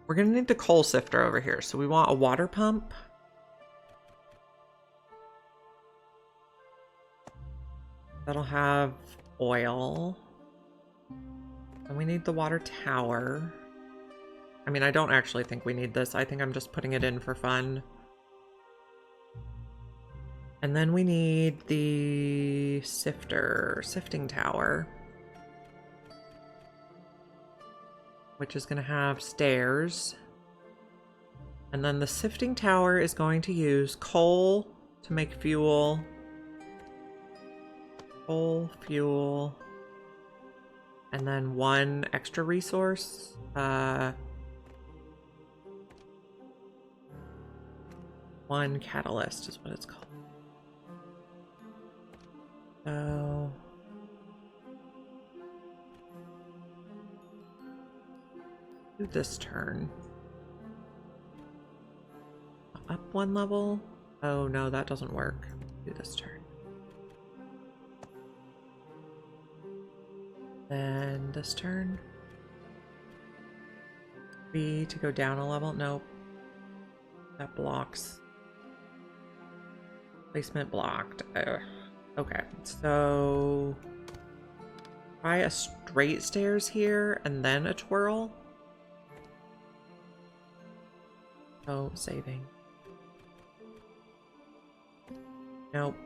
we're gonna need the coal sifter over here. So we want a water pump. That'll have oil. And we need the water tower. I mean, I don't actually think we need this. I think I'm just putting it in for fun. And then we need the sifting tower. Which is going to have stairs. And then the sifting tower is going to use coal to make fuel. Coal, fuel. And then 1 extra resource. 1 catalyst is what it's called. So do this turn. Up 1 level? Oh no, that doesn't work. Do this turn. Then this turn. B to go down a level? Nope. That blocks. Placement blocked. Okay, so try a straight stairs here and then a twirl. Oh, saving. Nope.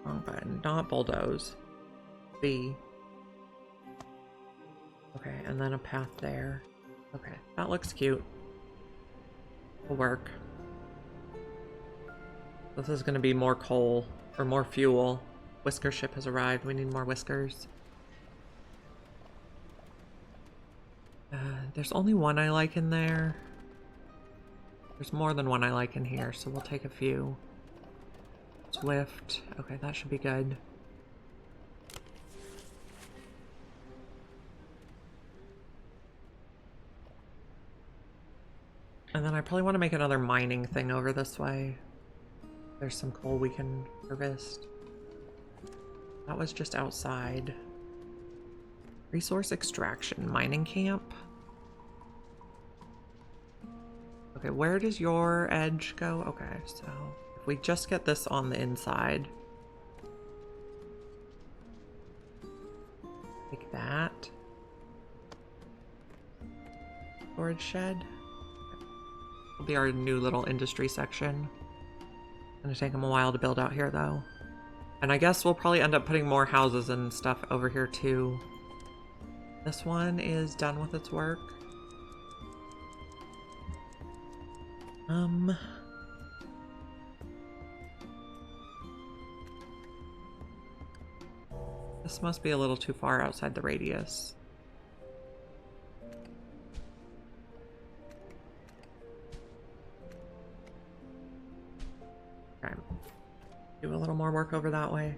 Wrong button. Not bulldoze. B. Okay, and then a path there. Okay, that looks cute. Will work. This is going to be more coal, or more fuel. Whisker ship has arrived. We need more whiskers. There's only 1 I like in there. There's more than 1 I like in here, so we'll take a few. Swift. Okay, that should be good. And then I probably want to make another mining thing over this way. There's some coal we can harvest. That was just outside. Resource extraction, mining camp. Okay, where does your edge go? Okay, so if we just get this on the inside. Like that. Storage shed. Will be our new little industry section. Gonna take them a while to build out here though. And I guess we'll probably end up putting more houses and stuff over here too. This one is done with its work. This must be a little too far outside the radius. Okay. Do a little more work over that way.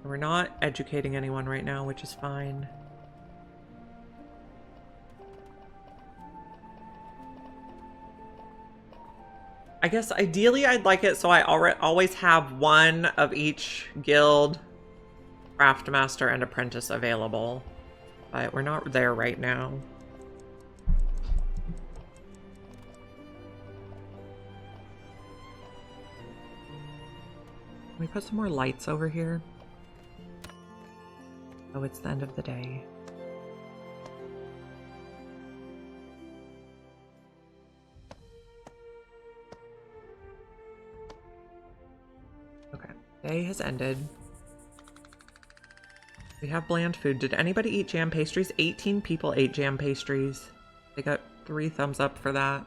We're not educating anyone right now, which is fine. I guess ideally I'd like it so I always have 1 of each guild, craftmaster, and apprentice available. But we're not there right now. Can we put some more lights over here? Oh, it's the end of the day. Okay, day has ended. We have bland food. Did anybody eat jam pastries? 18 people ate jam pastries. They got 3 thumbs up for that.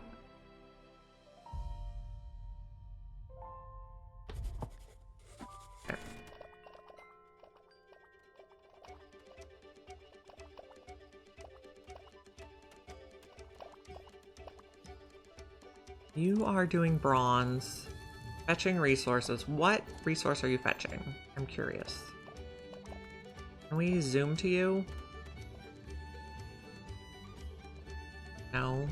You are doing bronze. Fetching resources. What resource are you fetching? I'm curious. Can we zoom to you? No.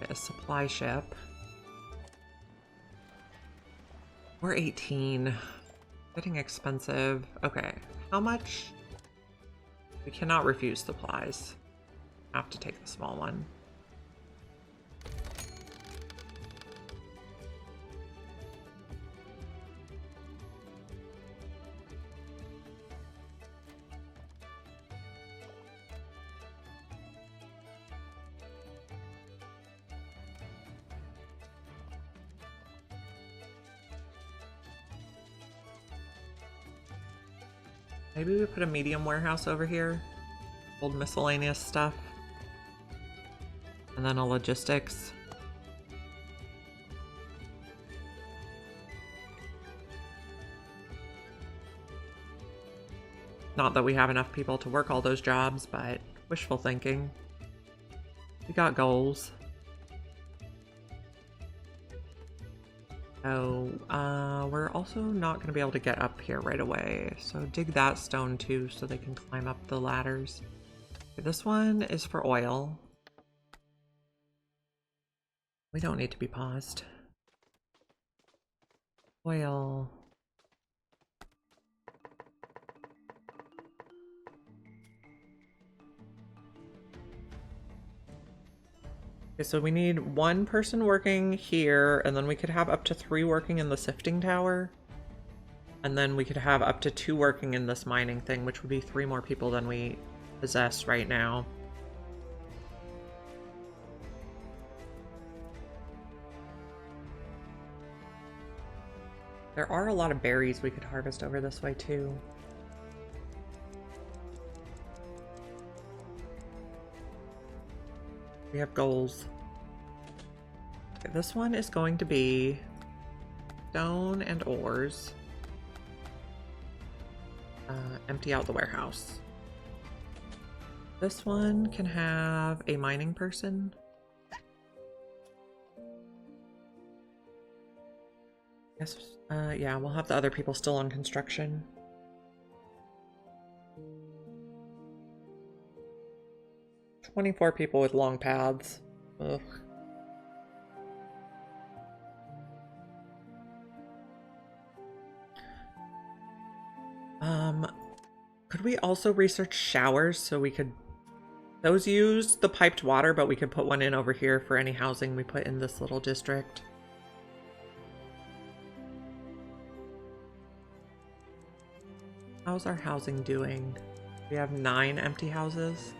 A supply ship. We're 18. Getting expensive. Okay, how much? We cannot refuse supplies. Have to take the small one. Maybe we put a medium warehouse over here. Hold miscellaneous stuff. And then a logistics. Not that we have enough people to work all those jobs, but wishful thinking. We got goals. So, we're also not going to be able to get up here right away. So dig that stone too so they can climb up the ladders. Okay, this one is for oil. We don't need to be paused. Oil. Okay, so we need one person working here, and then we could have up to 3 working in the sifting tower. And then we could have up to 2 working in this mining thing, which would be 3 more people than we possess right now. There are a lot of berries we could harvest over this way too. We have goals. Okay, this one is going to be stone and ores. Empty out the warehouse. This one can have a mining person. Yes, yeah, we'll have the other people still on construction. "24 people with long paths. Ugh. Could we also research showers so we could... Those use the piped water, but we could put one in over here for any housing we put in this little district. How's our housing doing? We have 9 empty houses.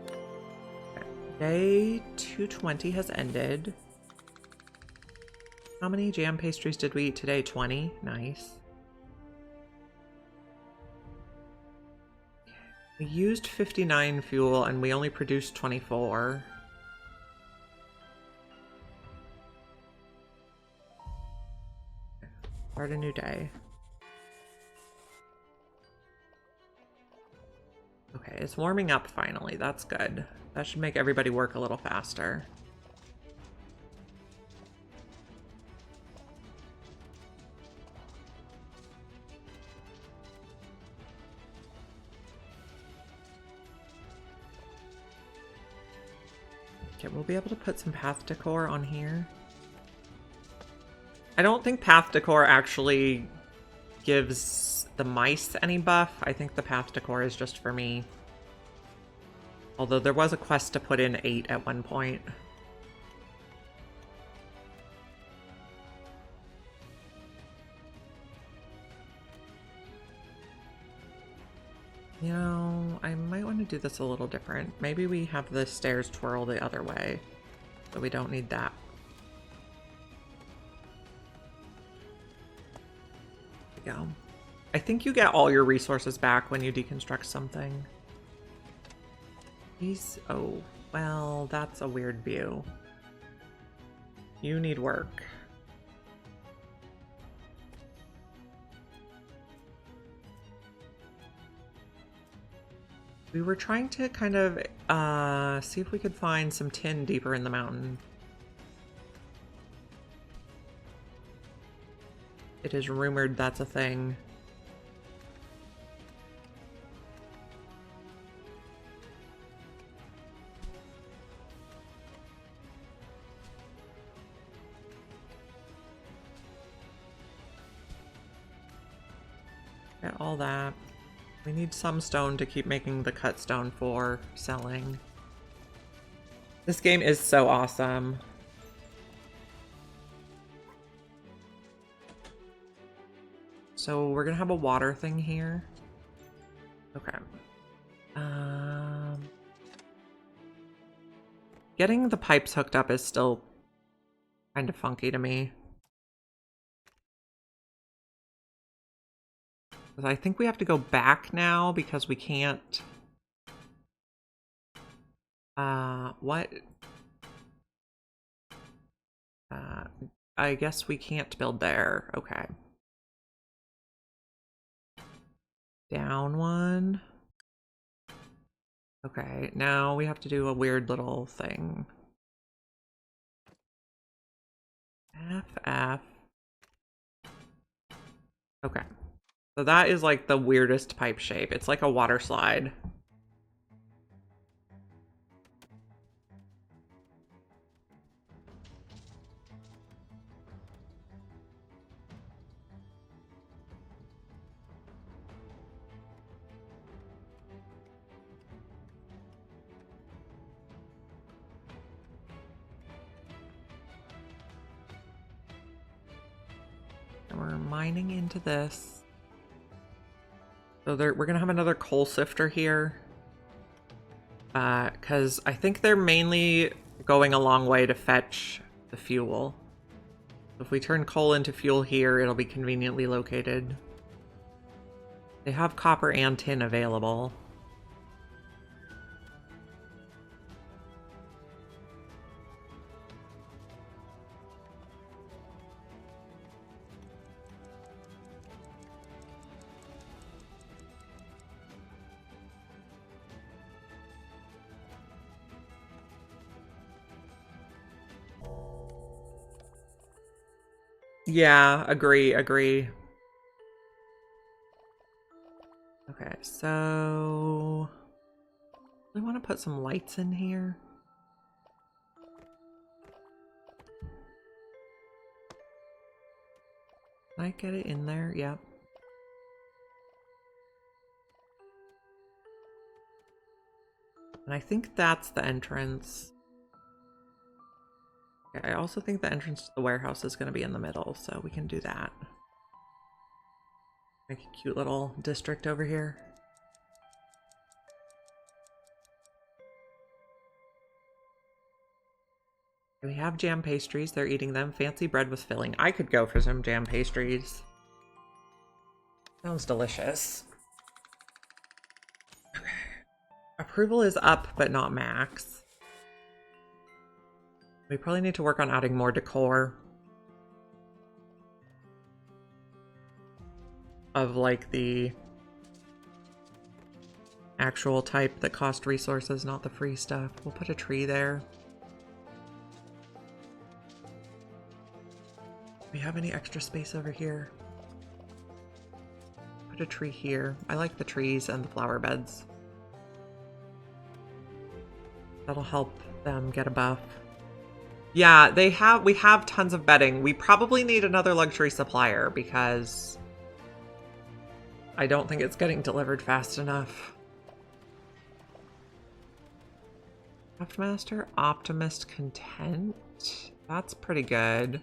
Okay. Day 220 has ended. How many jam pastries did we eat today? 20. Nice. We used 59 fuel and we only produced 24. Start a new day. Okay, it's warming up finally. That's good. That should make everybody work a little faster. Okay, we'll be able to put some path decor on here. I don't think path decor actually gives the mice any buff. I think the path decor is just for me. Although there was a quest to put in 8 at one point. You know, I might want to do this a little different. Maybe we have the stairs twirl the other way, but we don't need that. There we go. I think you get all your resources back when you deconstruct something. Oh, well, that's a weird view. You need work. We were trying to kind of see if we could find some tin deeper in the mountain. It is rumored that's a thing. Get all that. We need some stone to keep making the cut stone for selling. This game is so awesome. So we're gonna have a water thing here. Okay. Getting the pipes hooked up is still kind of funky to me. I think we have to go back now because we can't... what? I guess we can't build there. Okay. Down one. Okay, now we have to do a weird little thing. F. Okay. So that is like the weirdest pipe shape. It's like a water slide. And we're mining into this. So we're going to have another coal sifter here. Because I think they're mainly going a long way to fetch the fuel. If we turn coal into fuel here, it'll be conveniently located. They have copper and tin available. Yeah, agree. Okay, so we want to put some lights in here. Can I get it in there? Yep. And I think that's the entrance. Okay, I also think the entrance to the warehouse is going to be in the middle, so we can do that. Make a cute little district over here. We have jam pastries. They're eating them. Fancy bread with filling. I could go for some jam pastries. Sounds delicious. Okay. Approval is up, but not max. We probably need to work on adding more decor. Of like the actual type that cost resources, not the free stuff. We'll put a tree there. Do we have any extra space over here? Put a tree here. I like the trees and the flower beds. That'll help them get a buff. Yeah, we have tons of bedding. We probably need another luxury supplier because I don't think it's getting delivered fast enough. Craftmaster, Optimist, Content. That's pretty good.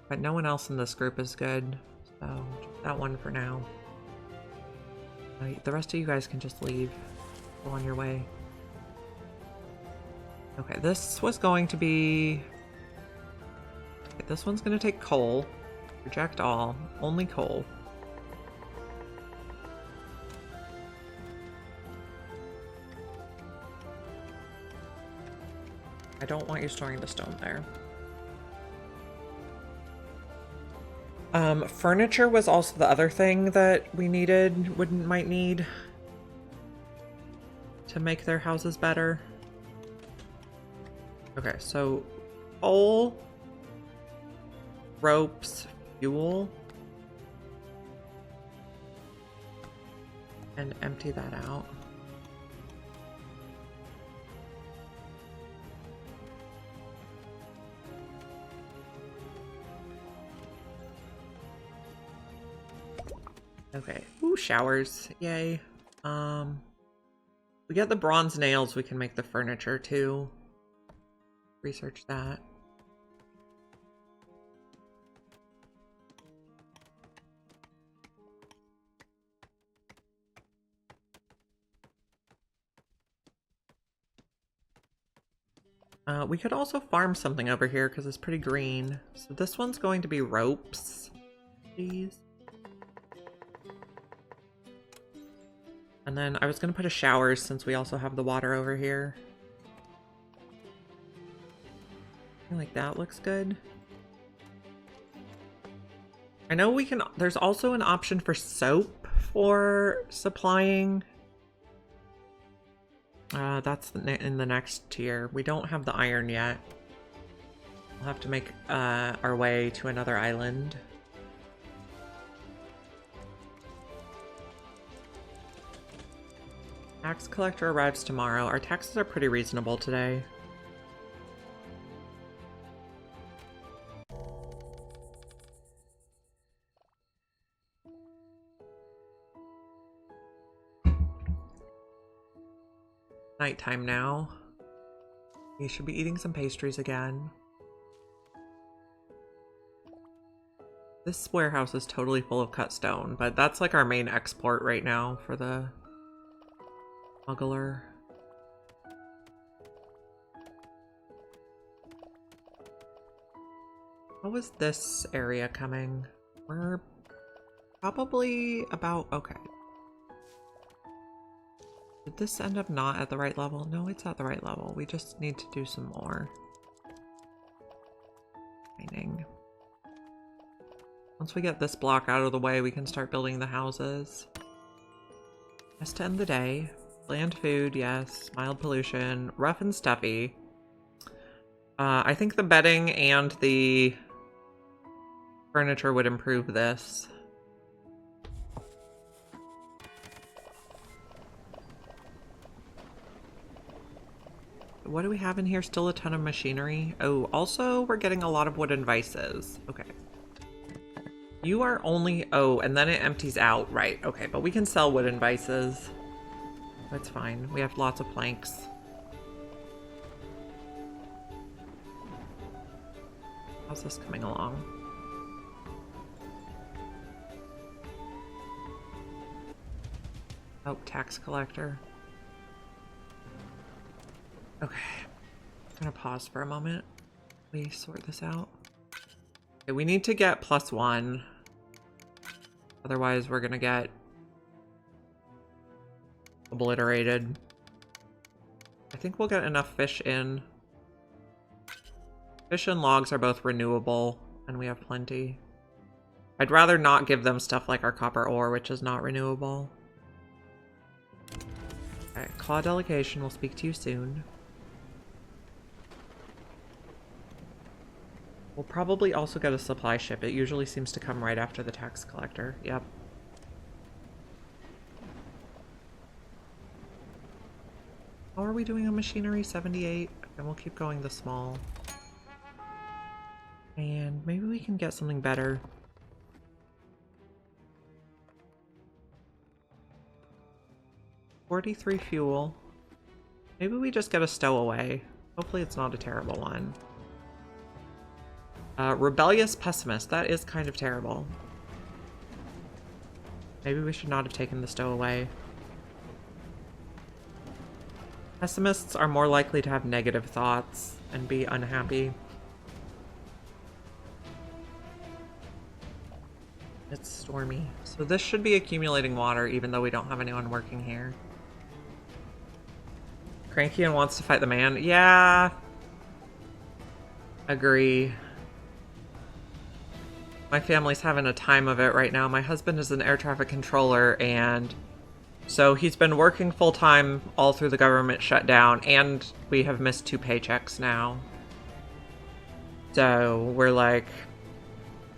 But no one else in this group is good. So that one for now. The rest of you guys can just leave. Go on your way. Okay, this was going to be... Okay, this one's going to take coal. Reject all. Only coal. I don't want you storing the stone there. Furniture was also the other thing that we might need to make their houses better. Okay, so coal, ropes, fuel, and empty that out. Okay. Ooh, showers. Yay. We get the bronze nails, we can make the furniture too. Research that. We could also farm something over here because it's pretty green. So this one's going to be ropes, please. And then I was going to put a showers since we also have the water over here. I feel like that looks good. I know we can, there's also an option for soap for supplying. That's in the next tier. We don't have the iron yet. We'll have to make our way to another island. Tax collector arrives tomorrow. Our taxes are pretty reasonable today. Nighttime now. We should be eating some pastries again. This warehouse is totally full of cut stone, but that's like our main export right now for the smuggler. How was this area coming? We're probably about, okay. Did this end up not at the right level? No, it's at the right level. We just need to do some more mining. Once we get this block out of the way, we can start building the houses. Just to end the day. Bland food, yes. Mild pollution. Rough and stuffy. I think the bedding and the furniture would improve this. What do we have in here? Still a ton of machinery. Oh, also we're getting a lot of wooden vices. Okay. You are only, oh, and then it empties out. Right, okay, but we can sell wooden vices. That's fine. We have lots of planks. How's this coming along? Oh, tax collector. Okay, I'm gonna pause for a moment. We sort this out. Okay, we need to get +1. Otherwise, we're gonna get obliterated. I think we'll get enough fish in. Fish and logs are both renewable, and we have plenty. I'd rather not give them stuff like our copper ore, which is not renewable. Alright, Claw Delegation, we'll speak to you soon. We'll probably also get a supply ship. It usually seems to come right after the tax collector. Yep. How are we doing on machinery? 78. And we'll keep going the small. And maybe we can get something better. 43 fuel. Maybe we just get a stowaway. Hopefully it's not a terrible one. Rebellious pessimist. That is kind of terrible. Maybe we should not have taken the stowaway. Pessimists are more likely to have negative thoughts and be unhappy. It's stormy. So this should be accumulating water even though we don't have anyone working here. Cranky and wants to fight the man. Yeah. Agree. My family's having a time of it right now. My husband is an air traffic controller, and so he's been working full-time all through the government shutdown, and we have missed 2 paychecks now. So we're like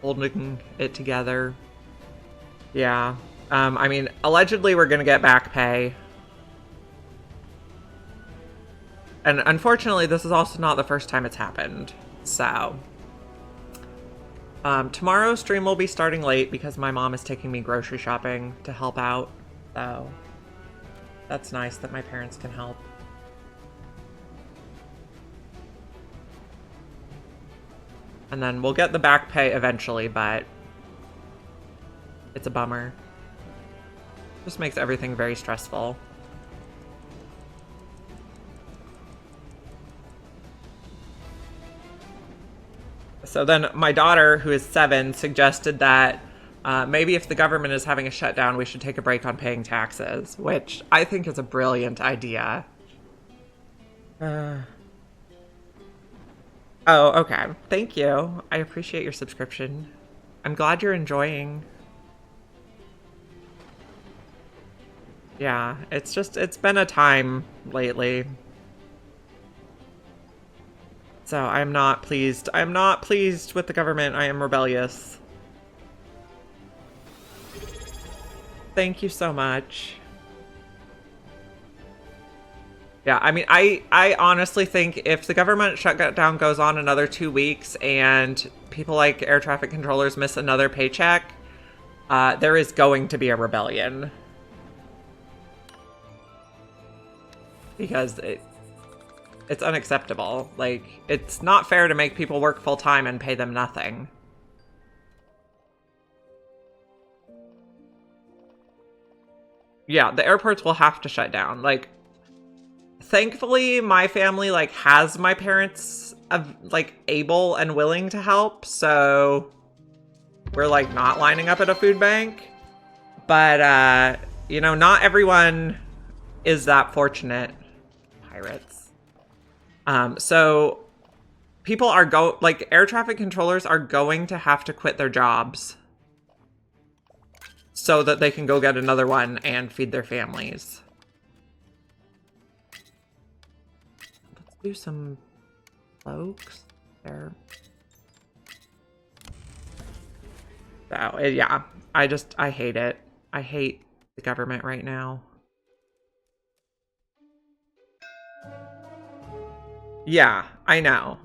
holding it together. Yeah. I mean, allegedly we're gonna get back pay. And unfortunately, this is also not the first time it's happened. So tomorrow's stream will be starting late because my mom is taking me grocery shopping to help out. So that's nice that my parents can help. And then we'll get the back pay eventually, but it's a bummer. Just makes everything very stressful. So then my daughter, who is 7, suggested that maybe if the government is having a shutdown, we should take a break on paying taxes, which I think is a brilliant idea. Oh, okay. Thank you. I appreciate your subscription. I'm glad you're enjoying. Yeah, it's been a time lately. So I'm not pleased. I'm not pleased with the government. I am rebellious. Thank you so much. Yeah, I mean, I honestly think if the government shutdown goes on another 2 weeks and people like air traffic controllers miss another paycheck, there is going to be a rebellion. Because it's unacceptable. Like, it's not fair to make people work full time and pay them nothing. Yeah, the airports will have to shut down. Like, thankfully, my family like has my parents like able and willing to help, so we're like not lining up at a food bank. But you know, not everyone is that fortunate. Pirates. So people are like air traffic controllers are going to have to quit their jobs so that they can go get another one and feed their families. Let's do some cloaks there. So, yeah, I hate it. I hate the government right now. Yeah, I know.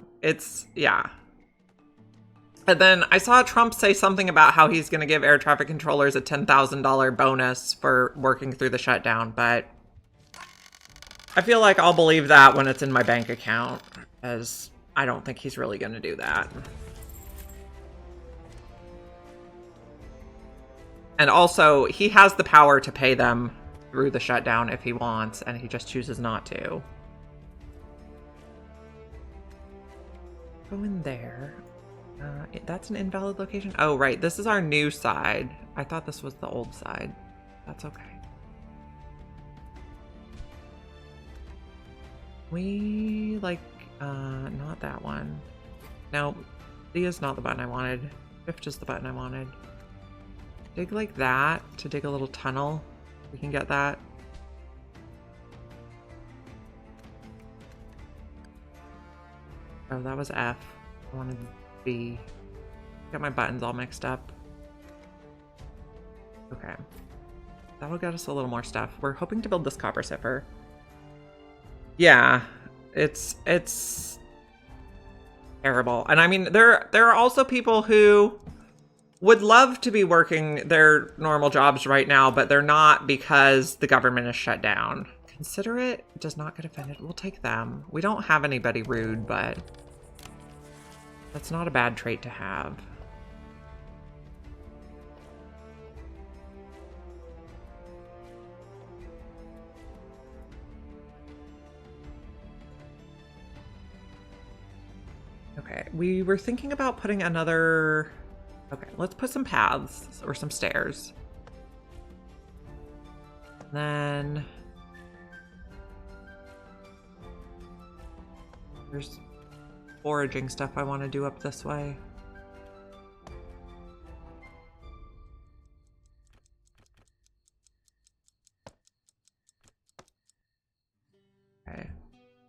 Yeah. And then I saw Trump say something about how he's going to give air traffic controllers a $10,000 bonus for working through the shutdown, but I feel like I'll believe that when it's in my bank account, as I don't think he's really going to do that. And also, he has the power to pay them through the shutdown if he wants, and he just chooses not to. Go in there. That's an invalid location. Oh, right. This is our new side. I thought this was the old side. That's okay. We like, not that one. No, D is not the button I wanted. Shift is the button I wanted. Dig like that to dig a little tunnel. We can get that. Oh, that was F. I wanted B. Got my buttons all mixed up. Okay. That'll get us a little more stuff. We're hoping to build this copper cipher. Yeah, it's terrible. And I mean, there are also people who would love to be working their normal jobs right now, but they're not because the government is shut down. Considerate does not get offended. We'll take them. We don't have anybody rude, but that's not a bad trait to have. Okay, we were thinking about putting another... Okay, let's put some paths or some stairs. Then... there's foraging stuff I want to do up this way. Okay,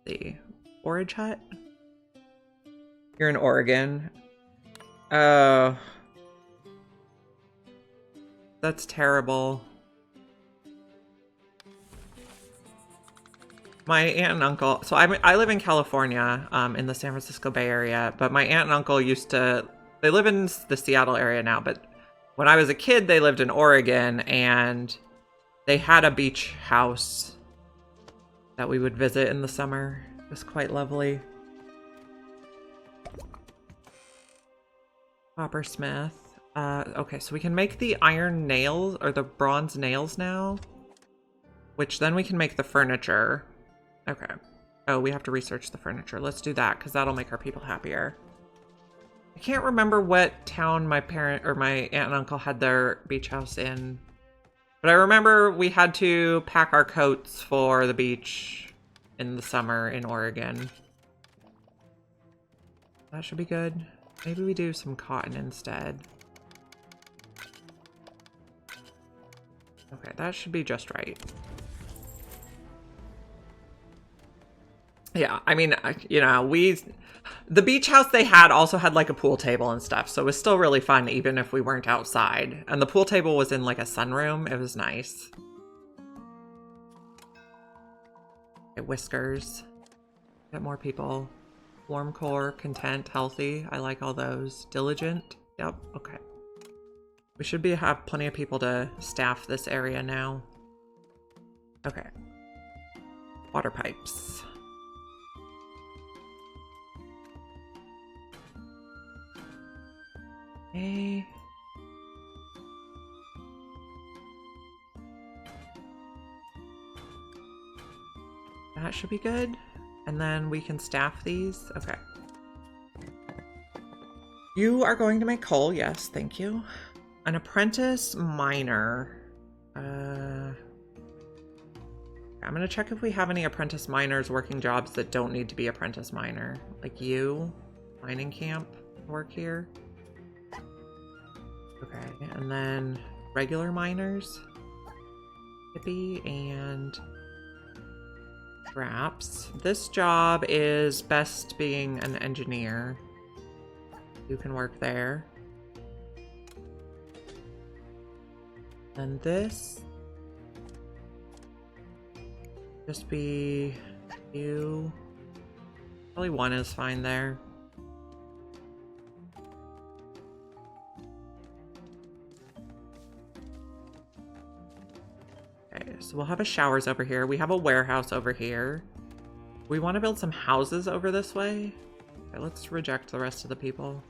the forage hut. You're in Oregon. Oh, that's terrible. My aunt and uncle, so I live in California, in the San Francisco Bay Area, but my aunt and uncle used to, they live in the Seattle area now, but when I was a kid, they lived in Oregon, and they had a beach house that we would visit in the summer. It was quite lovely. Coppersmith. Okay, so we can make the iron nails, or the bronze nails now, which then we can make the furniture. Okay. Oh, we have to research the furniture. Let's do that, because that'll make our people happier. I can't remember what town my parent or my aunt and uncle had their beach house in, but I remember we had to pack our coats for the beach in the summer in Oregon. That should be good. Maybe we do some cotton instead. Okay, that should be just right. Yeah, I mean, you know, the beach house they had also had like a pool table and stuff, so it was still really fun even if we weren't outside. And the pool table was in like a sunroom. It was nice. Okay, Whiskers. Get more people. Warm core, content, healthy. I like all those. Diligent. Yep, okay. We should have plenty of people to staff this area now. Okay. Water pipes. Okay. That should be good. And then we can staff these. Okay. You are going to make coal. Yes, thank you. An apprentice miner. I'm going to check if we have any apprentice miners working jobs that don't need to be apprentice miner. Like you. Mining camp. Work here. Okay. And then regular miners. Hippie and Scraps. This job is best being an engineer. You can work there. And this just be you. Probably one is fine there. Okay, so we'll have a showers over here. We have a warehouse over here. We want to build some houses over this way. Okay, let's reject the rest of the people.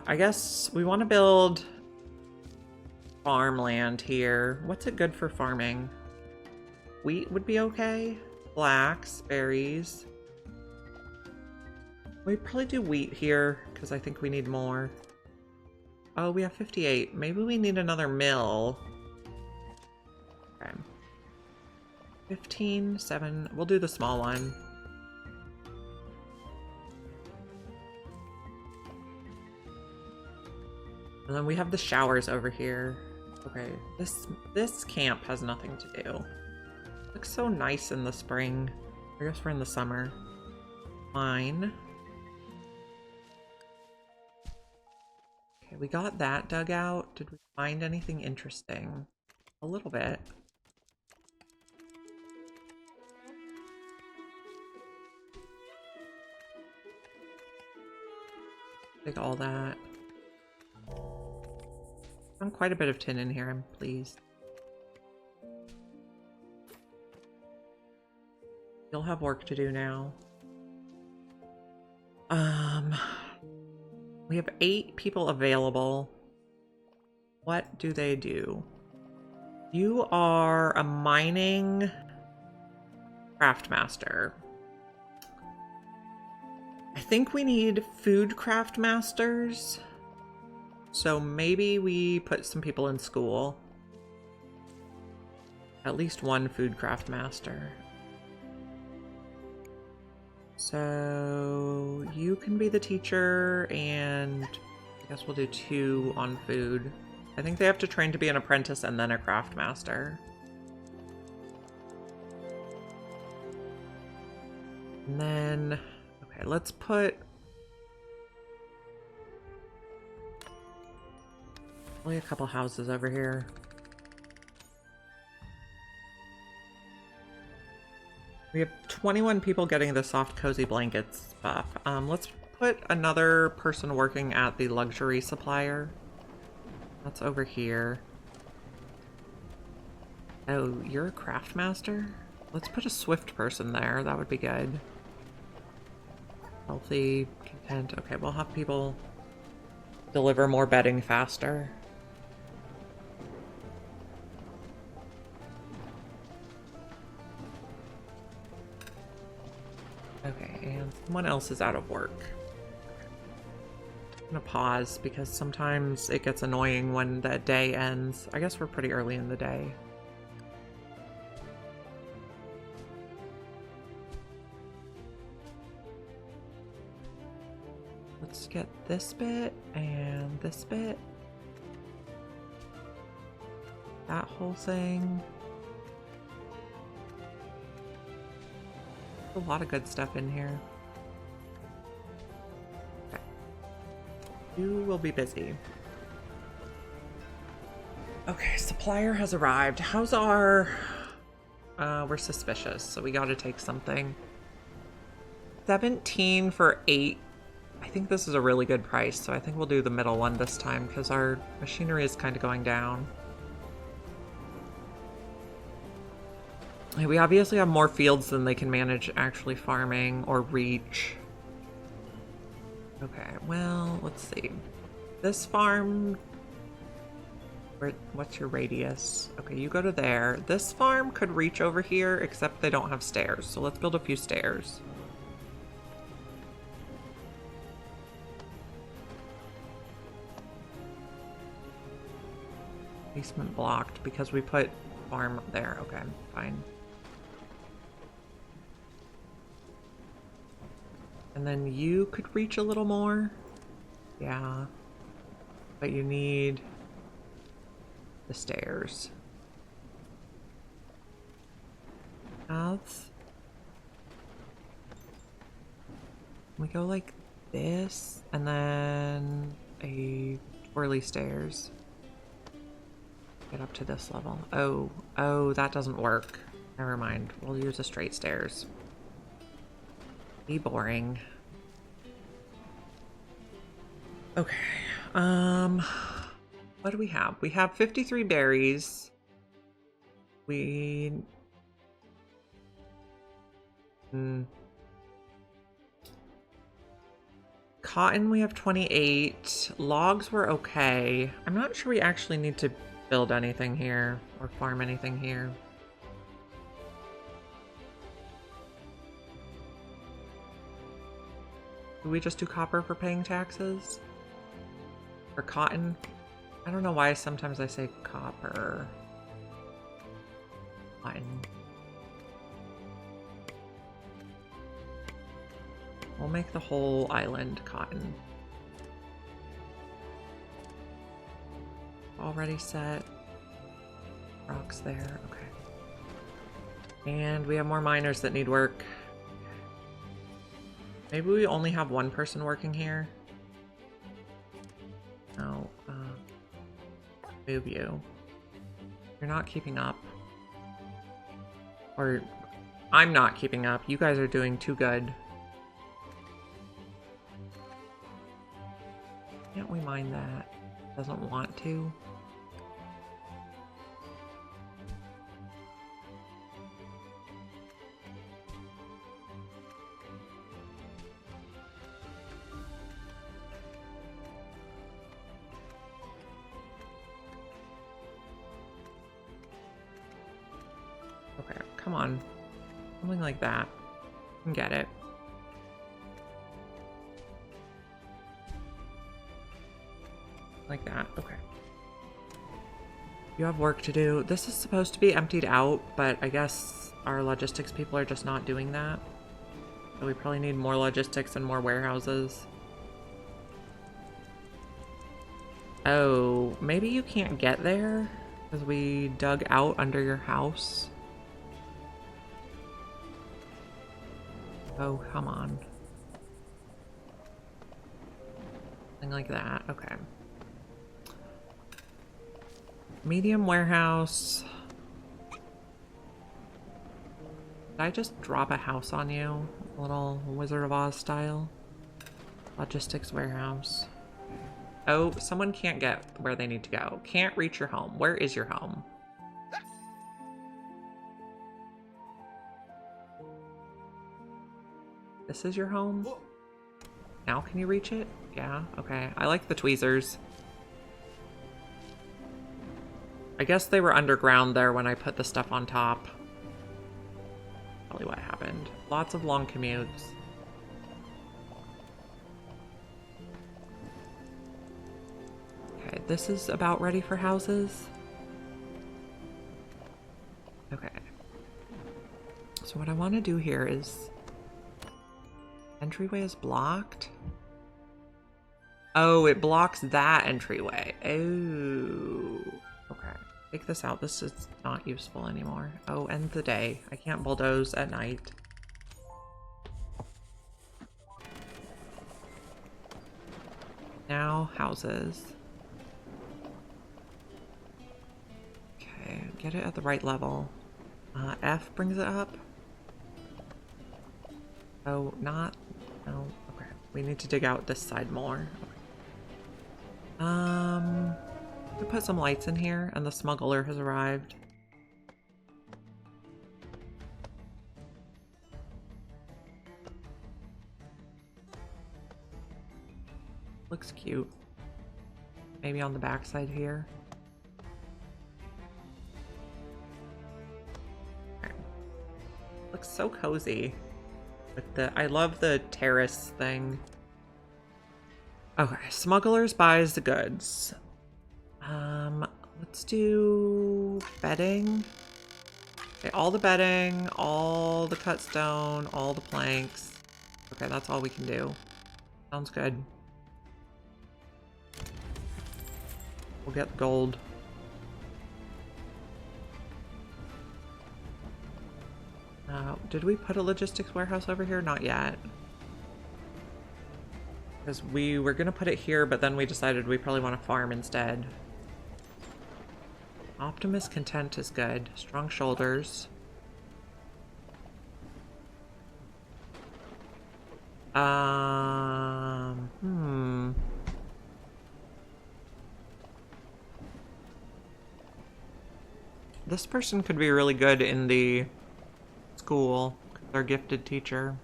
I guess we want to build farmland here. What's it good for farming? Wheat would be okay. Flax, berries. We'd probably do wheat here because I think we need more. Oh, we have 58. Maybe we need another mill. Okay. 15, 7. We'll do the small one. And then we have the showers over here. Okay, this camp has nothing to do. Looks so nice in the spring. I guess we're in the summer. Fine. Okay, we got that dug out. Did we find anything interesting? A little bit. Take all that. Found quite a bit of tin in here, I'm pleased. You'll have work to do now. We have 8 people available. What do they do? You are a mining craftmaster. I think we need food craft masters. So maybe we put some people in school. At least one food craft master. So you can be the teacher, and I guess we'll do 2 on food. I think they have to train to be an apprentice and then a craft master. And then, okay, let's put only a couple houses over here. We have 21 people getting the soft cozy blankets buff. Let's put another person working at the luxury supplier. That's over here. Oh, you're a craft master? Let's put a swift person there. That would be good. Healthy, content. Okay, we'll have people deliver more bedding faster. Okay, and someone else is out of work. I'm gonna pause because sometimes it gets annoying when the day ends. I guess we're pretty early in the day. get this bit and this bit. That whole thing. A lot of good stuff in here. Okay. You will be busy. Okay, supplier has arrived. How's our... we're suspicious, so we gotta take something. 17 for 8. I think this is a really good price, so I think we'll do the middle one this time because our machinery is kind of going down. We obviously have more fields than they can manage actually farming or reach. Okay, well, let's see. This farm... What's your radius? Okay, you go to there. This farm could reach over here, except they don't have stairs. So let's build a few stairs. Basement blocked because we put farm there. Okay, fine. And then you could reach a little more. Yeah. But you need the stairs. Paths. We go like this, and then a twirly stairs. Get up to this level. Oh, that doesn't work. Never mind. We'll use a straight stairs. Be boring. Okay. What do we have? We have 53 berries. Cotton, we have 28. Logs were okay. I'm not sure we actually need to build anything here or farm anything here. Do we just do copper for paying taxes? Or cotton? I don't know why sometimes I say copper. Cotton. We'll make the whole island cotton. Already set. Rocks there, okay. And we have more miners that need work. Maybe we only have one person working here. No, move you. You're not keeping up. Or, I'm not keeping up. You guys are doing too good. Can't we mine that? Doesn't want to. Okay, come on. Something like that. I can get it. Like that, okay. You have work to do. This is supposed to be emptied out, but I guess our logistics people are just not doing that. So we probably need more logistics and more warehouses. Oh, maybe you can't get there because we dug out under your house. Oh, come on. Something like that, okay. Medium warehouse. Did I just drop a house on you? A little Wizard of Oz style? Logistics warehouse. Oh, someone can't get where they need to go. Can't reach your home. Where is your home? This is your home? Now can you reach it? Yeah, okay. I like the tweezers. I guess they were underground there when I put the stuff on top. Probably what happened. Lots of long commutes. Okay, this is about ready for houses. Okay. So what I want to do here is... Entryway is blocked. Oh, it blocks that entryway. Oh. Okay. Take this out. This is not useful anymore. Oh, end the day. I can't bulldoze at night. Now, houses. Okay, get it at the right level. F brings it up. Oh, not. No. Okay. We need to dig out this side more. Okay. We put some lights in here, and the smuggler has arrived. Looks cute. Maybe on the backside here. Okay. Looks so cozy. With the, I love the terrace thing. Okay, smugglers buys the goods. Let's do bedding. Okay, all the bedding, all the cut stone, all the planks. Okay, that's all we can do. Sounds good. We'll get the gold. Did we put a logistics warehouse over here? Not yet. Because we were going to put it here, but then we decided we probably want to farm instead. Optimus Content is good. Strong shoulders. This person could be really good in the school. They're a gifted teacher.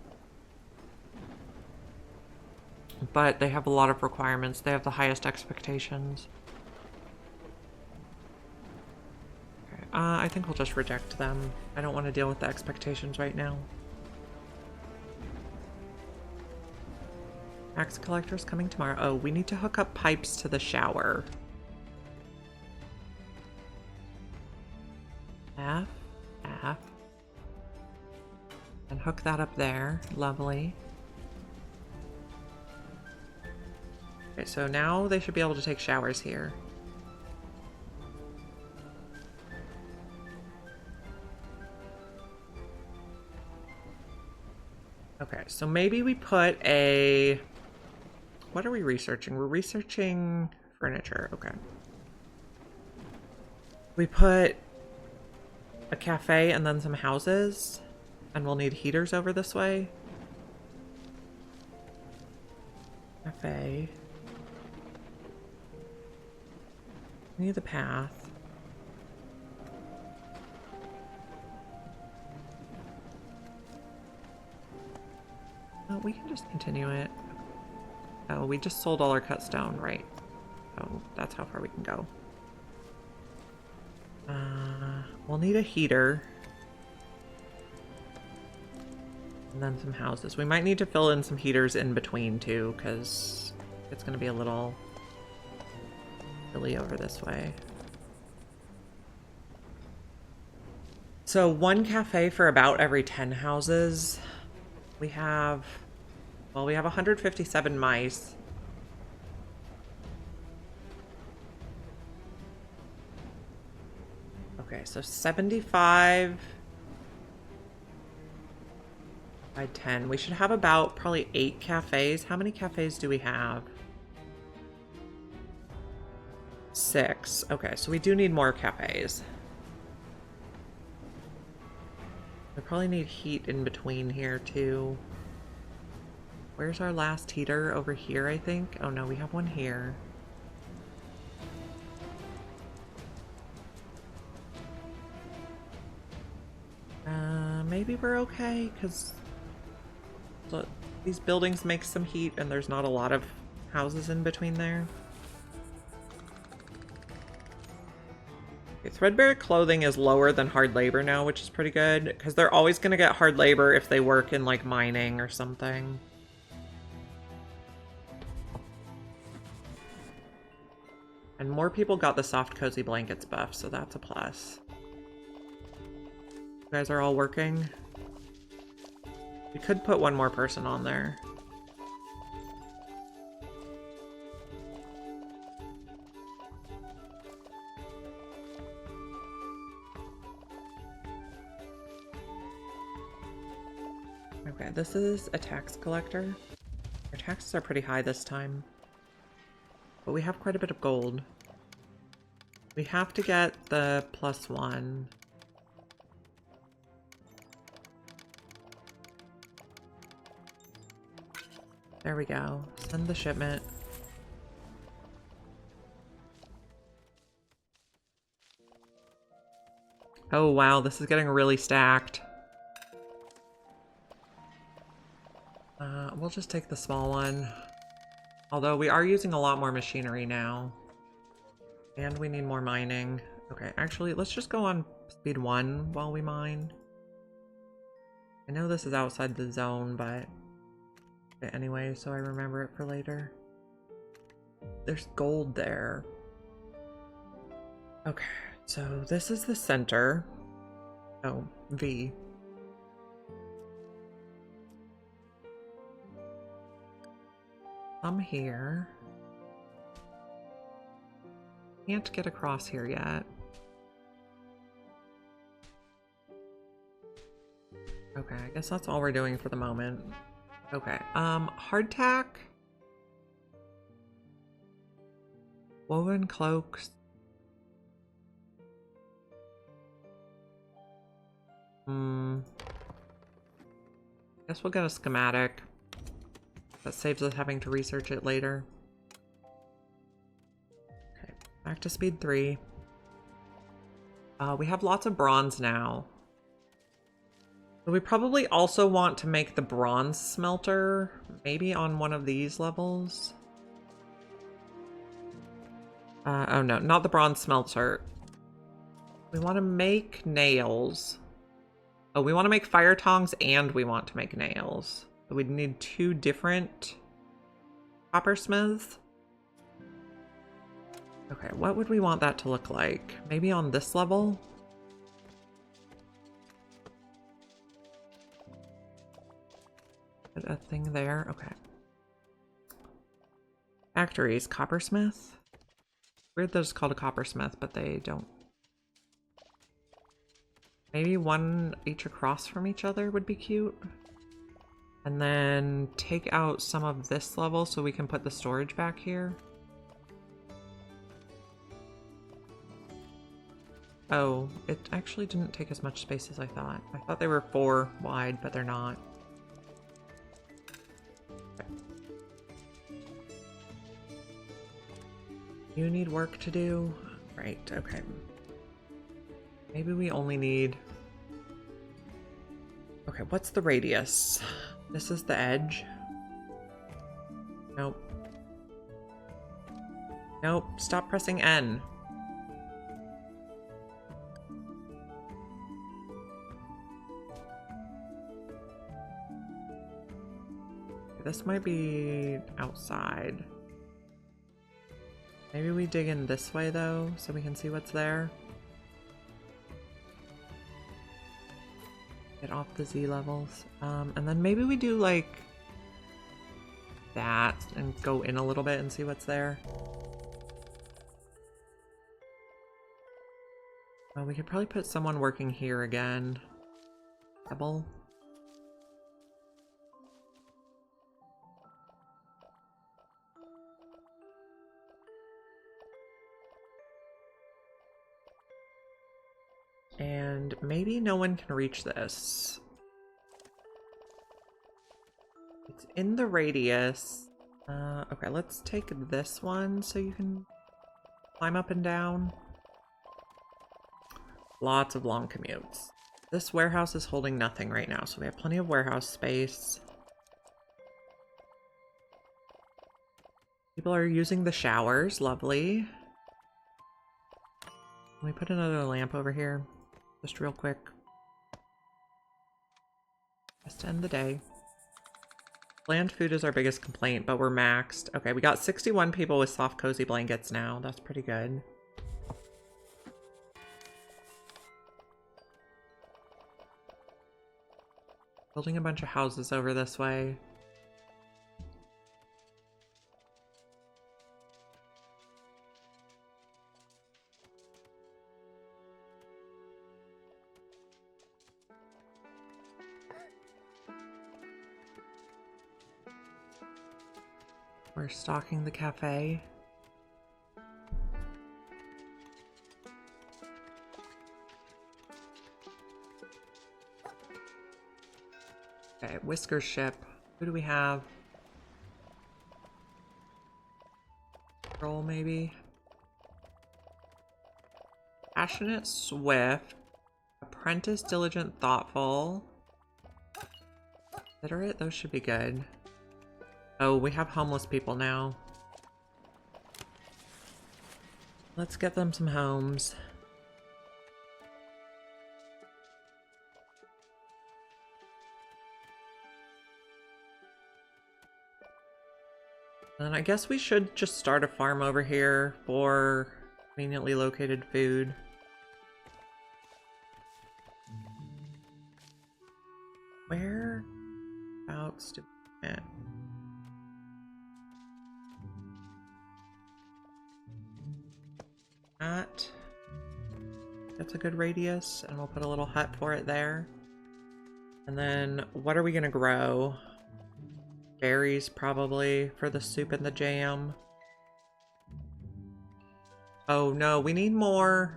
But they have a lot of requirements. They have the highest expectations. Okay. I think we'll just reject them. I don't want to deal with the expectations right now. Tax collector's coming tomorrow. Oh, we need to hook up pipes to the shower. F. And hook that up there. Lovely. Okay, so now they should be able to take showers here. Okay, so maybe we put a... What are we researching? We're researching furniture. Okay. We put a cafe and then some houses. And we'll need heaters over this way. Cafe. We need the path. Oh, we can just continue it. Oh, we just sold all our cut stone, right? Oh, that's how far we can go. We'll need a heater. And then some houses. We might need to fill in some heaters in between too, because it's going to be a little chilly over this way. So one cafe for about every 10 houses. We have, well, we have 157 mice. Okay, so 75 by 10. We should have about probably 8 cafes. How many cafes do we have? 6. Okay, so we do need more cafes. We probably need heat in between here too. Where's our last heater? Over here, I think. Oh no, we have one here. Maybe we're okay, because these buildings make some heat and there's not a lot of houses in between there. Okay, threadbare clothing is lower than hard labor now, which is pretty good, because they're always going to get hard labor if they work in, like, mining or something. And more people got the soft cozy blankets buff, so that's a plus. You guys are all working. We could put one more person on there. Okay, this is a tax collector. Our taxes are pretty high this time. But we have quite a bit of gold. We have to get the +1. There we go. Send the shipment. Oh wow, this is getting really stacked. We'll just take the small one. Although we are using a lot more machinery now. And we need more mining. Okay, actually, let's just go on speed 1 while we mine. I know this is outside the zone, but anyway, so I remember it for later. There's gold there. Okay, so this is the center. Oh, V. I'm here. Can't get across here yet. Okay, I guess that's all we're doing for the moment. Okay, hardtack. Woven cloaks. Guess we'll get a schematic. That saves us having to research it later. Okay, back to speed 3. We have lots of bronze now. But we probably also want to make the bronze smelter, maybe on one of these levels. Oh no, not the bronze smelter. We want to make nails. Oh, we want to make fire tongs and we want to make nails. So we'd need 2 different coppersmiths. Okay, what would we want that to look like? Maybe on this level? Put a thing there, okay. Factories, coppersmith? Weird that it's called a coppersmith, but they don't. Maybe one each across from each other would be cute. And then take out some of this level so we can put the storage back here. Oh, it actually didn't take as much space as I thought. I thought they were 4 wide, but they're not. Okay. You need work to do? Right, okay. Maybe we only need... Okay, what's the radius? This is the edge. Nope. Nope, stop pressing N. This might be outside. Maybe we dig in this way though, so we can see what's there. Get off the Z levels. And then maybe we do like that and go in a little bit and see what's there. Well, we could probably put someone working here again. Pebble. And maybe no one can reach this. It's in the radius. Okay, let's take this one so you can climb up and down. Lots of long commutes. This warehouse is holding nothing right now, so we have plenty of warehouse space. People are using the showers, lovely. Can we put another lamp over here? Just real quick. Just to end the day. Bland food is our biggest complaint, but we're maxed. Okay, we got 61 people with soft, cozy blankets now. That's pretty good. Building a bunch of houses over this way. We're stocking the cafe. Okay, Whisker's ship. Who do we have? Roll maybe? Passionate, swift. Apprentice, diligent, thoughtful. Considerate, those should be good. Oh, we have homeless people now. Let's get them some homes. And I guess we should just start a farm over here for conveniently located food. Whereabouts do we get? That's a good radius, and we'll put a little hut for it there. And then what are we gonna grow? Berries, probably, for the soup and the jam. Oh no, we need more.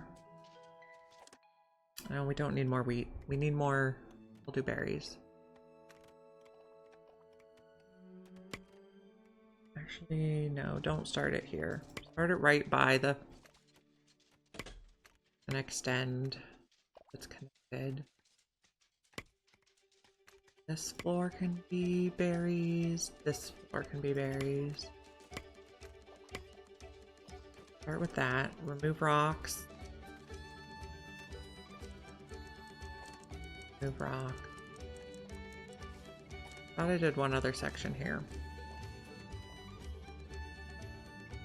No, we don't need more wheat. We need more. We'll do berries. Actually, no, don't start it here. Start it right by the... and extend. It's connected. This floor can be berries. This floor can be berries. Start with that. Remove rocks. Remove rock. Thought I did one other section here.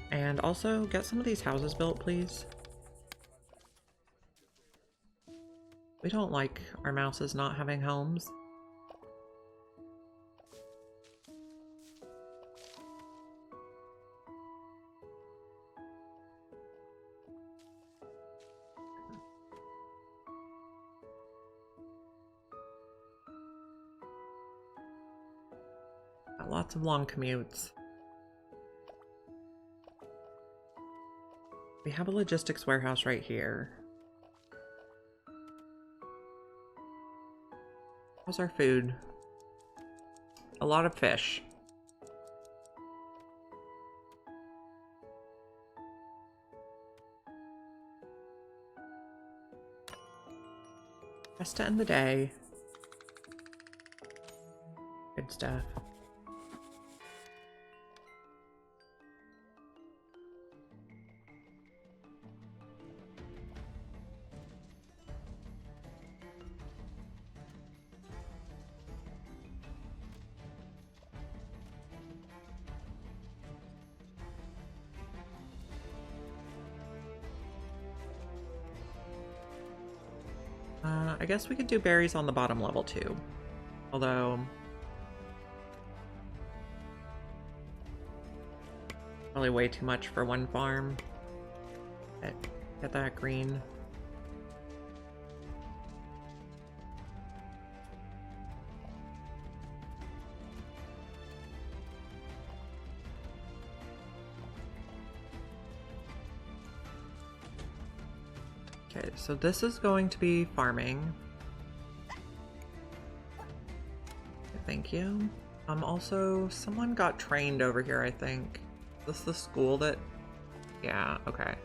And also, get some of these houses built, please. We don't like our mouses not having homes. Got lots of long commutes. We have a logistics warehouse right here. How's our food? A lot of fish. Just to end the day. Good stuff. I guess we could do berries on the bottom level too. Although... probably way too much for one farm. Get that green. Okay, so this is going to be farming. Thank you. Also, someone got trained over here, I think. Is this the school that... yeah, okay.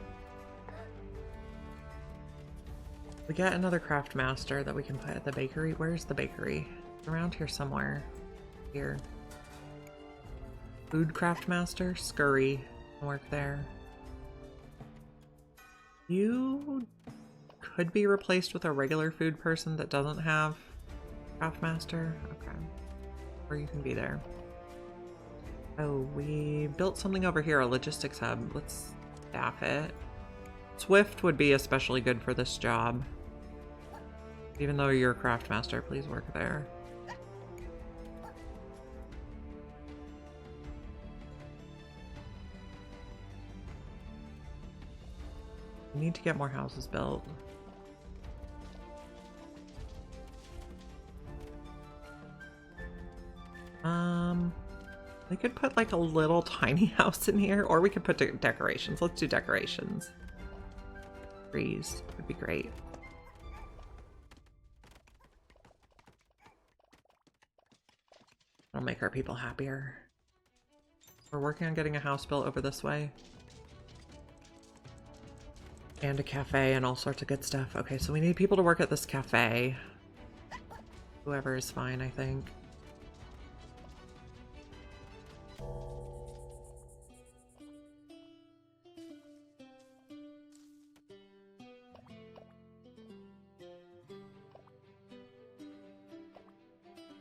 We got another craft master that we can put at the bakery. Where's the bakery? Around here somewhere. Here. Food craft master? Scurry. Can work there. You could be replaced with a regular food person that doesn't have craft master. Okay. Or you can be there. Oh, we built something over here, a logistics hub. Let's staff it. Swift would be especially good for this job. Even though you're a craft master, please work there. We need to get more houses built. We could put like a little tiny house in here, or we could put decorations. Let's do decorations. Trees would be great. It'll make our people happier. We're working on getting a house built over this way. And a cafe and all sorts of good stuff. Okay, so we need people to work at this cafe. Whoever is fine, I think.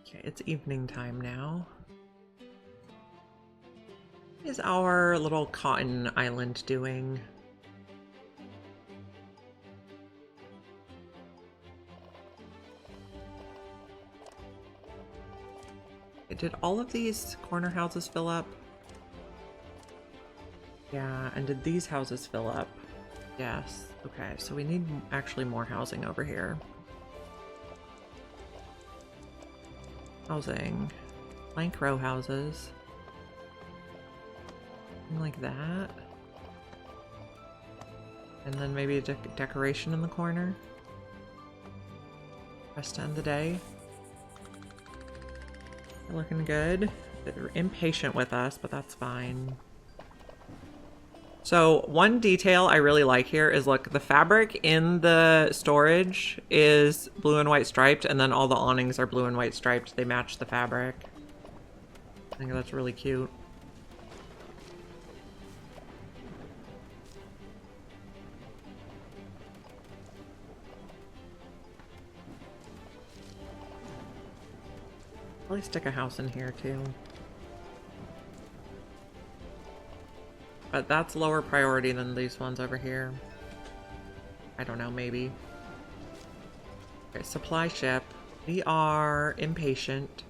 Okay, it's evening time now. What is our little cotton island doing? Did all of these corner houses fill up? Yeah, and did these houses fill up? Yes. Okay, so we need actually more housing over here. Housing. Blank row houses. Something like that. And then maybe a decoration in the corner. Rest to end the day. They're looking good. They're impatient with us, but that's fine. So one detail I really like here is, look, the fabric in the storage is blue and white striped, and then all the awnings are blue and white striped. They match the fabric. I think that's really cute. Probably stick a house in here too. But that's lower priority than these ones over here. I don't know, maybe. Okay, supply ship. We are impatient.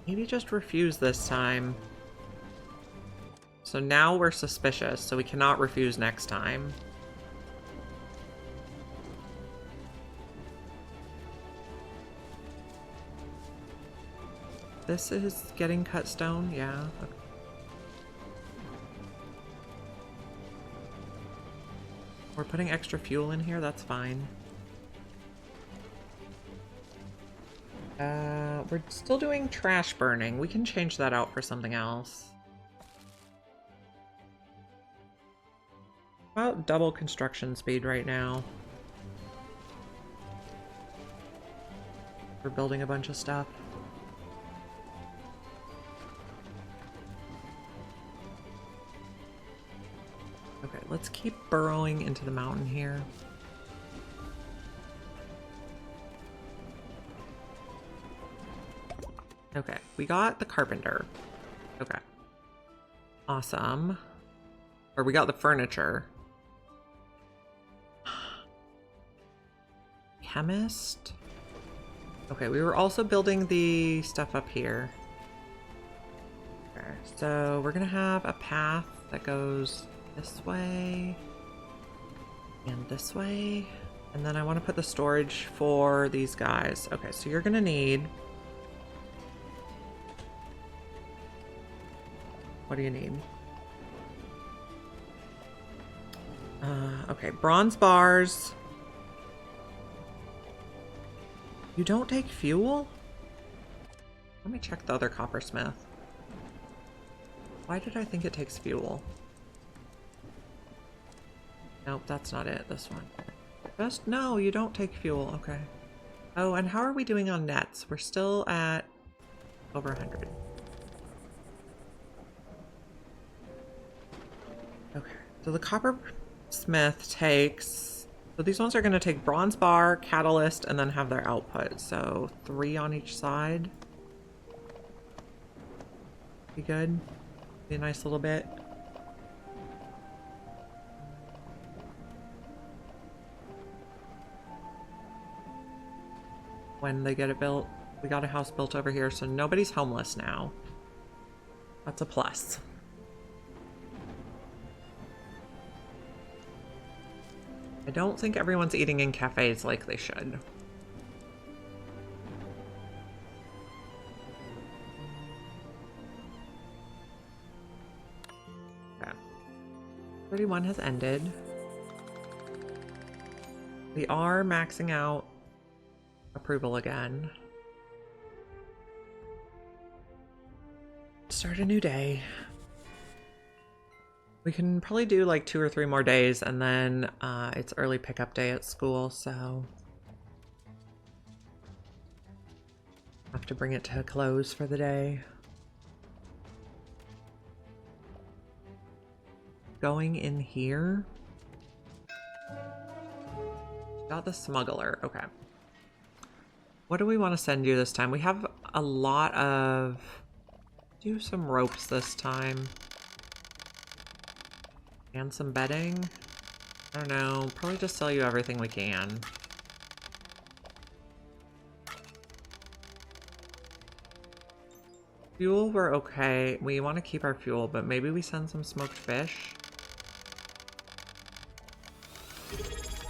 Maybe just refuse this time. So now we're suspicious, so we cannot refuse next time. This is getting cut stone, yeah. Okay. We're putting extra fuel in here, that's fine. We're still doing trash burning. We can change that out for something else. About double construction speed right now. We're building a bunch of stuff. Okay, let's keep burrowing into the mountain here. Okay, we got the carpenter. Okay. Awesome. Or we got the furniture. Chemist? Okay, we were also building the stuff up here. Okay, so we're gonna have a path that goes this way and this way. And then I want to put the storage for these guys. Okay, so you're gonna need... What do you need? Okay, bronze bars. You don't take fuel? Let me check the other coppersmith. Why did I think it takes fuel? Nope, that's not it, this one. Just, no, you don't take fuel, okay. Oh, and how are we doing on nets? We're still at over 100. Okay, so the coppersmith takes... So these ones are going to take bronze bar, catalyst, and then have their output. So 3 on each side. Be good. Be a nice little bit. When they get it built. We got a house built over here, so nobody's homeless now. That's a plus. I don't think everyone's eating in cafes like they should. Okay. 31 has ended. We are maxing out approval again. Start a new day. We can probably do like 2 or 3 more days, and then it's early pickup day at school, so have to bring it to a close for the day. Going in here. Got the smuggler. Okay. What do we want to send you this time? We have a lot of... Do some ropes this time. And some bedding. I don't know. Probably just sell you everything we can. Fuel, we're okay. We want to keep our fuel, but maybe we send some smoked fish.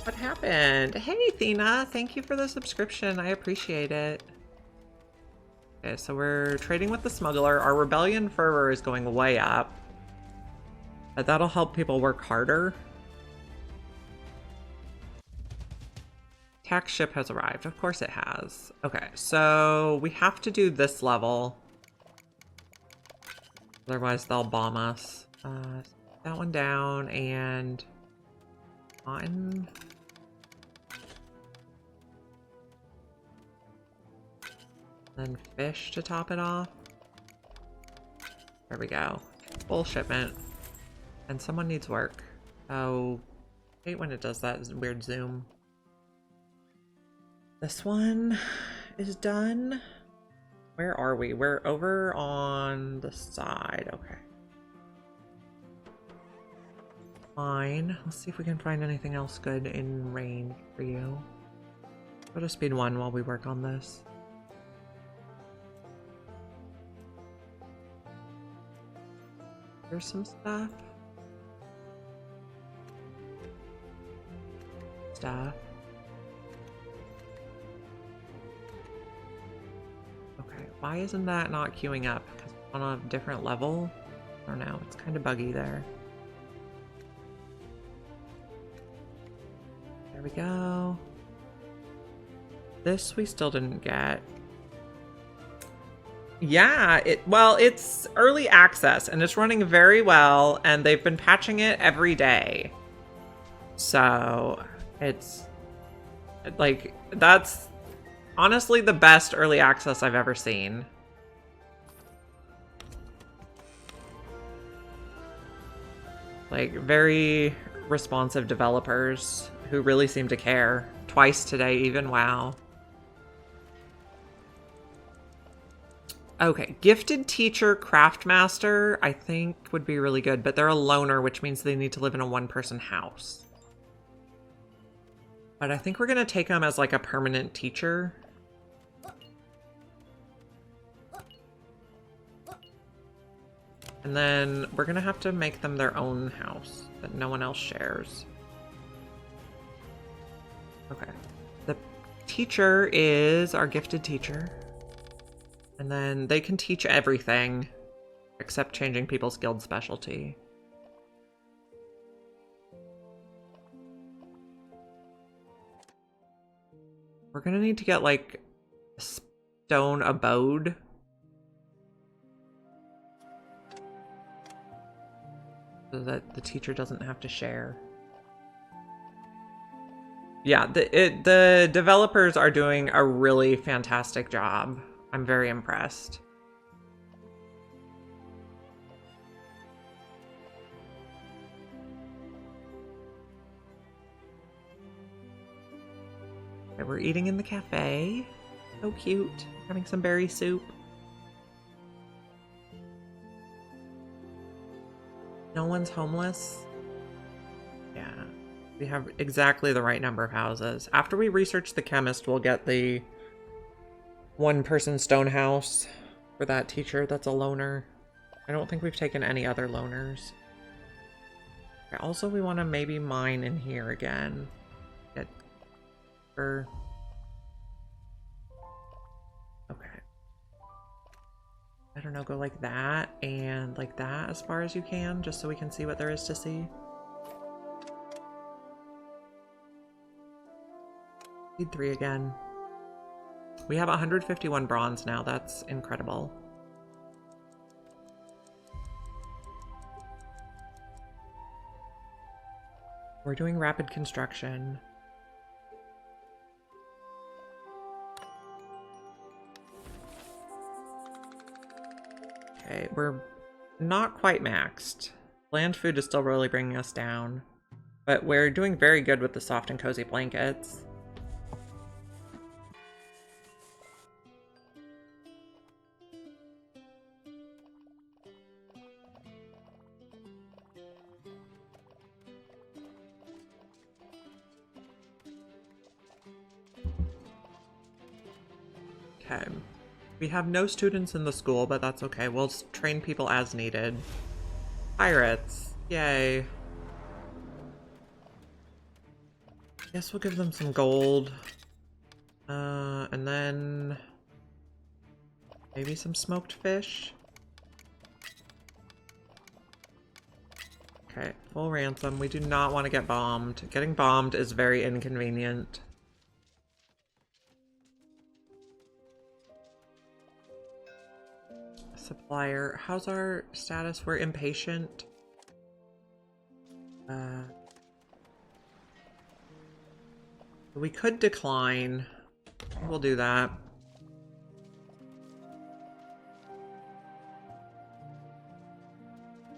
What happened? Hey, Thena. Thank you for the subscription. I appreciate it. Okay, so we're trading with the smuggler. Our rebellion fervor is going way up. But that'll help people work harder. Tax ship has arrived. Of course it has. Okay, so we have to do this level. Otherwise they'll bomb us. That one down and... Cotton. Then fish to top it off. There we go. Full shipment. And someone needs work. Oh, I hate when it does that weird zoom. This one is done. Where are we? We're over on the side. Okay. Fine. Let's see if we can find anything else good in range for you. Go to speed 1 while we work on this. There's some stuff. Okay, why isn't that not queuing up? Because it's on a different level? I don't know, it's kind of buggy there. There we go. This we still didn't get. Yeah, well, it's early access and it's running very well, and they've been patching it every day. So it's like, that's honestly the best early access I've ever seen. Like, very responsive developers who really seem to care. Twice today even, wow. Okay, gifted teacher, craft master, I think would be really good, but they're a loner, which means they need to live in a one-person house. But I think we're gonna take them as like a permanent teacher. And then we're gonna have to make them their own house that no one else shares. Okay, the teacher is our gifted teacher. And then they can teach everything except changing people's guild specialty. We're gonna need to get like a stone abode. So that the teacher doesn't have to share. Yeah, the developers are doing a really fantastic job. I'm very impressed. Okay, we're eating in the cafe. So cute. Having some berry soup. No one's homeless. Yeah. We have exactly the right number of houses. After we research the chemist, we'll get the one-person stone house for that teacher that's a loner. I don't think we've taken any other loners. Okay, also, we want to maybe mine in here again. Get her. Okay. I don't know, go like that and like that as far as you can, just so we can see what there is to see. Need 3 again. We have 151 bronze now. That's incredible. We're doing rapid construction. Okay, we're not quite maxed. Land food is still really bringing us down, but we're doing very good with the soft and cozy blankets. Okay. We have no students in the school, but that's okay. We'll train people as needed. Pirates. Yay. Guess we'll give them some gold. And then maybe some smoked fish. Okay, full ransom. We do not want to get bombed. Getting bombed is very inconvenient. Supplier. How's our status? We're impatient. We could decline. We'll do that.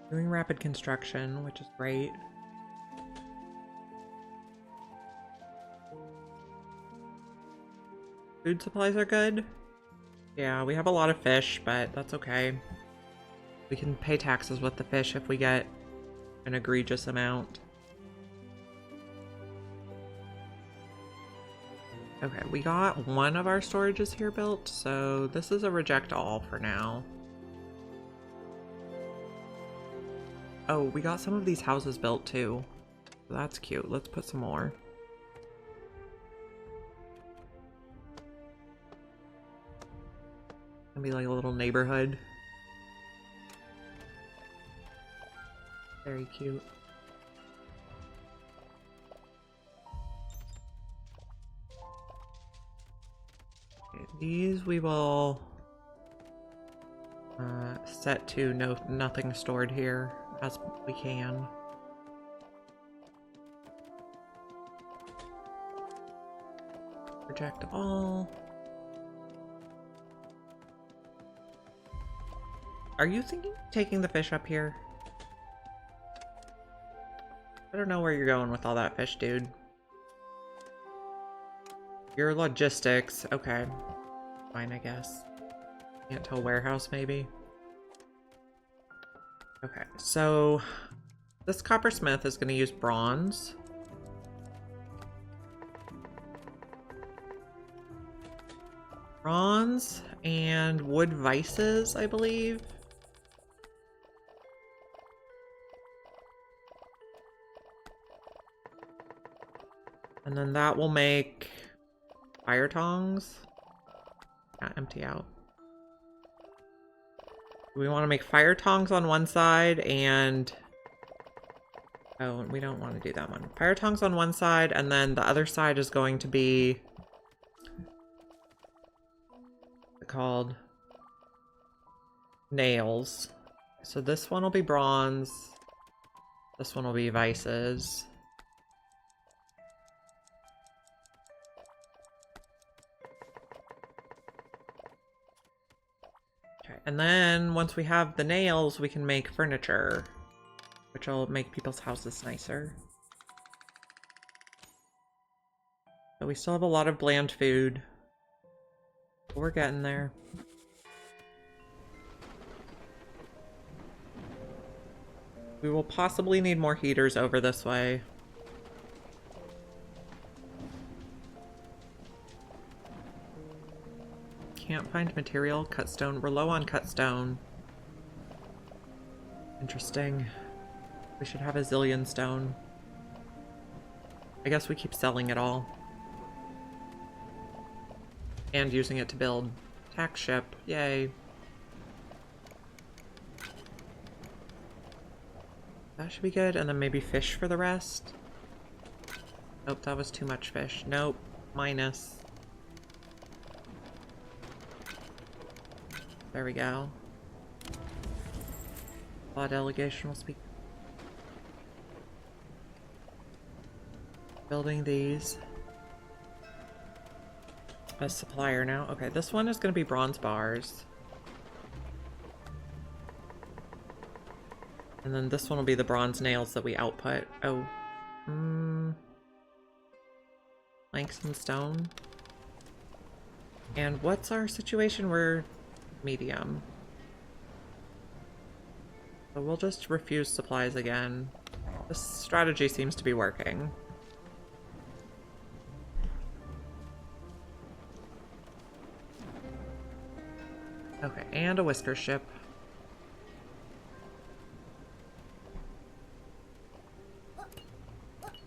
Doing rapid construction, which is great. Food supplies are good. Yeah, we have a lot of fish, but that's okay. We can pay taxes with the fish if we get an egregious amount. Okay, we got one of our storages here built, so this is a reject all for now. Oh, we got some of these houses built too. That's cute. Let's put some more. Gonna be like a little neighborhood. Very cute. Okay, these we will set to nothing stored here as we can. Reject all. Are you thinking of taking the fish up here? I don't know where you're going with all that fish, dude. Your logistics. Okay. Fine, I guess. Can't tell warehouse, maybe? Okay, so this coppersmith is going to use bronze. Bronze and wood vices, I believe. And then that will make fire tongs. Empty out. We want to make fire tongs on one side and... Oh, we don't want to do that one. Fire tongs on one side, and then the other side is going to be... What's it called? Nails. So this one will be bronze. This one will be vices. And then once we have the nails, we can make furniture, which will make people's houses nicer. But we still have a lot of bland food. But we're getting there. We will possibly need more heaters over this way. Can't find material. Cut stone. We're low on cut stone. Interesting. We should have a zillion stone. I guess we keep selling it all. And using it to build. Tax ship. Yay. That should be good. And then maybe fish for the rest. Nope, that was too much fish. Nope. Minus. There we go. Law delegation will speak. Building these. A supplier now. Okay, this one is going to be bronze bars. And then this one will be the bronze nails that we output. Oh. Planks and stone. And what's our situation? We're medium. So we'll just refuse supplies again. This strategy seems to be working. Okay, and a whisker ship.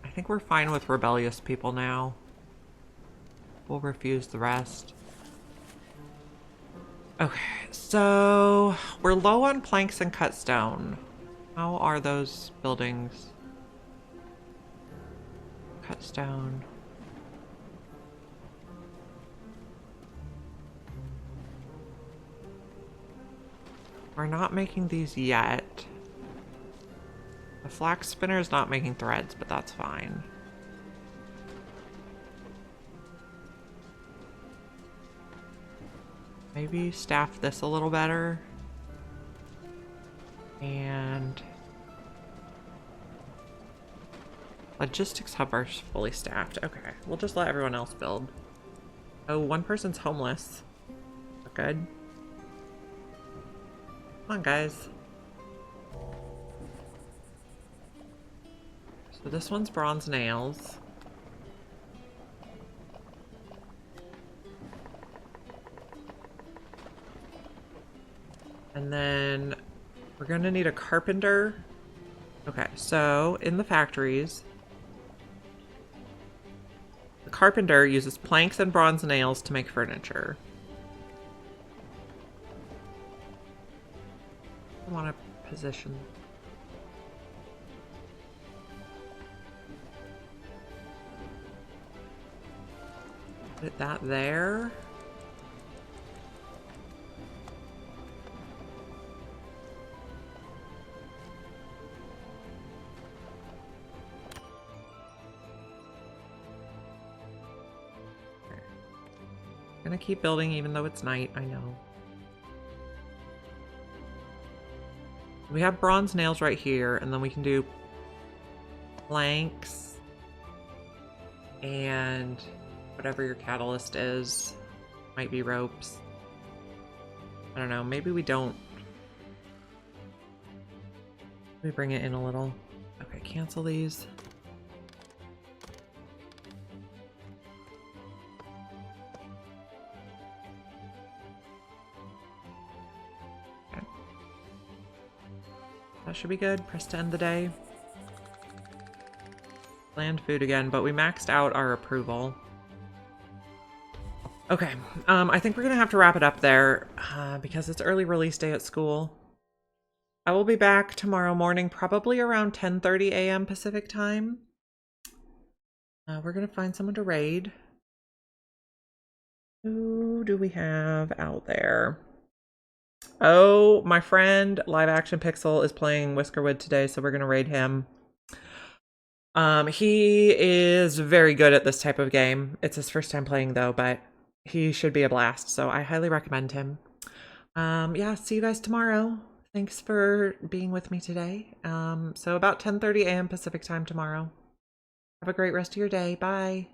I think we're fine with rebellious people now. We'll refuse the rest. Okay, so we're low on planks and cut stone. How are those buildings? Cut stone. We're not making these yet. The flax spinner is not making threads, but that's fine. Maybe staff this a little better. And logistics hub are fully staffed. Okay, we'll just let everyone else build. Oh, one person's homeless. Good. Come on, guys. So this one's bronze nails. And then we're gonna need a carpenter. Okay, so in the factories, the carpenter uses planks and bronze nails to make furniture. I want to position. Put that there. Gonna keep building even though it's night, I know. We have bronze nails right here, and then we can do planks and whatever your catalyst is. Might be ropes. I don't know, maybe we don't. Let me bring it in a little. Okay, cancel these. That should be good. Press to end the day. Land food again, but we maxed out our approval. Okay, I think we're gonna have to wrap it up there because it's early release day at school. I will be back tomorrow morning, probably around 10:30 a.m. Pacific time. We're gonna find someone to raid. Who do we have out there? Oh, my friend Live Action Pixel is playing Whiskerwood today, so we're gonna raid him. He is very good at this type of game. It's his first time playing though, but he should be a blast, so I highly recommend him. Yeah, see you guys tomorrow. Thanks for being with me today. So about 10:30 a.m. Pacific time tomorrow. Have a great rest of your day. Bye.